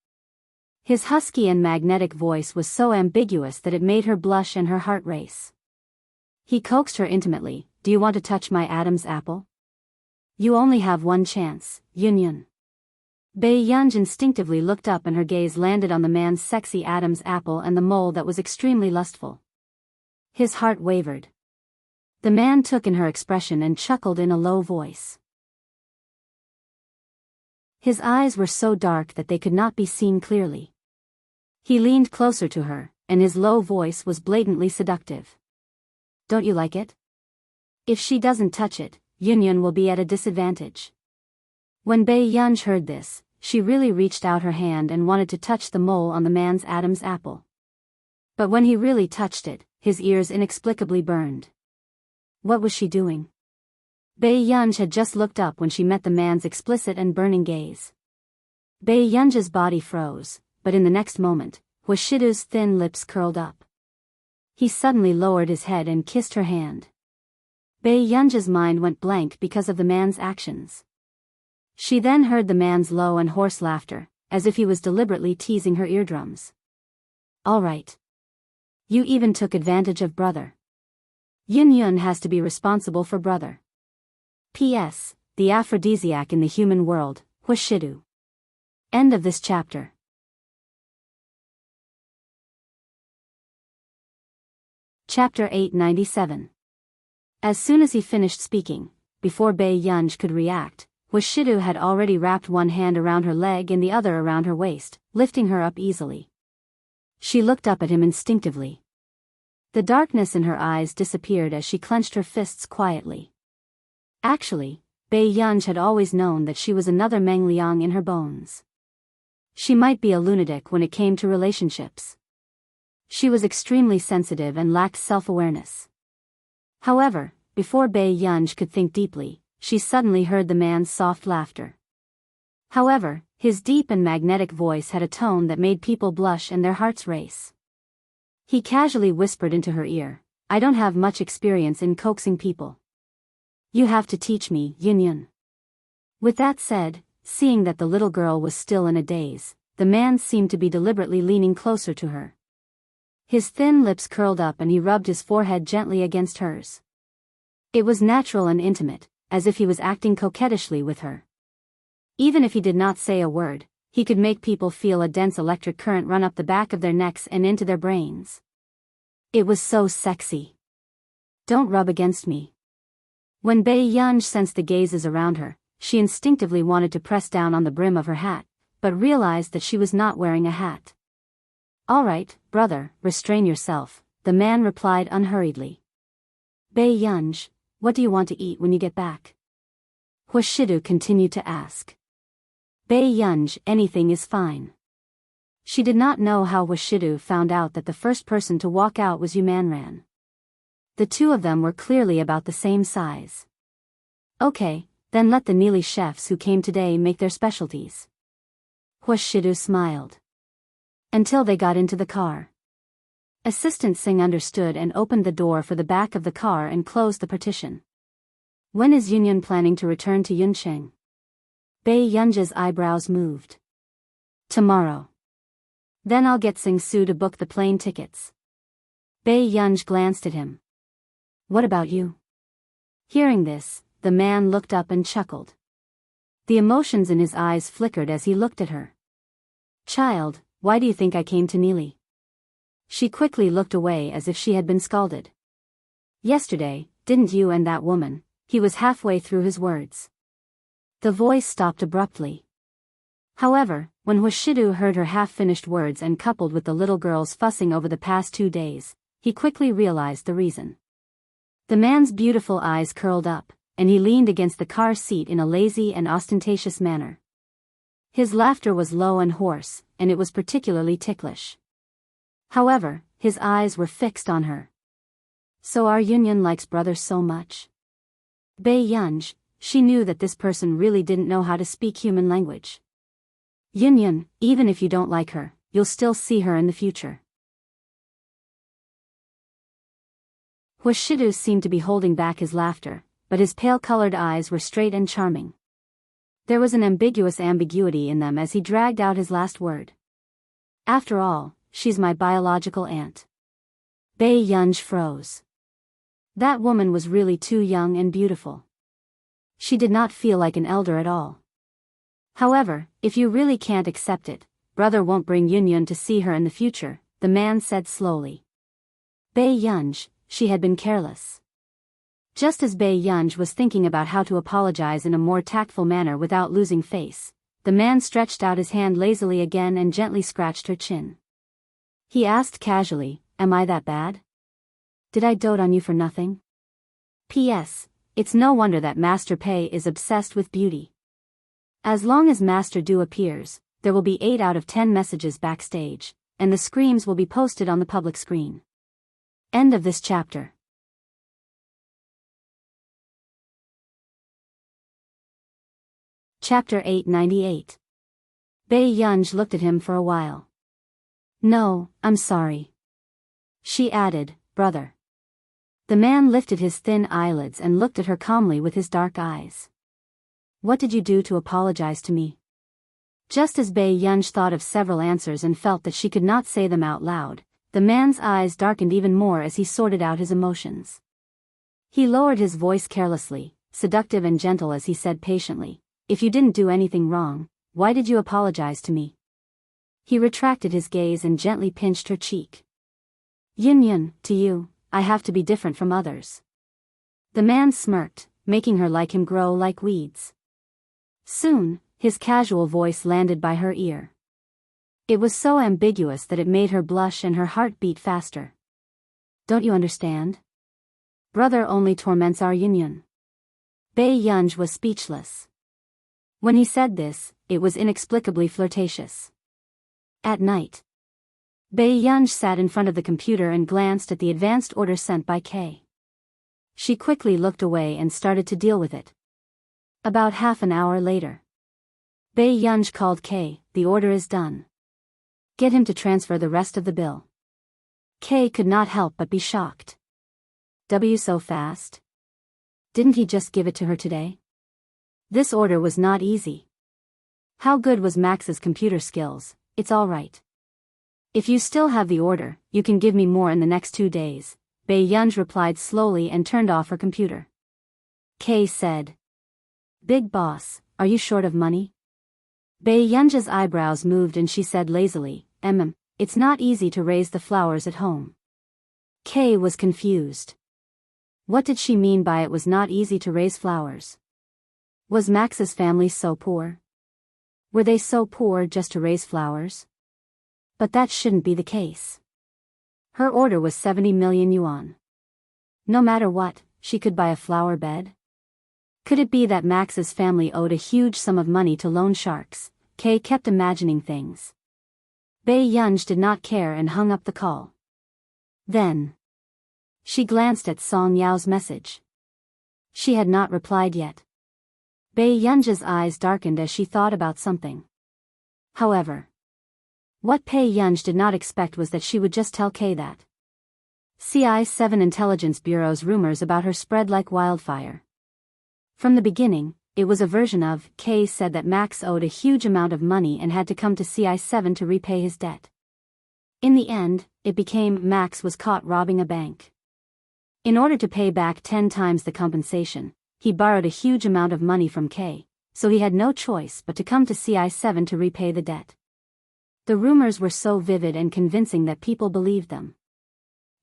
His husky and magnetic voice was so ambiguous that it made her blush and her heart race. He coaxed her intimately, do you want to touch my Adam's apple? You only have one chance, Yun. Pei Yunj instinctively looked up and her gaze landed on the man's sexy Adam's apple and the mole that was extremely lustful. His heart wavered. The man took in her expression and chuckled in a low voice. His eyes were so dark that they could not be seen clearly. He leaned closer to her, and his low voice was blatantly seductive. Don't you like it? If she doesn't touch it, Yun will be at a disadvantage. When Pei Yunj heard this, she really reached out her hand and wanted to touch the mole on the man's Adam's apple. But when he really touched it, his ears inexplicably burned. What was she doing? Pei Yunj had just looked up when she met the man's explicit and burning gaze. Pei Yunj's body froze, but in the next moment, Huashidu's thin lips curled up. He suddenly lowered his head and kissed her hand. Bei Yunji's mind went blank because of the man's actions. She then heard the man's low and hoarse laughter, as if he was deliberately teasing her eardrums. All right. You even took advantage of brother. Yun has to be responsible for brother. P.S. The aphrodisiac in the human world, Hushidu. End of this chapter. Chapter 897. As soon as he finished speaking, before Bei Yunj could react, Hushidu had already wrapped one hand around her leg and the other around her waist, lifting her up easily. She looked up at him instinctively. The darkness in her eyes disappeared as she clenched her fists quietly. Actually, Bei Yunj had always known that she was another Meng Liang in her bones. She might be a lunatic when it came to relationships. She was extremely sensitive and lacked self-awareness. However, before Bei Yunj could think deeply, she suddenly heard the man's soft laughter. However, his deep and magnetic voice had a tone that made people blush and their hearts race. He casually whispered into her ear, "I don't have much experience in coaxing people. You have to teach me, Yun." With that said, seeing that the little girl was still in a daze, the man seemed to be deliberately leaning closer to her. His thin lips curled up and he rubbed his forehead gently against hers. It was natural and intimate, as if he was acting coquettishly with her. Even if he did not say a word, he could make people feel a dense electric current run up the back of their necks and into their brains. It was so sexy. "Don't rub against me." When Bei Yunj sensed the gazes around her, she instinctively wanted to press down on the brim of her hat, but realized that she was not wearing a hat. "All right, brother, restrain yourself," the man replied unhurriedly. "Bei Yunj, what do you want to eat when you get back?" Hushidu continued to ask. "Bei Yunj, anything is fine." She did not know how Hushidu found out that the first person to walk out was Yumanran. The two of them were clearly about the same size. "Okay, then let the Neely chefs who came today make their specialties." Hushidu smiled. Until they got into the car. Assistant Singh understood and opened the door for the back of the car and closed the partition. "When is Yun planning to return to Yuncheng?" Bei Yunja's eyebrows moved. "Tomorrow. Then I'll get Sing Su to book the plane tickets." Bei Yunj glanced at him. "What about you?" Hearing this, the man looked up and chuckled. The emotions in his eyes flickered as he looked at her. "Child, why do you think I came to Neely?" She quickly looked away as if she had been scalded. "Yesterday, didn't you and that woman?" He was halfway through his words. The voice stopped abruptly. However, when Hushidu heard her half-finished words and coupled with the little girl's fussing over the past 2 days, he quickly realized the reason. The man's beautiful eyes curled up, and he leaned against the car seat in a lazy and ostentatious manner. His laughter was low and hoarse, and it was particularly ticklish. However, his eyes were fixed on her. "So our Yun likes brother so much?" Bei Yunj, she knew that this person really didn't know how to speak human language. "Yun, even if you don't like her, you'll still see her in the future." Hushidu seemed to be holding back his laughter, but his pale-colored eyes were straight and charming. There was an ambiguous ambiguity in them as he dragged out his last word. "After all, she's my biological aunt." Bei Yunj froze. That woman was really too young and beautiful. She did not feel like an elder at all. "However, if you really can't accept it, brother won't bring Yun to see her in the future," the man said slowly. Bei Yunj, she had been careless. Just as Bei Yunj was thinking about how to apologize in a more tactful manner without losing face, the man stretched out his hand lazily again and gently scratched her chin. He asked casually, "Am I that bad? Did I dote on you for nothing? P.S. It's no wonder that Master Pei is obsessed with beauty. As long as Master Du appears, there will be 8 out of 10 messages backstage, and the screams will be posted on the public screen." End of this chapter. Chapter 898. Bei Yunj looked at him for a while. "No, I'm sorry," she added, brother." The man lifted his thin eyelids and looked at her calmly with his dark eyes. "What did you do to apologize to me?" Just as Bai Yunj thought of several answers and felt that she could not say them out loud, the man's eyes darkened even more as he sorted out his emotions. He lowered his voice carelessly, seductive and gentle as he said patiently, "If you didn't do anything wrong, why did you apologize to me?" He retracted his gaze and gently pinched her cheek. "Yun, to you, I have to be different from others." The man smirked, making her like him grow like weeds. Soon, his casual voice landed by her ear. It was so ambiguous that it made her blush and her heart beat faster. "Don't you understand? Brother only torments our union." Bai Yunj was speechless. When he said this, it was inexplicably flirtatious. At night, Bai Yunj sat in front of the computer and glanced at the advanced order sent by Kay. She quickly looked away and started to deal with it. About half an hour later, Bai Yunj called Kay. "The order is done. Get him to transfer the rest of the bill." Kay could not help but be shocked. So fast? Didn't he just give it to her today? This order was not easy. How good was Max's computer skills? "It's all right. If you still have the order, you can give me more in the next 2 days," Bai Yunj replied slowly and turned off her computer. Kay said, "Big boss, are you short of money?" Bai Yunj's eyebrows moved and she said lazily, It's not easy to raise the flowers at home." Kay was confused. What did she mean by it was not easy to raise flowers? Was Max's family so poor? Were they so poor just to raise flowers? But that shouldn't be the case. Her order was 70 million yuan. No matter what, she could buy a flower bed? Could it be that Max's family owed a huge sum of money to loan sharks? Kay kept imagining things. Bai Yunj did not care and hung up the call. Then she glanced at Song Yao's message. She had not replied yet. Bai Yunj's eyes darkened as she thought about something. However, what Bai Yunj did not expect was that she would just tell Kay that. CI7 Intelligence Bureau's rumors about her spread like wildfire. From the beginning, it was a version of, Kay said that Max owed a huge amount of money and had to come to CI7 to repay his debt. In the end, it became Max was caught robbing a bank. In order to pay back 10 times the compensation, he borrowed a huge amount of money from Kay, so he had no choice but to come to CI7 to repay the debt. The rumors were so vivid and convincing that people believed them.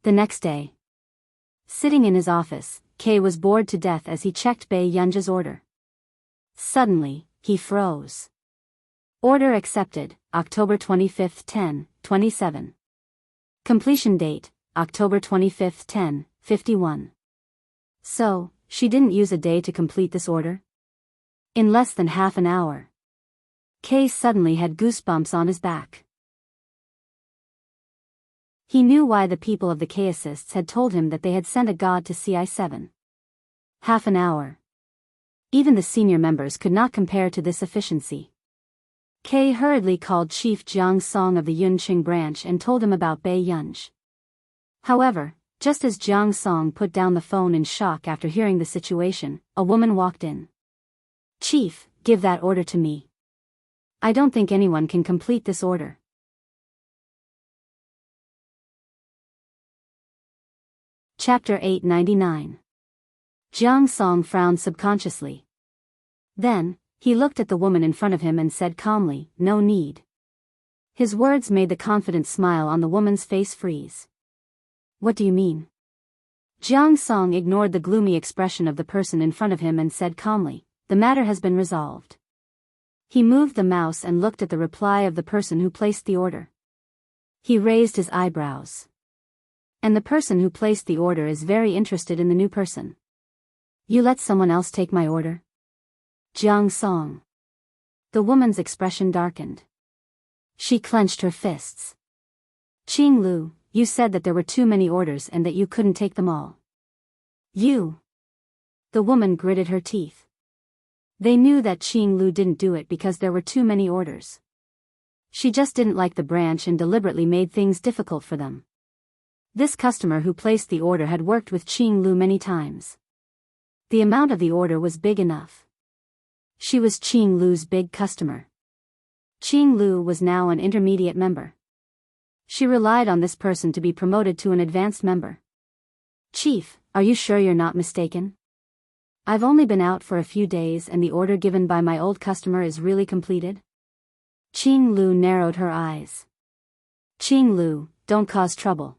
The next day, sitting in his office, Kay was bored to death as he checked Bai Yunj's order. Suddenly, he froze. Order accepted, October 25, 10:27. Completion date, October 25, 10:51. So, she didn't use a day to complete this order? In less than half an hour. Kay suddenly had goosebumps on his back. He knew why the people of the Kayists had told him that they had sent a god to CI7. Half an hour. Even the senior members could not compare to this efficiency. Kay hurriedly called Chief Jiang Song of the Yunqing branch and told him about Bai Yunj. However, just as Jiang Song put down the phone in shock after hearing the situation, a woman walked in. "Chief, give that order to me. I don't think anyone can complete this order." Chapter 899. Jiang Song frowned subconsciously. Then, he looked at the woman in front of him and said calmly, "No need." His words made the confident smile on the woman's face freeze. "What do you mean?" Jiang Song ignored the gloomy expression of the person in front of him and said calmly, "The matter has been resolved." He moved the mouse and looked at the reply of the person who placed the order. He raised his eyebrows. And the person who placed the order is very interested in the new person. "You let someone else take my order?" Jiang Song. The woman's expression darkened. She clenched her fists. "Qing Lu, you said that there were too many orders and that you couldn't take them all." "You." The woman gritted her teeth. They knew that Qing Lu didn't do it because there were too many orders. She just didn't like the branch and deliberately made things difficult for them. This customer who placed the order had worked with Qing Lu many times. The amount of the order was big enough. She was Qing Lu's big customer. Qing Lu was now an intermediate member. She relied on this person to be promoted to an advanced member. "Chief, are you sure you're not mistaken? I've only been out for a few days and the order given by my old customer is really completed?" Qing Lu narrowed her eyes. "Qing Lu, don't cause trouble.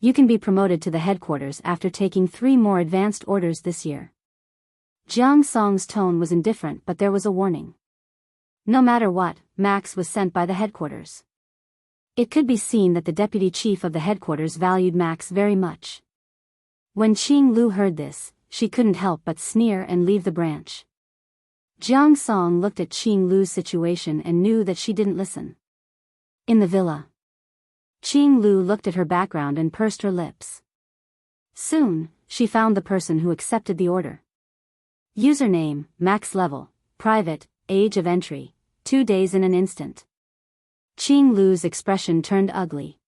You can be promoted to the headquarters after taking 3 more advanced orders this year." Jiang Song's tone was indifferent, but there was a warning. No matter what, Max was sent by the headquarters. It could be seen that the deputy chief of the headquarters valued Max very much. When Qing Lu heard this, she couldn't help but sneer and leave the branch. Jiang Song looked at Qing Lu's situation and knew that she didn't listen. In the villa, Qing Lu looked at her background and pursed her lips. Soon, she found the person who accepted the order. Username, max level, private, age of entry, 2 days in an instant. Qing Lu's expression turned ugly.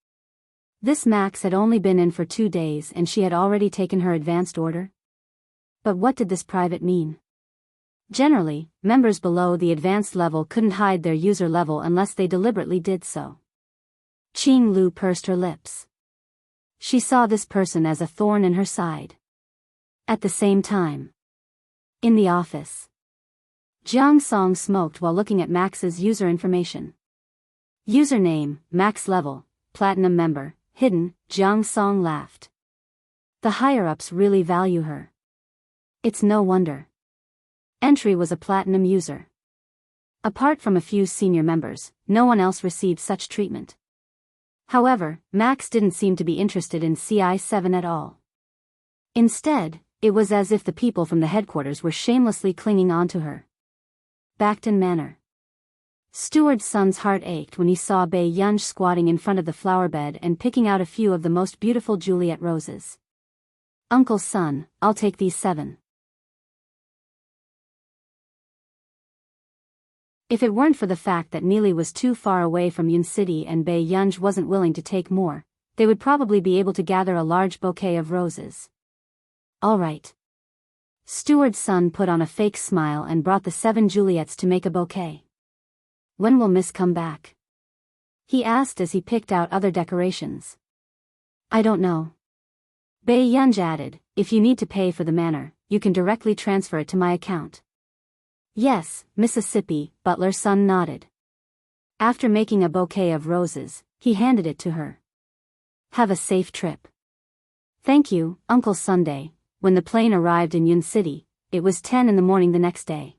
This Max had only been in for 2 days and she had already taken her advanced order? But what did this private mean? Generally, members below the advanced level couldn't hide their user level unless they deliberately did so. Qing Lu pursed her lips. She saw this person as a thorn in her side. At the same time, in the office, Jiang Song smoked while looking at Max's user information. Username, max level, platinum member, hidden. Jiang Song laughed. The higher-ups really value her. It's no wonder. Entry was a platinum user. Apart from a few senior members, no one else received such treatment. However, Max didn't seem to be interested in CI7 at all. Instead, it was as if the people from the headquarters were shamelessly clinging on to her. Backton Manor. Steward Sun's heart ached when he saw Bei Yunj squatting in front of the flower bed and picking out a few of the most beautiful Juliet roses. "Uncle Sun, I'll take these 7. If it weren't for the fact that Neely was too far away from Yun City and Bei Yunj wasn't willing to take more, they would probably be able to gather a large bouquet of roses. "All right." Steward Sun put on a fake smile and brought the 7 Juliets to make a bouquet. "When will Miss come back?" he asked as he picked out other decorations. "I don't know." Bei Yunj added, "If you need to pay for the manor, you can directly transfer it to my account." "Yes, Mississippi," Butler Sun nodded. After making a bouquet of roses, he handed it to her. "Have a safe trip." "Thank you, Uncle Sunday." When the plane arrived in Yun City, it was 10 in the morning the next day.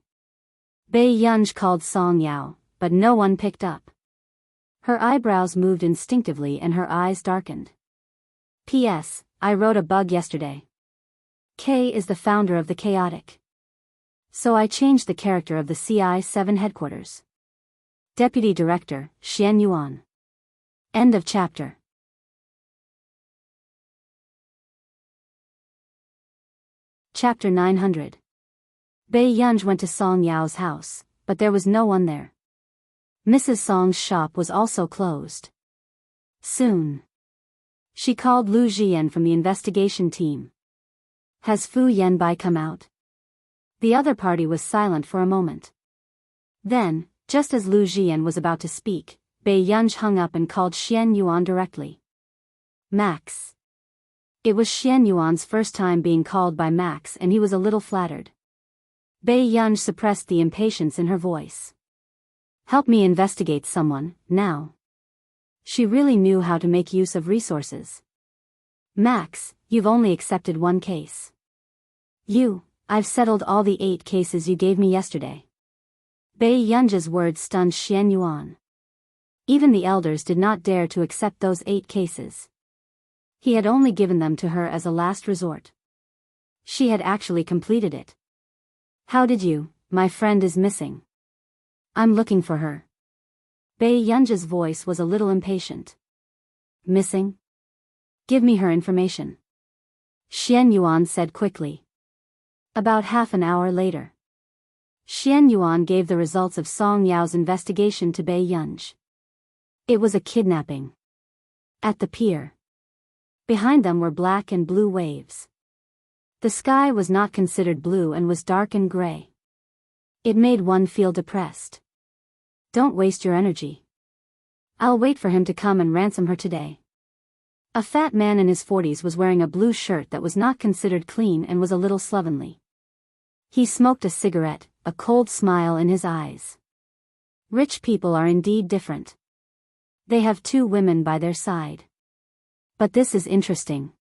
Bei Yunj called Song Yao, but no one picked up. Her eyebrows moved instinctively and her eyes darkened. "P.S. I wrote a bug yesterday. K is the founder of the chaotic. So I changed the character of the CI7 headquarters. Deputy Director, Xian Yuan." End of chapter. Chapter 900. Bei Yunj went to Song Yao's house, but there was no one there. Mrs. Song's shop was also closed. Soon, she called Lu Jian from the investigation team. "Has Fu Yanbai come out?" The other party was silent for a moment. Then, just as Lu Jian was about to speak, Bei Yunj hung up and called Xian Yuan directly. "Max." It was Xian Yuan's first time being called by Max and he was a little flattered. Bei Yunj suppressed the impatience in her voice. "Help me investigate someone, now." She really knew how to make use of resources. "Max, you've only accepted 1 case. I've settled all the 8 cases you gave me yesterday." Bei Yunj's words stunned Xian Yuan. Even the elders did not dare to accept those 8 cases. He had only given them to her as a last resort. She had actually completed it. "How did you? My friend is missing. I'm looking for her." Bei Yunj's voice was a little impatient. "Missing? Give me her information," Xian Yuan said quickly. About half an hour later, Xian Yuan gave the results of Song Yao's investigation to Bei Yunj. It was a kidnapping. At the pier. Behind them were black and blue waves. The sky was not considered blue and was dark and gray. It made one feel depressed. Don't waste your energy. I'll wait for him to come and ransom her today. A fat man in his 40s was wearing a blue shirt that was not considered clean and was a little slovenly. He smoked a cigarette, a cold smile in his eyes. Rich people are indeed different. They have 2 women by their side. But this is interesting.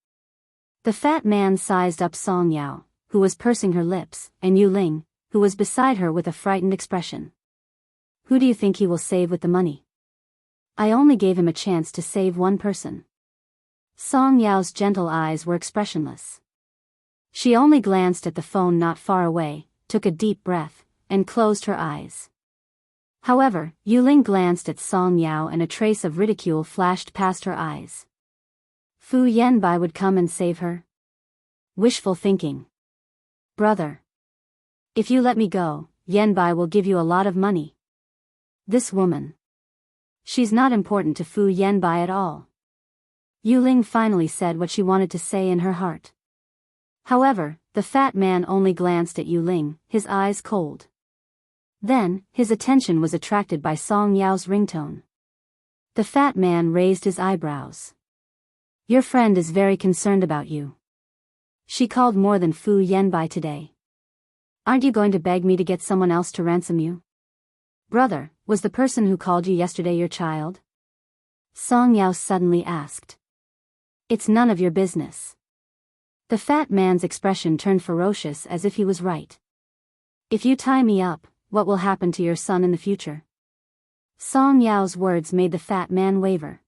The fat man sized up Song Yao, who was pursing her lips, and Yu Ling, who was beside her with a frightened expression. Who do you think he will save with the money? I only gave him a chance to save one person. Song Yao's gentle eyes were expressionless. She only glanced at the phone not far away, took a deep breath, and closed her eyes. However, Yu Ling glanced at Song Yao and a trace of ridicule flashed past her eyes. Fu Yanbai would come and save her? Wishful thinking. Brother. If you let me go, Yanbai will give you a lot of money. This woman. She's not important to Fu Yanbai at all. Yu Ling finally said what she wanted to say in her heart. However, the fat man only glanced at Yu Ling, his eyes cold. Then, his attention was attracted by Song Yao's ringtone. The fat man raised his eyebrows. Your friend is very concerned about you. She called more than Fu Yanbai today. Aren't you going to beg me to get someone else to ransom you? Brother, was the person who called you yesterday your child? Song Yao suddenly asked. It's none of your business. The fat man's expression turned ferocious as if he was right. If you tie me up, what will happen to your son in the future? Song Yao's words made the fat man waver.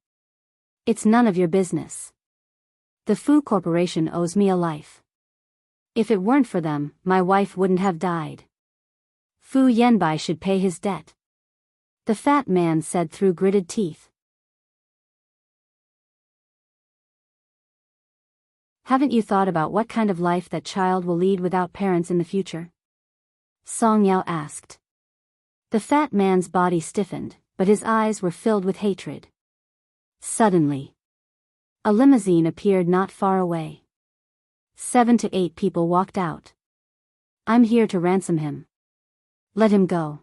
It's none of your business. The Fu Corporation owes me a life. If it weren't for them, my wife wouldn't have died. Fu Yanbai should pay his debt. The fat man said through gritted teeth. Haven't you thought about what kind of life that child will lead without parents in the future? Song Yao asked. The fat man's body stiffened, but his eyes were filled with hatred. Suddenly, a limousine appeared not far away. 7 to 8 people walked out. I'm here to ransom him. Let him go.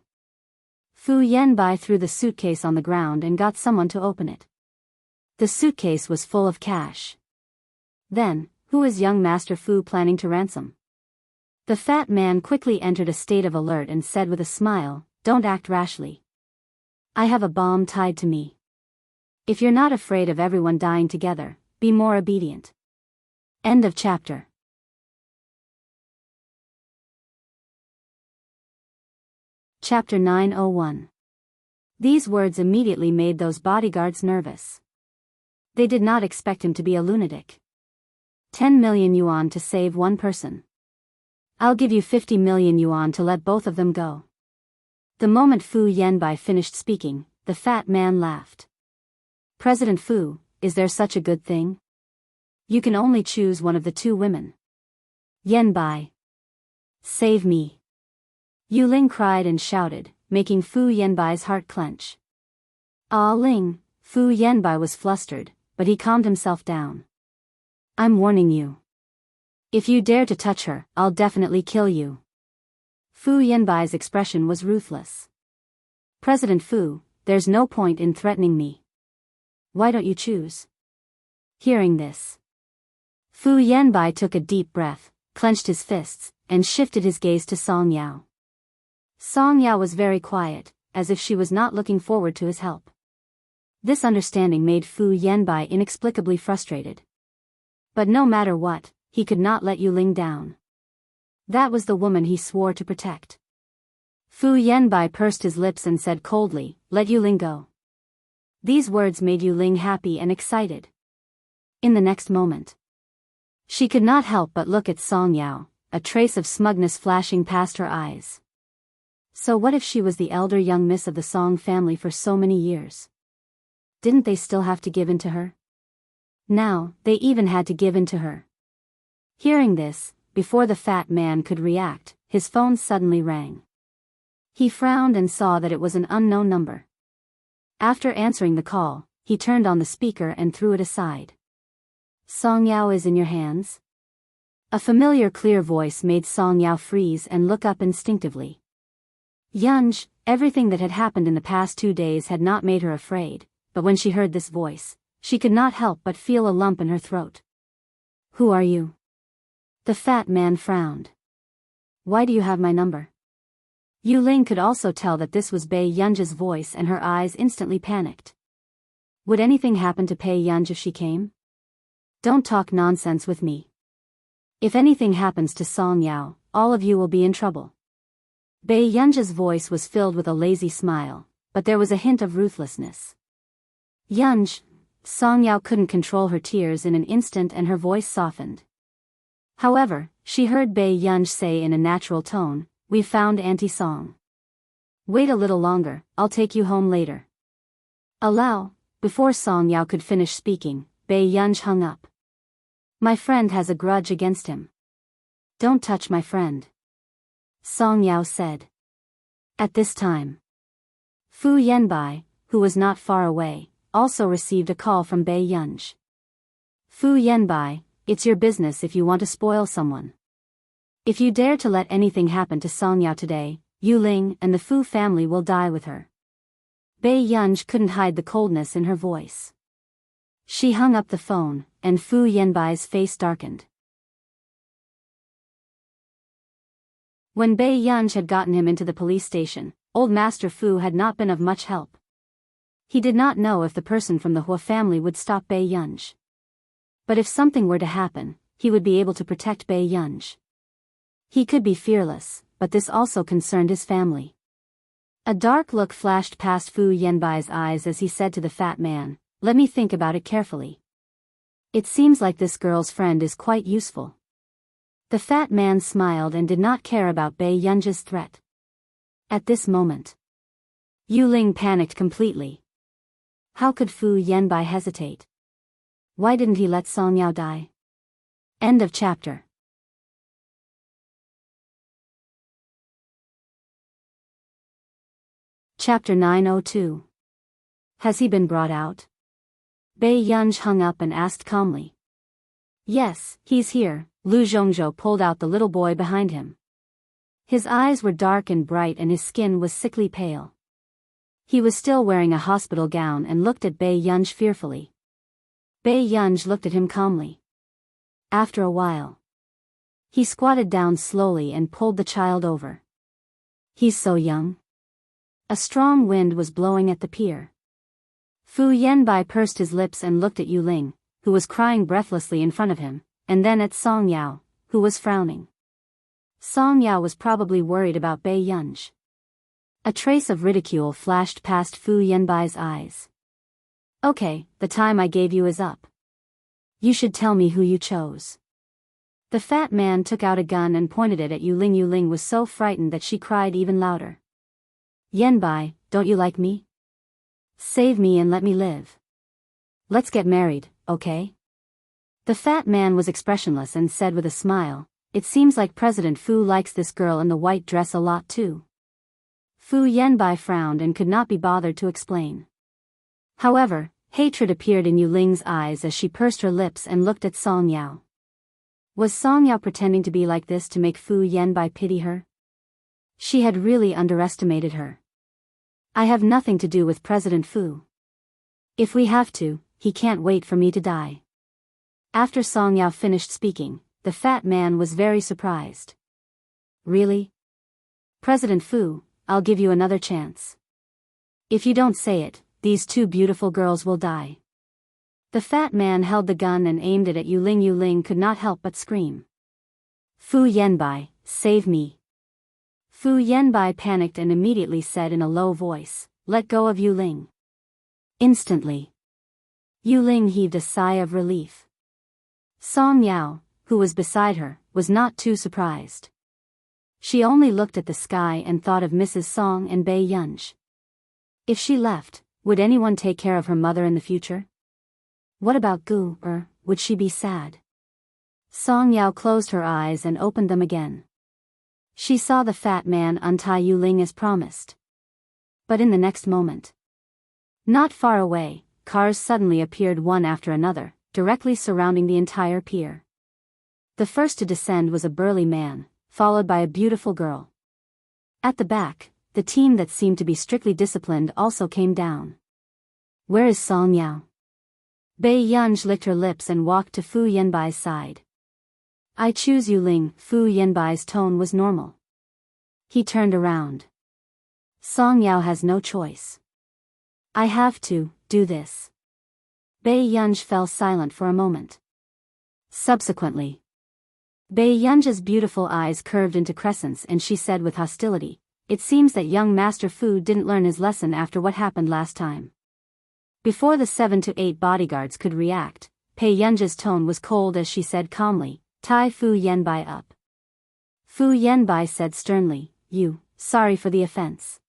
Fu Yanbai threw the suitcase on the ground and got someone to open it. The suitcase was full of cash. Then, who is young Master Fu planning to ransom? The fat man quickly entered a state of alert and said with a smile, Don't act rashly. I have a bomb tied to me. If you're not afraid of everyone dying together, be more obedient. End of chapter. Chapter 901. These words immediately made those bodyguards nervous. They did not expect him to be a lunatic. 10 million yuan to save one person. I'll give you 50 million yuan to let both of them go. The moment Fu Yanbai finished speaking, the fat man laughed. President Fu, is there such a good thing? You can only choose one of the 2 women. Yanbai. Save me. Yu Ling cried and shouted, making Fu Yanbai's heart clench. Ah Ling, Fu Yanbai was flustered, but he calmed himself down. I'm warning you. If you dare to touch her, I'll definitely kill you. Fu Yanbai's expression was ruthless. President Fu, there's no point in threatening me. Why don't you choose? Hearing this, Fu Yanbai took a deep breath, clenched his fists, and shifted his gaze to Song Yao. Song Yao was very quiet, as if she was not looking forward to his help. This understanding made Fu Yanbai inexplicably frustrated. But no matter what, he could not let Yu Ling down. That was the woman he swore to protect. Fu Yanbai pursed his lips and said coldly, Let Yu Ling go. These words made Yu Ling happy and excited. In the next moment, she could not help but look at Song Yao, a trace of smugness flashing past her eyes. So what if she was the elder young miss of the Song family for so many years? Didn't they still have to give in to her? Now, they even had to give in to her. Hearing this, before the fat man could react, his phone suddenly rang. He frowned and saw that it was an unknown number. After answering the call, he turned on the speaker and threw it aside. Song Yao is in your hands? A familiar clear voice made Song Yao freeze and look up instinctively. Yunj, everything that had happened in the past 2 days had not made her afraid, but when she heard this voice, she could not help but feel a lump in her throat. Who are you? The fat man frowned. Why do you have my number? Yu Ling could also tell that this was Bei Yunj's voice and her eyes instantly panicked. Would anything happen to Bei Yunj if she came? Don't talk nonsense with me. If anything happens to Song Yao, all of you will be in trouble. Bei Yunj's voice was filled with a lazy smile, but there was a hint of ruthlessness. Yunj, Song Yao couldn't control her tears in an instant and her voice softened. However, she heard Bei Yunj say in a natural tone, "We've found Auntie Song. Wait a little longer, I'll take you home later." Allow, before Song Yao could finish speaking, Bei Yunj hung up. My friend has a grudge against him. Don't touch my friend, Song Yao said. At this time, Fu Yanbai, who was not far away, also received a call from Bei Yunj. Fu Yanbai, it's your business if you want to spoil someone. If you dare to let anything happen to Song Yao today, Yu Ling and the Fu family will die with her. Bei Yunj couldn't hide the coldness in her voice. She hung up the phone, and Fu Yanbai's face darkened. When Bei Yunj had gotten him into the police station, old Master Fu had not been of much help. He did not know if the person from the Hua family would stop Bei Yunj. But if something were to happen, he would be able to protect Bei Yunj. He could be fearless, but this also concerned his family. A dark look flashed past Fu Yanbai's eyes as he said to the fat man, "Let me think about it carefully. It seems like this girl's friend is quite useful." The fat man smiled and did not care about Bei Yunj's threat. At this moment, Yu Ling panicked completely. How could Fu Yanbai hesitate? Why didn't he let Song Yao die? End of chapter. Chapter 902. Has he been brought out? Bei Yunj hung up and asked calmly. Yes, he's here. Lu Zhongzhou pulled out the little boy behind him. His eyes were dark and bright and his skin was sickly pale. He was still wearing a hospital gown and looked at Bei Yunj fearfully. Bei Yunj looked at him calmly. After a while, he squatted down slowly and pulled the child over. He's so young. A strong wind was blowing at the pier. Fu Yanbai pursed his lips and looked at Yu Ling, who was crying breathlessly in front of him, and then at Song Yao, who was frowning. Song Yao was probably worried about Bei Yunj. A trace of ridicule flashed past Fu Yanbai's eyes. Okay, the time I gave you is up. You should tell me who you chose. The fat man took out a gun and pointed it at Yu Ling. Yu Ling was so frightened that she cried even louder. Yanbai, don't you like me? Save me and let me live. Let's get married, okay? The fat man was expressionless and said with a smile, "It seems like President Fu likes this girl in the white dress a lot too." Fu Yanbai frowned and could not be bothered to explain. However, hatred appeared in Yu Ling's eyes as she pursed her lips and looked at Song Yao. Was Song Yao pretending to be like this to make Fu Yanbai pity her? She had really underestimated her. I have nothing to do with President Fu. If we have to, he can't wait for me to die. After Song Yao finished speaking, the fat man was very surprised. Really? President Fu, I'll give you another chance. If you don't say it, these two beautiful girls will die. The fat man held the gun and aimed it at Yu Ling. Yu Ling could not help but scream. Fu Yanbai, save me. Fu Yanbai panicked and immediately said in a low voice, "Let go of Yu Ling." Instantly, Yu Ling heaved a sigh of relief. Song Yao, who was beside her, was not too surprised. She only looked at the sky and thought of Mrs. Song and Bei Yunj. If she left, would anyone take care of her mother in the future? What about Gu, would she be sad? Song Yao closed her eyes and opened them again. She saw the fat man untie Yu Ling as promised. But in the next moment, not far away, cars suddenly appeared one after another, directly surrounding the entire pier. The first to descend was a burly man, followed by a beautiful girl. At the back, the team that seemed to be strictly disciplined also came down. "Where is Song Yao?" Bei Yunj licked her lips and walked to Fu Yanbai's side. "I choose Yu Ling." Fu Yanbai's tone was normal. He turned around. "Song Yao has no choice. I have to do this." Bei Yunj fell silent for a moment. Subsequently, Bei Yunj's beautiful eyes curved into crescents and she said with hostility, "It seems that young Master Fu didn't learn his lesson after what happened last time." Before the 7 to 8 bodyguards could react, Bei Yunj's tone was cold as she said calmly, "Tie Fu Yanbai up." Fu Yanbai said sternly, Sorry for the offense."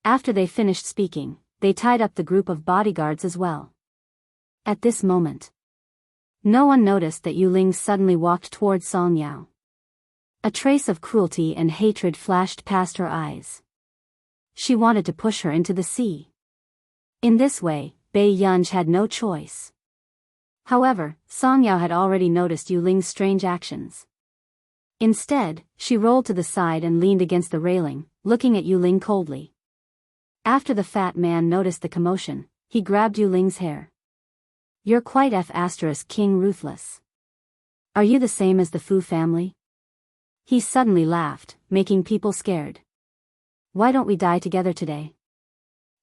After they finished speaking, they tied up the group of bodyguards as well. At this moment, no one noticed that Yu Ling suddenly walked towards Song Yao. A trace of cruelty and hatred flashed past her eyes. She wanted to push her into the sea. In this way, Bei Yunj had no choice. However, Song Yao had already noticed Yu Ling's strange actions. Instead, she rolled to the side and leaned against the railing, looking at Yu Ling coldly. After the fat man noticed the commotion, he grabbed Yu Ling's hair. "You're quite King ruthless. Are you the same as the Fu family?" He suddenly laughed, making people scared. "Why don't we die together today?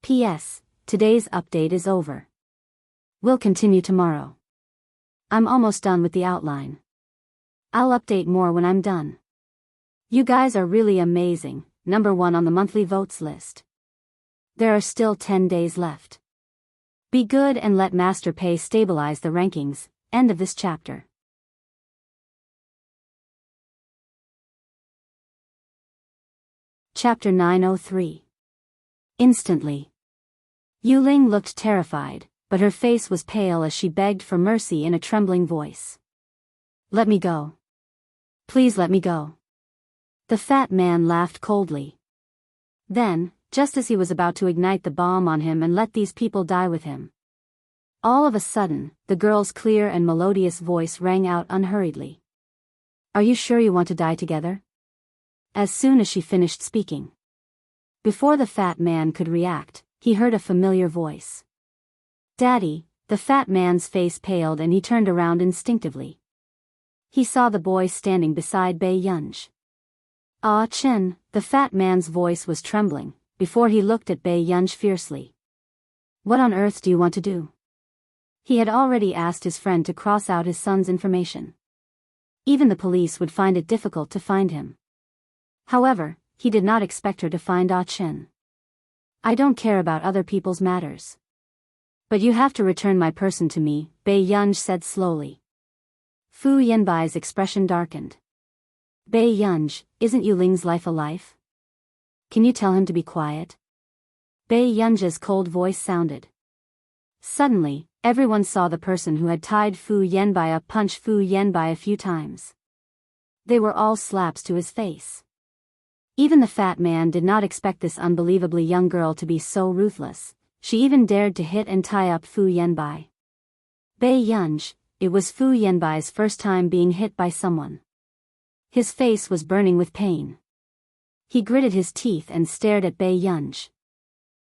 P.S. Today's update is over. We'll continue tomorrow. I'm almost done with the outline. I'll update more when I'm done. You guys are really amazing, #1 on the monthly votes list. There are still 10 days left. Be good and let Master Pei stabilize the rankings." End of this chapter. Chapter 903. Instantly, Yu Ling looked terrified, but her face was pale as she begged for mercy in a trembling voice. "Let me go. Please let me go." The fat man laughed coldly. Then, just as he was about to ignite the bomb on him and let these people die with him, all of a sudden, the girl's clear and melodious voice rang out unhurriedly. "Are you sure you want to die together?" As soon as she finished speaking, before the fat man could react, he heard a familiar voice. "Daddy." The fat man's face paled and he turned around instinctively. He saw the boy standing beside Bei Yunj. "Ah Chen." The fat man's voice was trembling, before he looked at Bei Yunj fiercely. "What on earth do you want to do?" He had already asked his friend to cross out his son's information. Even the police would find it difficult to find him. However, he did not expect her to find Ah Chen. "I don't care about other people's matters. But you have to return my person to me," Bei Yunj said slowly. Fu Yanbai's expression darkened. "Bei Yunj, isn't Yu Ling's life a life? Can you tell him to be quiet?" Bei Yunj's cold voice sounded. Suddenly, everyone saw the person who had tied Fu Yanbai up punch Fu Yanbai a few times. They were all slaps to his face. Even the fat man did not expect this unbelievably young girl to be so ruthless. She even dared to hit and tie up Fu Yanbai. Bei Yunj, it was Fu Yanbai's first time being hit by someone. His face was burning with pain. He gritted his teeth and stared at Bei Yunj.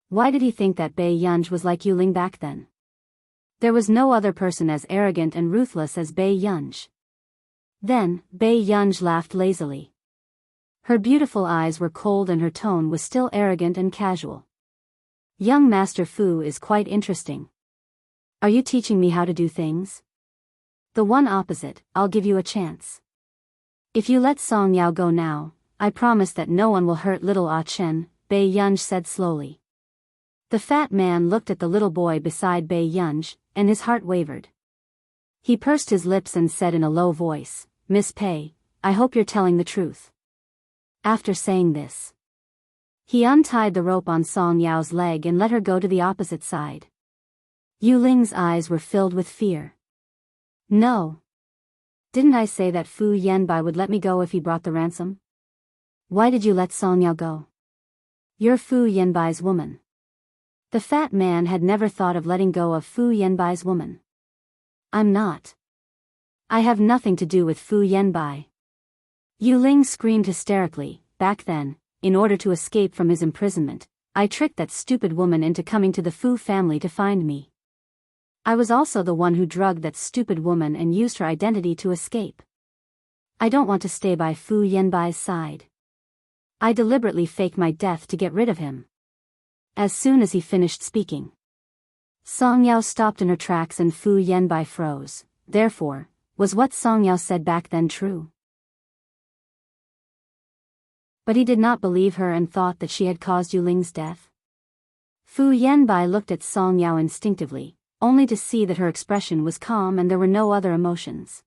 Why did he think that Bei Yunj was like Yu Ling back then? There was no other person as arrogant and ruthless as Bei Yunj. Then, Bei Yunj laughed lazily. Her beautiful eyes were cold and her tone was still arrogant and casual. "Young Master Fu is quite interesting. Are you teaching me how to do things?" "The one opposite. I'll give you a chance. If you let Song Yao go now, I promise that no one will hurt little Ah Chen," Bei Yunj said slowly. The fat man looked at the little boy beside Bei Yunj, and his heart wavered. He pursed his lips and said in a low voice, "Miss Pei, I hope you're telling the truth." After saying this, he untied the rope on Song Yao's leg and let her go to the opposite side. Yu Ling's eyes were filled with fear. "No. Didn't I say that Fu Yanbai would let me go if he brought the ransom? Why did you let Song Yao go? You're Fu Yanbai's woman. The fat man had never thought of letting go of Fu Yanbai's woman. I'm not. I have nothing to do with Fu Yanbai. Yu Ling screamed hysterically. Back then, in order to escape from his imprisonment, I tricked that stupid woman into coming to the Fu family to find me. I was also the one who drugged that stupid woman and used her identity to escape. I don't want to stay by Fu Yanbai's side. I deliberately faked my death to get rid of him. As soon as he finished speaking, Song Yao stopped in her tracks and Fu Yanbai froze. Therefore, was what Song Yao said back then true? But he did not believe her and thought that she had caused Yu Ling's death. Fu Yanbai looked at Song Yao instinctively, only to see that her expression was calm and there were no other emotions.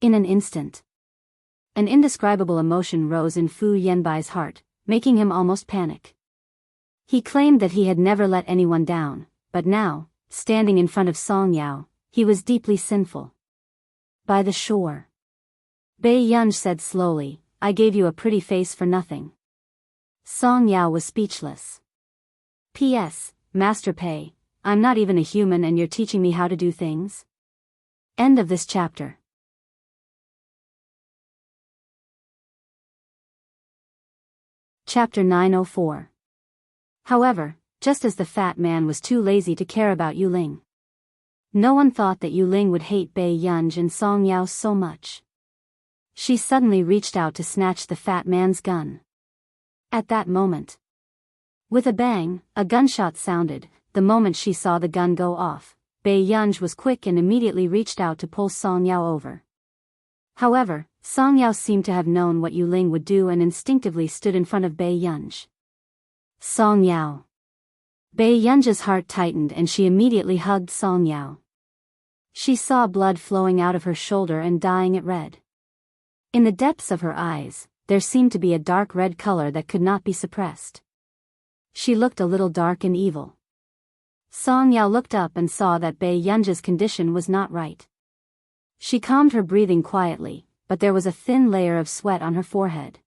In an instant, an indescribable emotion rose in Fu Yanbai's heart, making him almost panic. He claimed that he had never let anyone down, but now, standing in front of Song Yao, he was deeply sinful. By the shore, Bai Yunj said slowly, I gave you a pretty face for nothing. Song Yao was speechless. P.S. Master Pei, I'm not even a human and you're teaching me how to do things? End of this chapter. Chapter 904. However, just as the fat man was too lazy to care about Yu Ling, no one thought that Yu Ling would hate Bai Yunj and Song Yao so much. She suddenly reached out to snatch the fat man's gun. At that moment, with a bang, a gunshot sounded. The moment she saw the gun go off, Bai Yunj was quick and immediately reached out to pull Song Yao over. However, Song Yao seemed to have known what Yu Ling would do and instinctively stood in front of Bai Yunj. Song Yao. Bai Yunj's heart tightened and she immediately hugged Song Yao. She saw blood flowing out of her shoulder and dyeing it red. In the depths of her eyes, there seemed to be a dark red color that could not be suppressed. She looked a little dark and evil. Song Yao looked up and saw that Bai Yunj's condition was not right. She calmed her breathing quietly, but there was a thin layer of sweat on her forehead.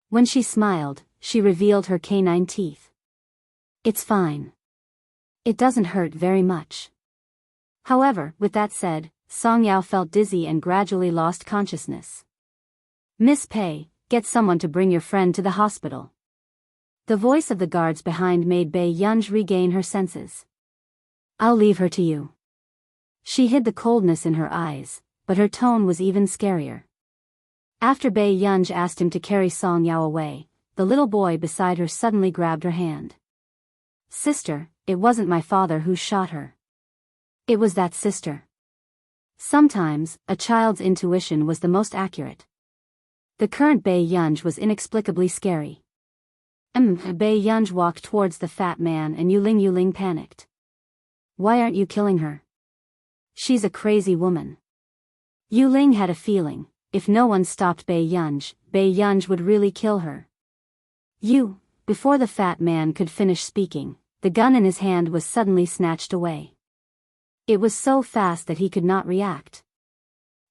When she smiled, she revealed her canine teeth. It's fine. It doesn't hurt very much. However, with that said, Song Yao felt dizzy and gradually lost consciousness. Miss Pei, get someone to bring your friend to the hospital. The voice of the guards behind made Bai Yunj regain her senses. I'll leave her to you. She hid the coldness in her eyes, but her tone was even scarier. After Bai Yunj asked him to carry Song Yao away, the little boy beside her suddenly grabbed her hand. Sister, it wasn't my father who shot her. It was that sister. Sometimes, a child's intuition was the most accurate. The current Bai Yunj was inexplicably scary. Bai Yunj walked towards the fat man and Yu Ling panicked. Why aren't you killing her? She's a crazy woman. Yu Ling had a feeling, if no one stopped Bai Yunj would really kill her. Before the fat man could finish speaking, the gun in his hand was suddenly snatched away. It was so fast that he could not react.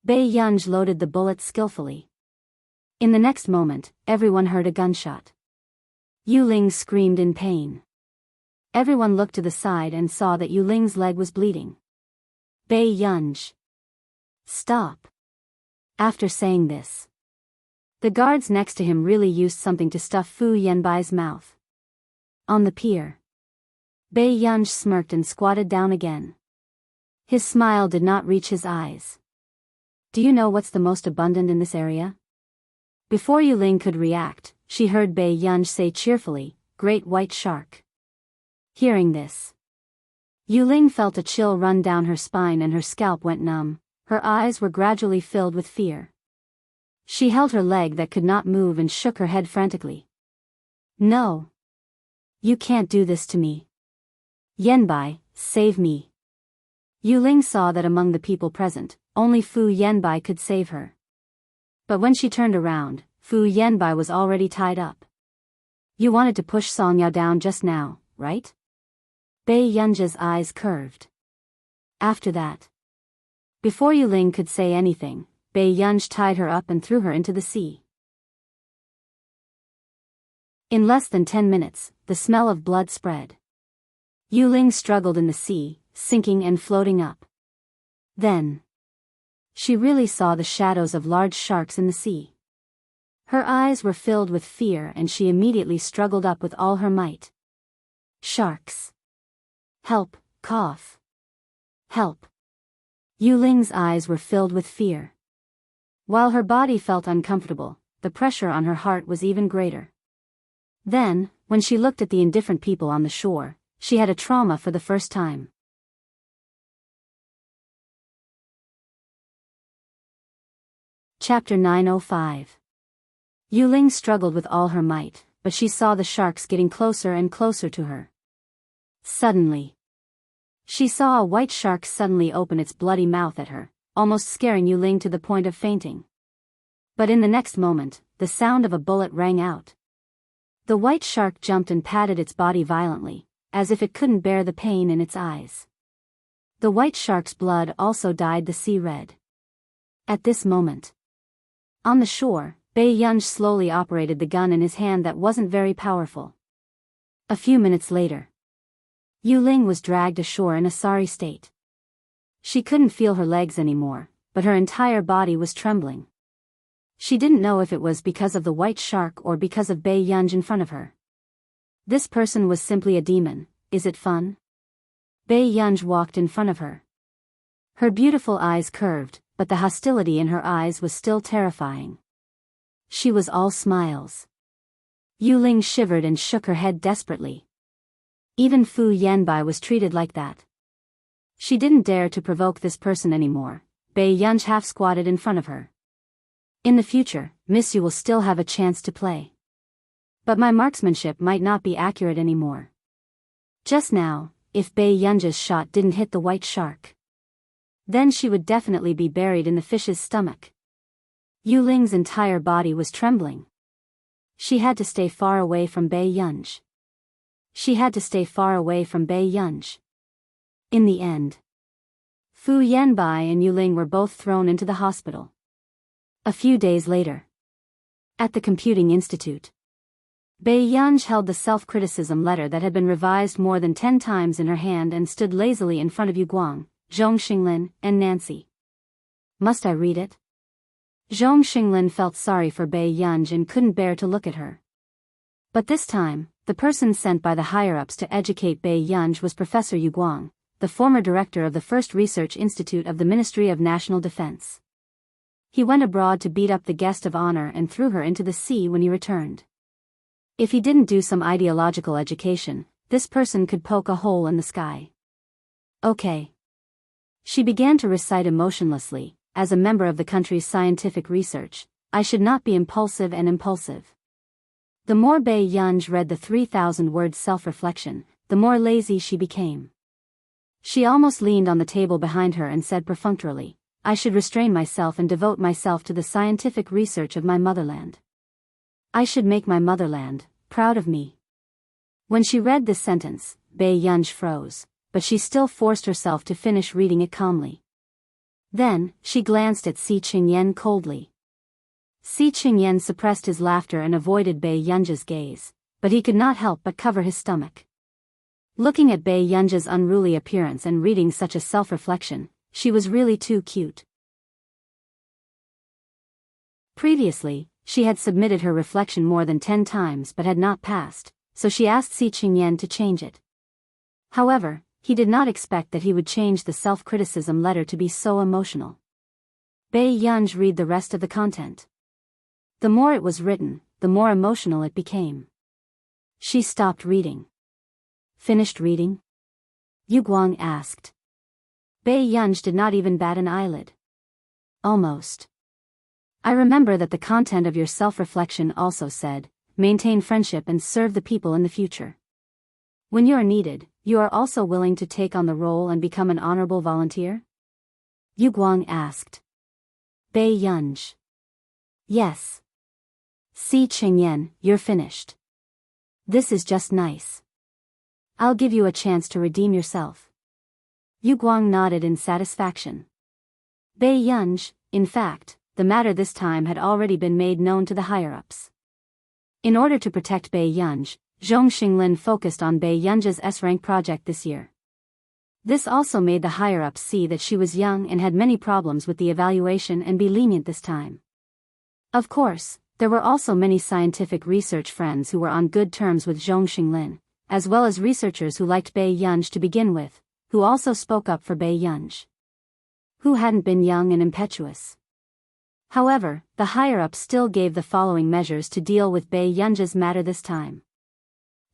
Bai Yunj loaded the bullet skillfully. In the next moment, everyone heard a gunshot. Yu Ling screamed in pain. Everyone looked to the side and saw that Yu Ling's leg was bleeding. Bai Yunj. Stop. After saying this, the guards next to him really used something to stuff Fu Yanbai's mouth. On the pier, Bai Yunj smirked and squatted down again. His smile did not reach his eyes. Do you know what's the most abundant in this area? Before Yu Ling could react, she heard Bai Yunj say cheerfully, Great white shark. Hearing this, Yu Ling felt a chill run down her spine and her scalp went numb. Her eyes were gradually filled with fear. She held her leg that could not move and shook her head frantically. No. You can't do this to me. Yanbai, save me. Yu Ling saw that among the people present, only Fu Yanbai could save her. But when she turned around, Fu Yanbai was already tied up. You wanted to push Song Yao down just now, right? Bai Yunj's eyes curved. After that, before Yu Ling could say anything, Bai Yunj tied her up and threw her into the sea. In less than 10 minutes, the smell of blood spread. Yu Ling struggled in the sea, sinking and floating up. Then she really saw the shadows of large sharks in the sea. Her eyes were filled with fear and she immediately struggled up with all her might. Sharks. Help, cough. Help. Yu Ling's eyes were filled with fear. While her body felt uncomfortable, the pressure on her heart was even greater. Then, when she looked at the indifferent people on the shore, she had a trauma for the first time. Chapter 905. Yu Ling struggled with all her might, but she saw the sharks getting closer and closer to her. Suddenly, she saw a white shark suddenly open its bloody mouth at her, almost scaring Yu Ling to the point of fainting. But in the next moment, the sound of a bullet rang out. The white shark jumped and patted its body violently, as if it couldn't bear the pain in its eyes. The white shark's blood also dyed the sea red. At this moment, on the shore, Bai Yunj slowly operated the gun in his hand that wasn't very powerful. A few minutes later, Yu Ling was dragged ashore in a sorry state. She couldn't feel her legs anymore, but her entire body was trembling. She didn't know if it was because of the white shark or because of Bai Yunj in front of her. This person was simply a demon. Is it fun? Bai Yunj walked in front of her. Her beautiful eyes curved, but the hostility in her eyes was still terrifying. She was all smiles. Yu Ling shivered and shook her head desperately. Even Fu Yanbai was treated like that. She didn't dare to provoke this person anymore. Bai Yunj half squatted in front of her. In the future, Miss Yu will still have a chance to play. But my marksmanship might not be accurate anymore. Just now, if Bai Yunj's shot didn't hit the white shark, then she would definitely be buried in the fish's stomach. Yu Ling's entire body was trembling. She had to stay far away from Bai Yunj. She had to stay far away from Bai Yunj. In the end, Fu Yanbai and Yu Ling were both thrown into the hospital. A few days later, at the Computing Institute, Bai Yunj held the self-criticism letter that had been revised more than 10 times in her hand and stood lazily in front of Yu Guang, Zhong Xinglin, and Nancy. Must I read it? Zhong Xinglin felt sorry for Bai Yunj and couldn't bear to look at her. But this time, the person sent by the higher-ups to educate Bai Yunj was Professor Yu Guang, the former director of the First Research Institute of the Ministry of National Defense. He went abroad to beat up the guest of honor and threw her into the sea when he returned. If he didn't do some ideological education, this person could poke a hole in the sky. Okay. She began to recite emotionlessly, as a member of the country's scientific research, I should not be impulsive and impulsive. The more Bai Yunj read the 3,000-word self-reflection, the more lazy she became. She almost leaned on the table behind her and said perfunctorily, I should restrain myself and devote myself to the scientific research of my motherland. I should make my motherland proud of me. When she read this sentence, Bai Yunj froze, but she still forced herself to finish reading it calmly. Then, she glanced at Si Qingyan coldly. Si Qingyan suppressed his laughter and avoided Bai Yunj's gaze, but he could not help but cover his stomach. Looking at Bai Yunj's unruly appearance and reading such a self-reflection, she was really too cute. Previously, she had submitted her reflection more than 10 times but had not passed, so she asked Si Qingyan to change it. However, he did not expect that he would change the self-criticism letter to be so emotional. Bai Yunj read the rest of the content. The more it was written, the more emotional it became. She stopped reading. Finished reading? Yu Guang asked. Bai Yunj did not even bat an eyelid. Almost. I remember that the content of your self-reflection also said, maintain friendship and serve the people in the future. When you are needed, you are also willing to take on the role and become an honorable volunteer? Yu Guang asked. Bai Yunj. Yes. Si Qingyan, you're finished. This is just nice. I'll give you a chance to redeem yourself. Yu Guang nodded in satisfaction. Bai Yunj, in fact, the matter this time had already been made known to the higher-ups. In order to protect Bai Yunj, Zhong Xinglin focused on Bei Yunja's S-rank project this year. This also made the higher-ups see that she was young and had many problems with the evaluation and be lenient this time. Of course, there were also many scientific research friends who were on good terms with Zhong Xinglin, as well as researchers who liked Bei Yunj to begin with, who also spoke up for Bei Yunj, who hadn't been young and impetuous. However, the higher-ups still gave the following measures to deal with Bei Yunja's matter this time.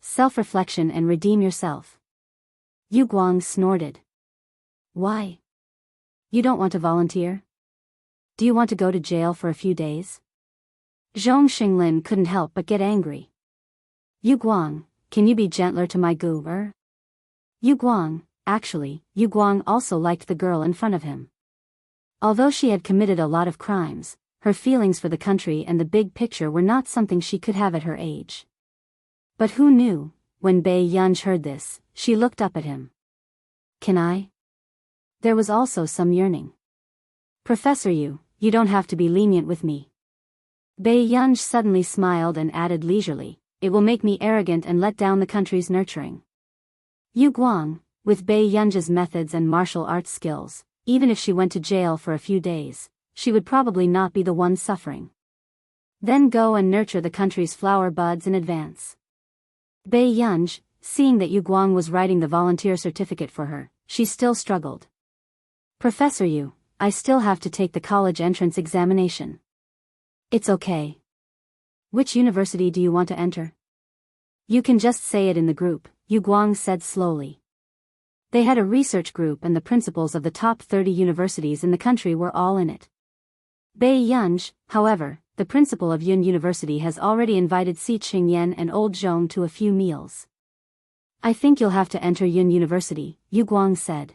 Self-reflection and redeem yourself. Yu Guang snorted. Why? You don't want to volunteer? Do you want to go to jail for a few days? Zhong Xinglin couldn't help but get angry. Yu Guang, can you be gentler to my gu? Yu Guang, actually, Yu Guang also liked the girl in front of him. Although she had committed a lot of crimes, her feelings for the country and the big picture were not something she could have at her age. But who knew, when Bei Yunj heard this, she looked up at him. Can I? There was also some yearning. Professor Yu, you don't have to be lenient with me. Bei Yunj suddenly smiled and added leisurely, it will make me arrogant and let down the country's nurturing. Yu Guang, with Bei Yunj's methods and martial arts skills, even if she went to jail for a few days, she would probably not be the one suffering. Then go and nurture the country's flower buds in advance. Bei Yunj, seeing that Yu Guang was writing the volunteer certificate for her, she still struggled. Professor Yu, I still have to take the college entrance examination. It's okay. Which university do you want to enter? You can just say it in the group, Yu Guang said slowly. They had a research group and the principals of the top 30 universities in the country were all in it. Bei Yunj, however, the principal of Yun University has already invited Si Qingyan and Old Zhong to a few meals. I think you'll have to enter Yun University, Yu Guang said.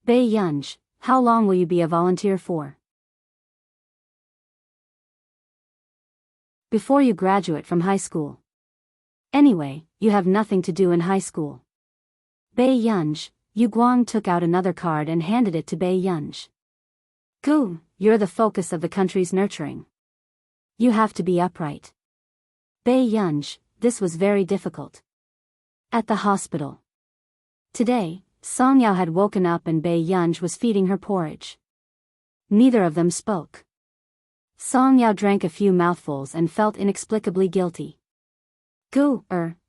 Bei Yunj, how long will you be a volunteer for? Before you graduate from high school. Anyway, you have nothing to do in high school. Bei Yunj, Yu Guang took out another card and handed it to Bei Yunj. Gu, you're the focus of the country's nurturing. You have to be upright. Bei Yunj, this was very difficult. At the hospital. Today, Song Yao had woken up and Bei Yunj was feeding her porridge. Neither of them spoke. Song Yao drank a few mouthfuls and felt inexplicably guilty. Gu,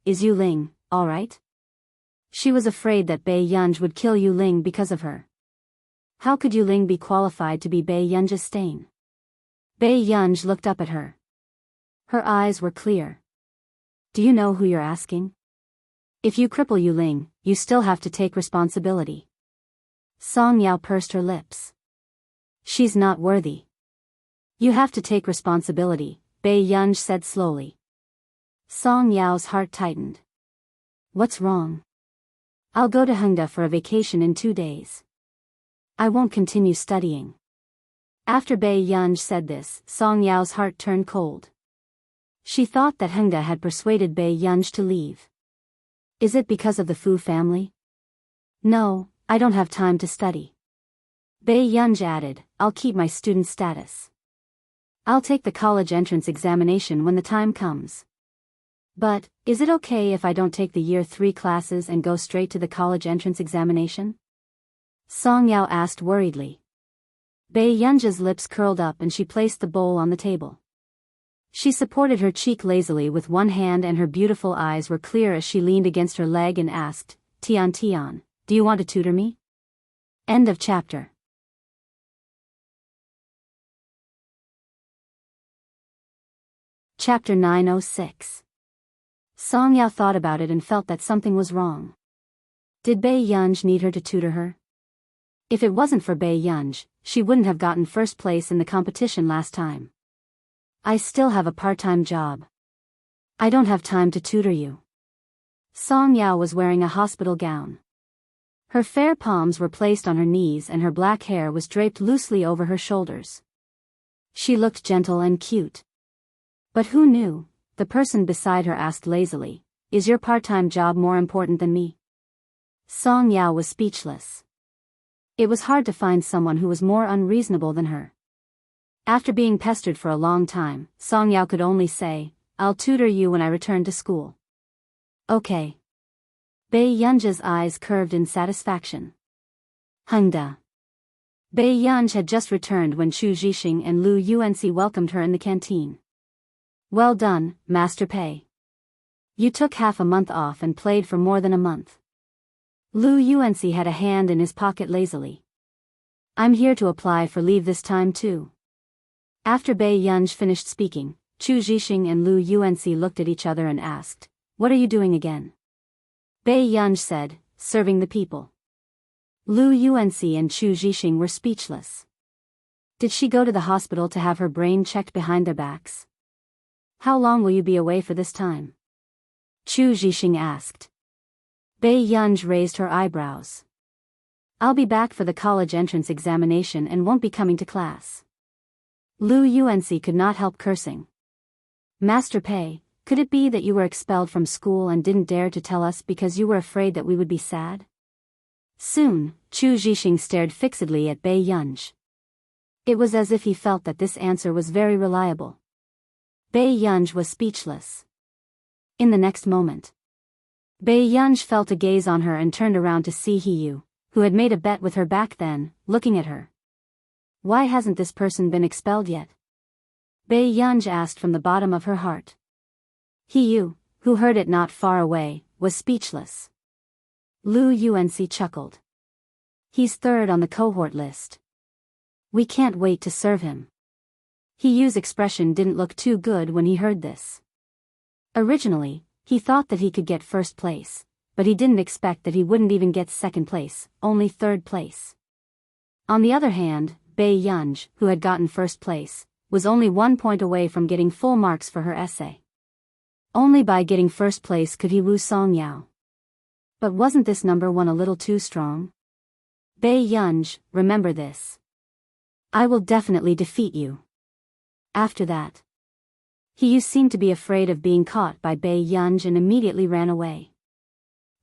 is Yu Ling, alright? She was afraid that Bei Yunj would kill Yu Ling because of her. How could Yu Ling be qualified to be Bei Yunj's stain? Bei Yunj looked up at her. Her eyes were clear. Do you know who you're asking? If you cripple Yu Ling, you still have to take responsibility. Song Yao pursed her lips. She's not worthy. You have to take responsibility, Bei Yunj said slowly. Song Yao's heart tightened. What's wrong? I'll go to Hengda for a vacation in 2 days. I won't continue studying. After Bei Yunj said this, Song Yao's heart turned cold. She thought that Hengda had persuaded Bei Yunj to leave. Is it because of the Fu family? No, I don't have time to study. Bei Yunj added, I'll keep my student status. I'll take the college entrance examination when the time comes. But, is it okay if I don't take the year 3 classes and go straight to the college entrance examination? Song Yao asked worriedly. Bei Yunj's lips curled up and she placed the bowl on the table. She supported her cheek lazily with one hand and her beautiful eyes were clear as she leaned against her leg and asked, Tian Tian, do you want to tutor me? End of chapter. Chapter 906. Song Yao thought about it and felt that something was wrong. Did Bei Yunj need her to tutor her? If it wasn't for Bei Yunj, she wouldn't have gotten first place in the competition last time. I still have a part-time job. I don't have time to tutor you. Song Yao was wearing a hospital gown. Her fair palms were placed on her knees and her black hair was draped loosely over her shoulders. She looked gentle and cute. But who knew? The person beside her asked lazily, is your part-time job more important than me? Song Yao was speechless. It was hard to find someone who was more unreasonable than her. After being pestered for a long time, Song Yao could only say, I'll tutor you when I return to school. Okay. Bei Yunja's eyes curved in satisfaction. Hungda. Bei Yunj had just returned when Chu Zhixing and Lu Yuanxi welcomed her in the canteen. Well done, Master Pei. You took half a month off and played for more than a month. Lu Yuanxi had a hand in his pocket lazily. I'm here to apply for leave this time too. After Bei Yunj finished speaking, Chu Zhixing and Lu Yuanxi looked at each other and asked, What are you doing again? Bei Yunj said, Serving the people. Lu Yuanxi and Chu Zhixing were speechless. Did she go to the hospital to have her brain checked behind their backs? How long will you be away for this time? Chu Zhixing asked. Bei Yunj raised her eyebrows. I'll be back for the college entrance examination and won't be coming to class. Lu Yuanxi could not help cursing. Master Pei, could it be that you were expelled from school and didn't dare to tell us because you were afraid that we would be sad? Soon, Chu Zhixing stared fixedly at Bei Yunj. It was as if he felt that this answer was very reliable. Bei Yunj was speechless. In the next moment, Bei Yunj felt a gaze on her and turned around to see Hiyu, who had made a bet with her back then, looking at her. Why hasn't this person been expelled yet? Bei Yunj asked from the bottom of her heart. Hiyu, who heard it not far away, was speechless. Lu Yuanxi chuckled. He's third on the cohort list. We can't wait to serve him. Hiyu's expression didn't look too good when he heard this. Originally, he thought that he could get first place, but he didn't expect that he wouldn't even get second place, only third place. On the other hand, Bei Yunj, who had gotten first place, was only 1 point away from getting full marks for her essay. Only by getting first place could he woo Song Yao. But wasn't this number 1 a little too strong? Bei Yunj, remember this. I will definitely defeat you. After that, Hiyu seemed to be afraid of being caught by Bei Yunj and immediately ran away.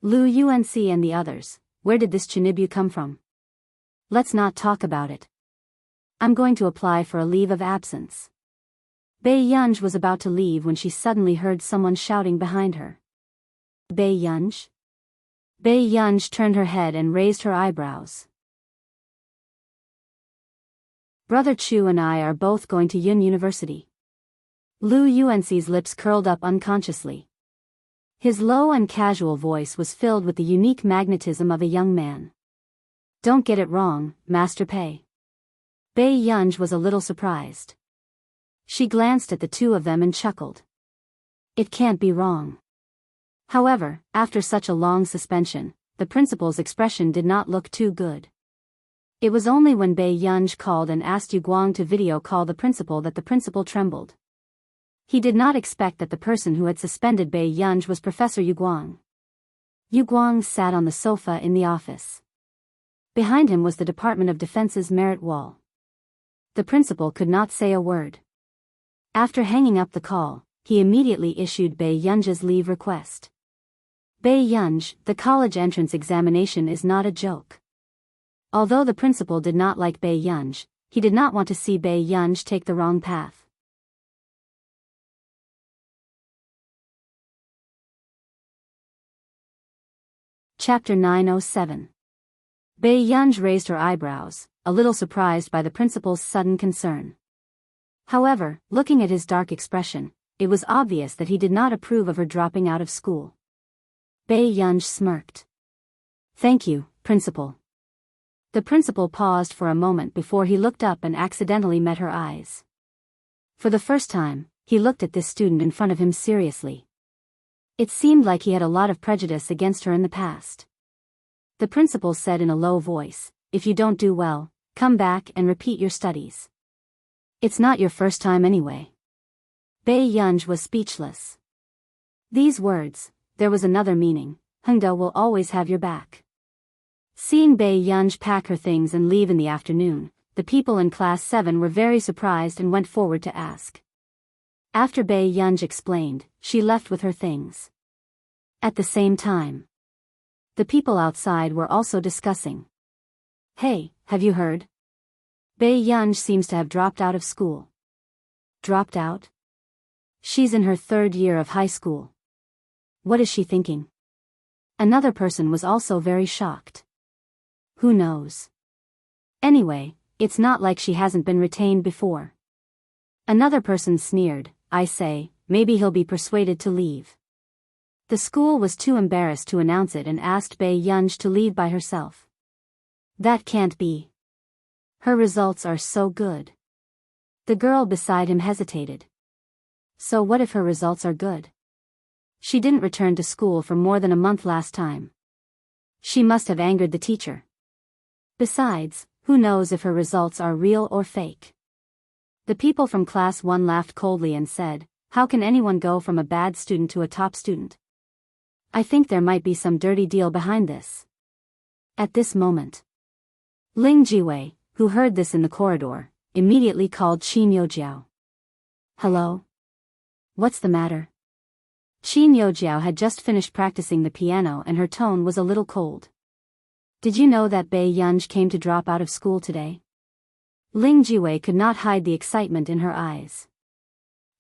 Lu Yuanxi and the others, where did this Chinibu come from? Let's not talk about it. I'm going to apply for a leave of absence. Bei Yunj was about to leave when she suddenly heard someone shouting behind her. Bei Yunj? Bei Yunj turned her head and raised her eyebrows. Brother Chu and I are both going to Yun University. Lu Yuanxi's lips curled up unconsciously. His low and casual voice was filled with the unique magnetism of a young man. Don't get it wrong, Master Pei. Bei Yunj was a little surprised. She glanced at the two of them and chuckled. It can't be wrong. However, after such a long suspension, the principal's expression did not look too good. It was only when Bei Yunj called and asked Yu Guang to video call the principal that the principal trembled. He did not expect that the person who had suspended Bei Yunj was Professor Yu Guang. Yu Guang sat on the sofa in the office. Behind him was the Department of Defense's merit wall. The principal could not say a word. After hanging up the call, he immediately issued Bei Yunj's leave request. Bei Yunj, the college entrance examination is not a joke. Although the principal did not like Bei Yunj, he did not want to see Bei Yunj take the wrong path. Chapter 907. Bei Yunj raised her eyebrows, a little surprised by the principal's sudden concern. However, looking at his dark expression, it was obvious that he did not approve of her dropping out of school. Bei Yunj smirked. Thank you, principal. The principal paused for a moment before he looked up and accidentally met her eyes. For the first time, he looked at this student in front of him seriously. It seemed like he had a lot of prejudice against her in the past. The principal said in a low voice, if you don't do well, come back and repeat your studies. It's not your first time anyway. Bei Yunj was speechless. These words, there was another meaning, Hengda will always have your back. Seeing Bei Yunj pack her things and leave in the afternoon, the people in class 7 were very surprised and went forward to ask. After Bei Yunj explained, she left with her things. At the same time, the people outside were also discussing. Hey, have you heard? Bei Yunj seems to have dropped out of school. Dropped out? She's in her 3rd year of high school. What is she thinking? Another person was also very shocked. Who knows? Anyway, it's not like she hasn't been retained before. Another person sneered, I say, maybe he'll be persuaded to leave. The school was too embarrassed to announce it and asked Bei Yunj to leave by herself. That can't be. Her results are so good. The girl beside him hesitated. So what if her results are good? She didn't return to school for more than a month last time. She must have angered the teacher. Besides, who knows if her results are real or fake? The people from class 1 laughed coldly and said, how can anyone go from a bad student to a top student? I think there might be some dirty deal behind this. At this moment, Ling Jiwei, who heard this in the corridor, immediately called Qin Youjiao. Hello? What's the matter? Qin Youjiao had just finished practicing the piano and her tone was a little cold. Did you know that Bei Yunj came to drop out of school today? Ling Jiwei could not hide the excitement in her eyes.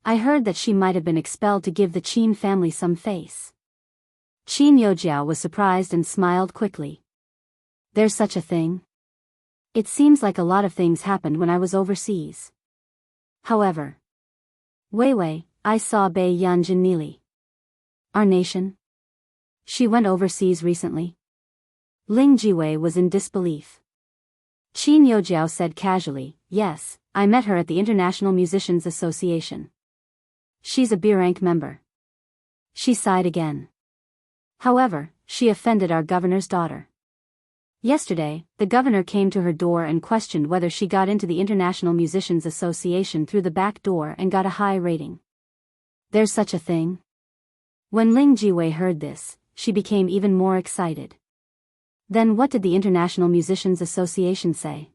I heard that she might have been expelled to give the Qin family some face. Qin Youjiao was surprised and smiled quickly. There's such a thing? It seems like a lot of things happened when I was overseas. However, Weiwei, I saw Bei Yunj in Nili. Our nation? She went overseas recently? Ling Jiwei was in disbelief. Qin Youjiao said casually, yes, I met her at the International Musicians Association. She's a B-rank member. She sighed again. However, she offended our governor's daughter. Yesterday, the governor came to her door and questioned whether she got into the International Musicians Association through the back door and got a high rating. There's such a thing? When Ling Jiwei heard this, she became even more excited. Then what did the International Musicians Association say?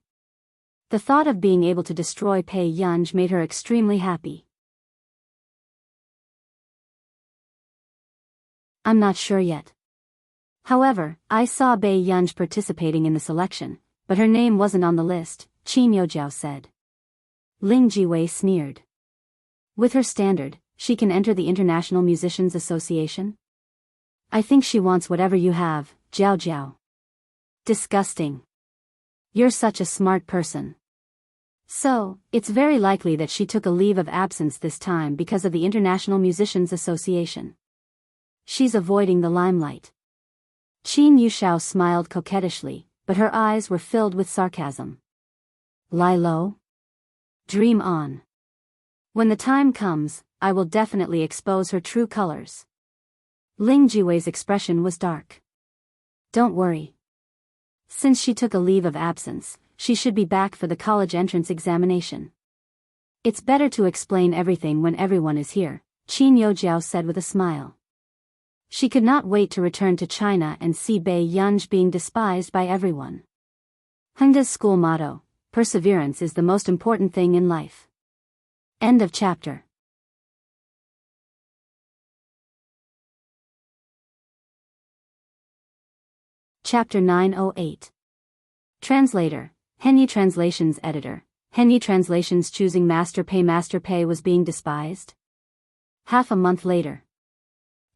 The thought of being able to destroy Bei Yunj made her extremely happy. I'm not sure yet. However, I saw Bei Yunj participating in the selection, but her name wasn't on the list, Qin Youjiao said. Ling Jiwei sneered. With her standard, she can enter the International Musicians Association? I think she wants whatever you have, Jiao Jiao. Disgusting. You're such a smart person. So, it's very likely that she took a leave of absence this time because of the International Musicians Association. She's avoiding the limelight. Qin Yushao smiled coquettishly, but her eyes were filled with sarcasm. Lie low? Dream on. When the time comes, I will definitely expose her true colors. Ling Jiwei's expression was dark. Don't worry. Since she took a leave of absence, she should be back for the college entrance examination. It's better to explain everything when everyone is here, Qin Youjiao said with a smile. She could not wait to return to China and see Bei Yunj being despised by everyone. Hengda's school motto, perseverance is the most important thing in life. End of chapter. Chapter 908. Translator, Henyi Translations Editor, Henyi Translations choosing Master Pei was being despised? Half a month later.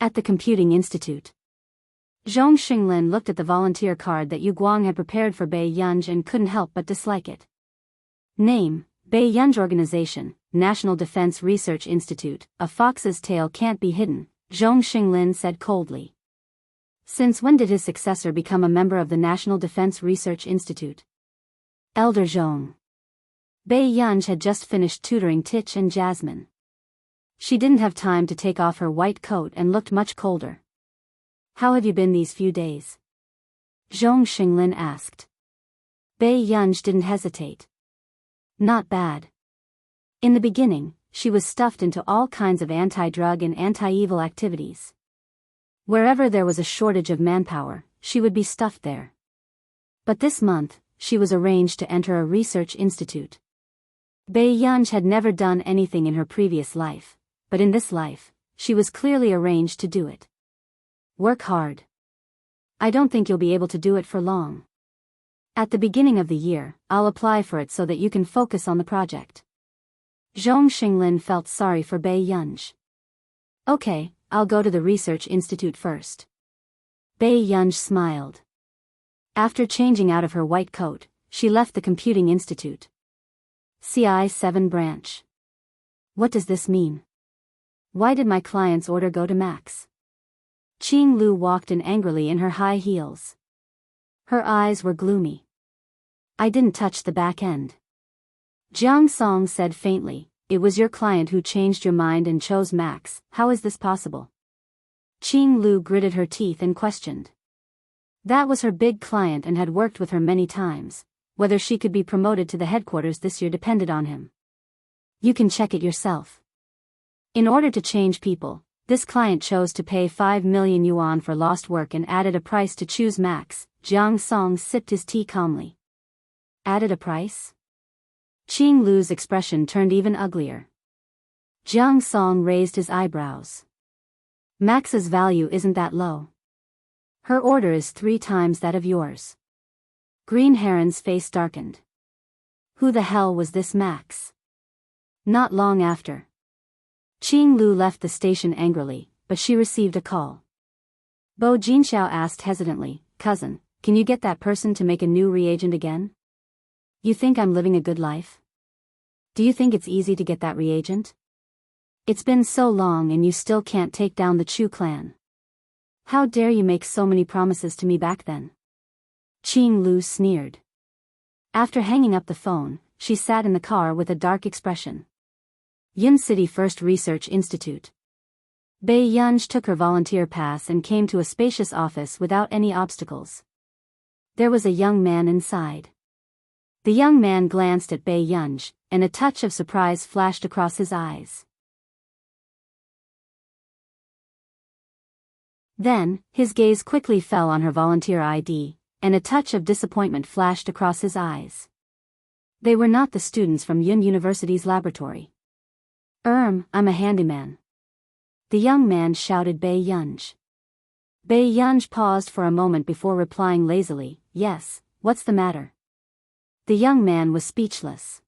At the Computing Institute. Zhong Xinglin looked at the volunteer card that Yu Guang had prepared for Bei Yunj and couldn't help but dislike it. Name, Bei Yunj Organization, National Defense Research Institute, A Fox's Tail Can't Be Hidden, Zhong Xinglin said coldly. Since when did his successor become a member of the National Defense Research Institute? Elder Zhong. Bei Yunj had just finished tutoring Tich and Jasmine. She didn't have time to take off her white coat and looked much colder. How have you been these few days? Zhong Xinglin asked. Bei Yunj didn't hesitate. Not bad. In the beginning, she was stuffed into all kinds of anti-drug and anti-evil activities. Wherever there was a shortage of manpower, she would be stuffed there. But this month, she was arranged to enter a research institute. Bei Yunj had never done anything in her previous life, but in this life, she was clearly arranged to do it. Work hard. I don't think you'll be able to do it for long. At the beginning of the year, I'll apply for it so that you can focus on the project. Zhong Xinglin felt sorry for Bei Yunj. Okay, I'll go to the research institute first. Bei Yunj smiled. After changing out of her white coat, she left the computing institute. CI7 branch. What does this mean? Why did my client's order go to Max? Qing Lu walked in angrily in her high heels. Her eyes were gloomy. I didn't touch the back end. Jiang Song said faintly, it was your client who changed your mind and chose Max. How is this possible? Qing Lu gritted her teeth and questioned. That was her big client and had worked with her many times. Whether she could be promoted to the headquarters this year depended on him. You can check it yourself. In order to change people, this client chose to pay 5 million yuan for lost work and added a price to choose Max. Jiang Song sipped his tea calmly. Added a price? Qing Lu's expression turned even uglier. Jiang Song raised his eyebrows. Max's value isn't that low. Her order is 3 times that of yours. Green Heron's face darkened. Who the hell was this Max? Not long after. Qing Lu left the station angrily, but she received a call. Bo Jinxiao asked hesitantly, cousin, can you get that person to make a new reagent again? You think I'm living a good life? Do you think it's easy to get that reagent? It's been so long and you still can't take down the Chu clan. How dare you make so many promises to me back then? Qing Lu sneered. After hanging up the phone, she sat in the car with a dark expression. Yun City First Research Institute. Bei Yunj took her volunteer pass and came to a spacious office without any obstacles. There was a young man inside. The young man glanced at Bei Yunj, and a touch of surprise flashed across his eyes. Then, his gaze quickly fell on her volunteer ID, and a touch of disappointment flashed across his eyes. They were not the students from Yun University's laboratory. I'm a handyman. The young man shouted Bei Yunj. Bei Yunj paused for a moment before replying lazily, yes, what's the matter? The young man was speechless.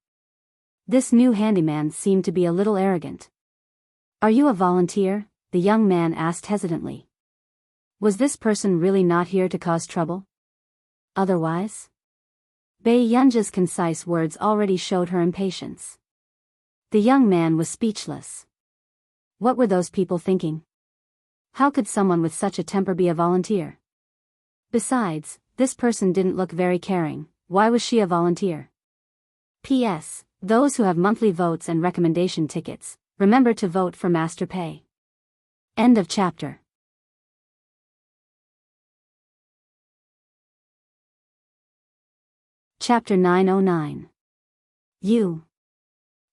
This new handyman seemed to be a little arrogant. Are you a volunteer? The young man asked hesitantly. Was this person really not here to cause trouble? Otherwise? Bei Yunj's concise words already showed her impatience. The young man was speechless. What were those people thinking? How could someone with such a temper be a volunteer? Besides, this person didn't look very caring. Why was she a volunteer? P.S. Those who have monthly votes and recommendation tickets, remember to vote for Master Pei. End of chapter. Chapter 909. You.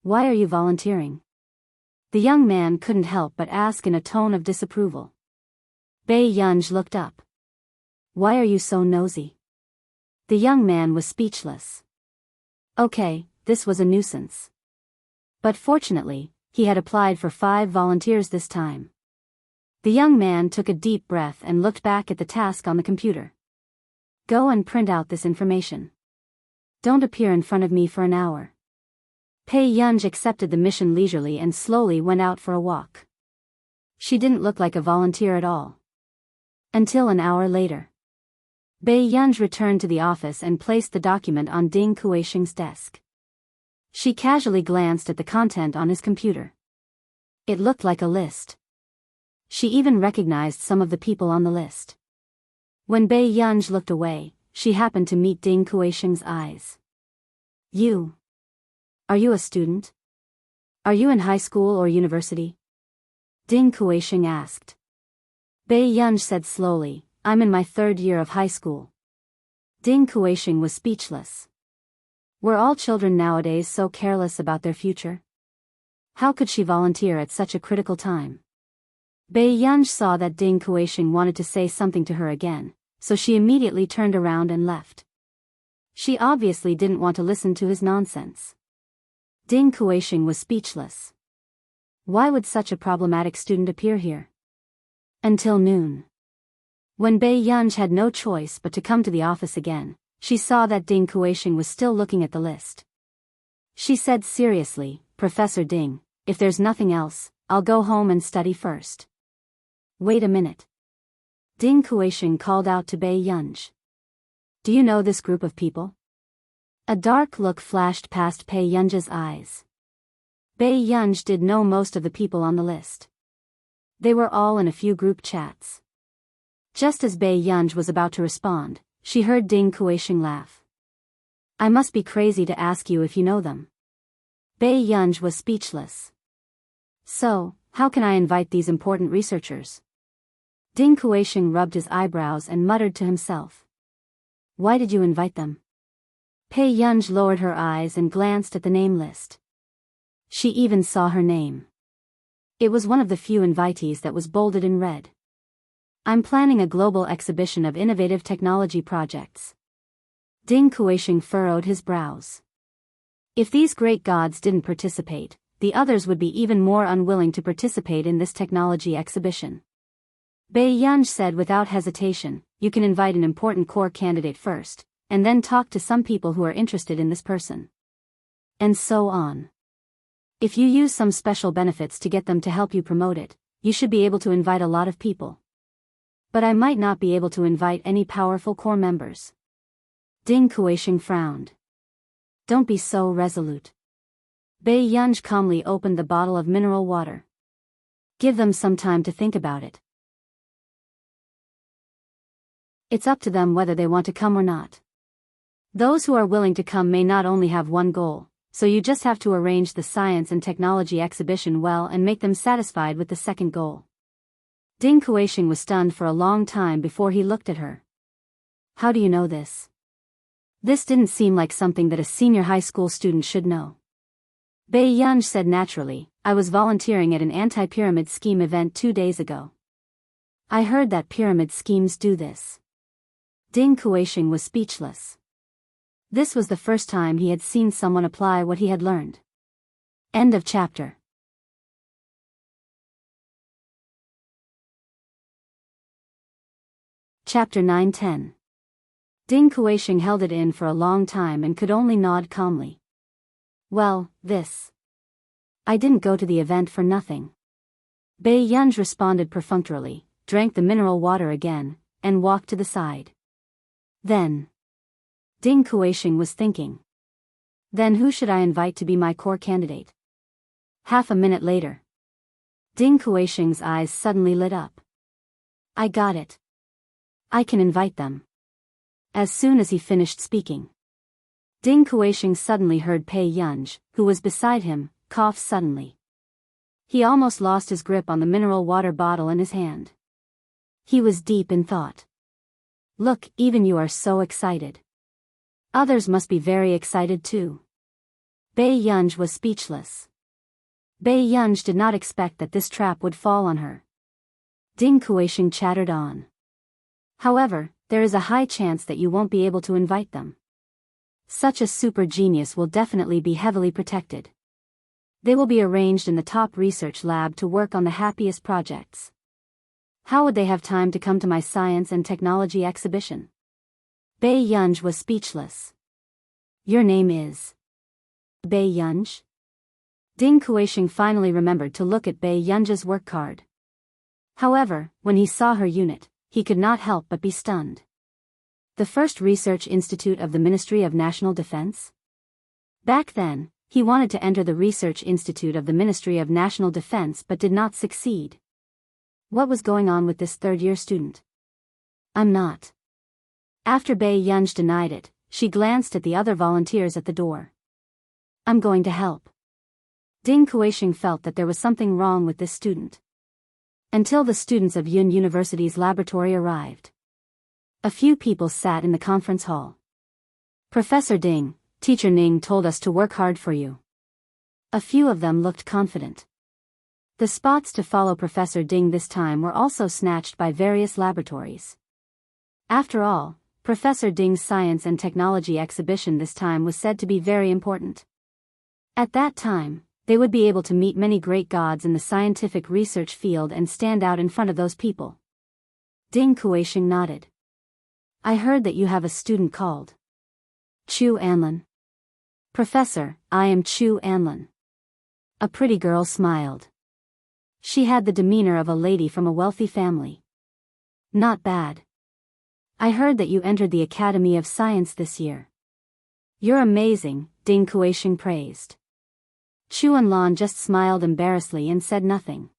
Why are you volunteering? The young man couldn't help but ask in a tone of disapproval. Bei Yunj looked up. Why are you so nosy? The young man was speechless. Okay, this was a nuisance. But fortunately, he had applied for 5 volunteers this time. The young man took a deep breath and looked back at the task on the computer. Go and print out this information. Don't appear in front of me for an hour. Bei Yunj accepted the mission leisurely and slowly went out for a walk. She didn't look like a volunteer at all. Until an hour later. Bei Yunj returned to the office and placed the document on Ding Kuixing's desk. She casually glanced at the content on his computer. It looked like a list. She even recognized some of the people on the list. When Bei Yunj looked away, she happened to meet Ding Kuixing's eyes. You. Are you a student? Are you in high school or university? Ding Kuixing asked. Bei Yunj said slowly, I'm in my 3rd year of high school. Ding Kuixing was speechless. Were all children nowadays so careless about their future? How could she volunteer at such a critical time? Bei Yunj saw that Ding Kuixing wanted to say something to her again, so she immediately turned around and left. She obviously didn't want to listen to his nonsense. Ding Kuixing was speechless. Why would such a problematic student appear here? Until noon. When Bei Yunj had no choice but to come to the office again, she saw that Ding Kuixing was still looking at the list. She said seriously, Professor Ding, if there's nothing else, I'll go home and study first. Wait a minute. Ding Kuisheng called out to Bei Yunj. Do you know this group of people? A dark look flashed past Bei Yunj's eyes. Bei Yunj did know most of the people on the list. They were all in a few group chats. Just as Bei Yunj was about to respond, she heard Ding Kuisheng laugh. I must be crazy to ask you if you know them. Bei Yunj was speechless. So, how can I invite these important researchers? Ding Kuisheng rubbed his eyebrows and muttered to himself. Why did you invite them? Bei Yunj lowered her eyes and glanced at the name list. She even saw her name. It was one of the few invitees that was bolded in red. I'm planning a global exhibition of innovative technology projects. Ding Kuisheng furrowed his brows. If these great gods didn't participate, the others would be even more unwilling to participate in this technology exhibition. Bei Yunj said without hesitation, you can invite an important core candidate first, and then talk to some people who are interested in this person. And so on. If you use some special benefits to get them to help you promote it, you should be able to invite a lot of people. But I might not be able to invite any powerful core members. Ding Kuisheng frowned. Don't be so resolute. Bei Yunj calmly opened the bottle of mineral water. Give them some time to think about it. It's up to them whether they want to come or not. Those who are willing to come may not only have one goal, so you just have to arrange the science and technology exhibition well and make them satisfied with the second goal. Ding Kuisheng was stunned for a long time before he looked at her. How do you know this? This didn't seem like something that a senior high school student should know. Bei Yunj said naturally, I was volunteering at an anti-pyramid scheme event 2 days ago. I heard that pyramid schemes do this. Ding Kuisheng was speechless. This was the first time he had seen someone apply what he had learned. End of chapter. Chapter 9-10. Ding Kuisheng held it in for a long time and could only nod calmly. Well, I didn't go to the event for nothing. Bei Yunj responded perfunctorily, drank the mineral water again, and walked to the side. Then. Ding Kuisheng was thinking. Then who should I invite to be my core candidate? Half a minute later. Ding Kuisheng's eyes suddenly lit up. I got it. I can invite them. As soon as he finished speaking. Ding Kuisheng suddenly heard Bei Yunj, who was beside him, cough suddenly. He almost lost his grip on the mineral water bottle in his hand. He was deep in thought. Look, even you are so excited. Others must be very excited too. Bei Yunj was speechless. Bei Yunj did not expect that this trap would fall on her. Ding Kuisheng chattered on. However, there is a high chance that you won't be able to invite them. Such a super genius will definitely be heavily protected. They will be arranged in the top research lab to work on the happiest projects. How would they have time to come to my science and technology exhibition? Bei Yunj was speechless. Your name is Bei Yunj? Ding Kuisheng finally remembered to look at Bei Yunj's work card. However, when he saw her unit, he could not help but be stunned. The first research institute of the Ministry of National Defense? Back then, he wanted to enter the research institute of the Ministry of National Defense but did not succeed. What was going on with this third-year student? I'm not. After Bei Yunj denied it, she glanced at the other volunteers at the door. I'm going to help. Ding Kuisheng felt that there was something wrong with this student. Until the students of Yun University's laboratory arrived. A few people sat in the conference hall. Professor Ding, Teacher Ning told us to work hard for you. A few of them looked confident. The spots to follow Professor Ding this time were also snatched by various laboratories. After all, Professor Ding's science and technology exhibition this time was said to be very important. At that time, they would be able to meet many great gods in the scientific research field and stand out in front of those people. Ding Kuisheng nodded. I heard that you have a student called Chu Anlin. Professor, I am Chu Anlin. A pretty girl smiled. She had the demeanor of a lady from a wealthy family. Not bad. I heard that you entered the Academy of Science this year. You're amazing, Ding Kuisheng praised. Chuanlan just smiled embarrassedly and said nothing.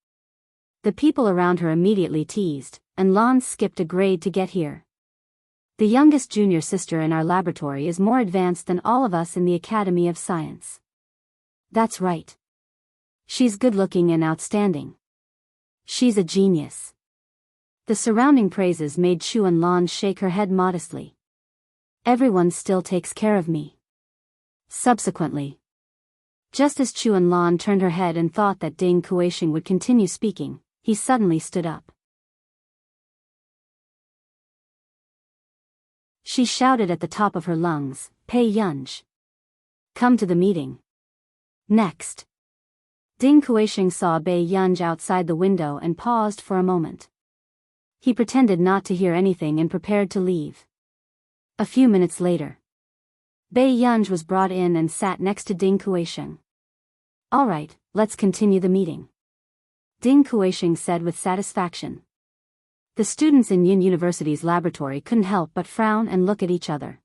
The people around her immediately teased, and Lan skipped a grade to get here. The youngest junior sister in our laboratory is more advanced than all of us in the Academy of Science. That's right. She's good-looking and outstanding. She's a genius. The surrounding praises made Chuanlan shake her head modestly. Everyone still takes care of me. Subsequently, just as Chuanlan turned her head and thought that Ding Kuisheng would continue speaking, he suddenly stood up. She shouted at the top of her lungs, "Pei Yunj! Come to the meeting." Next. Ding Kuisheng saw Bei Yunj outside the window and paused for a moment. He pretended not to hear anything and prepared to leave. A few minutes later, Bei Yunj was brought in and sat next to Ding Kuisheng. "All right, let's continue the meeting," Ding Kuisheng said with satisfaction. The students in Yin University's laboratory couldn't help but frown and look at each other.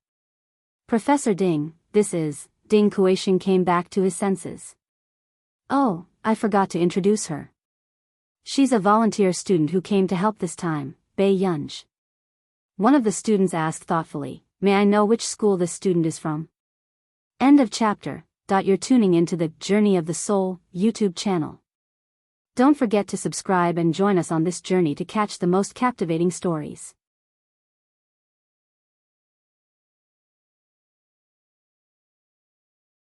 "Professor Ding, this is..." Ding Kuisheng came back to his senses. "Oh, I forgot to introduce her. She's a volunteer student who came to help this time, Bei Yunj." One of the students asked thoughtfully, "May I know which school this student is from?" End of chapter. You're tuning into the Journey of the Soul YouTube channel. Don't forget to subscribe and join us on this journey to catch the most captivating stories.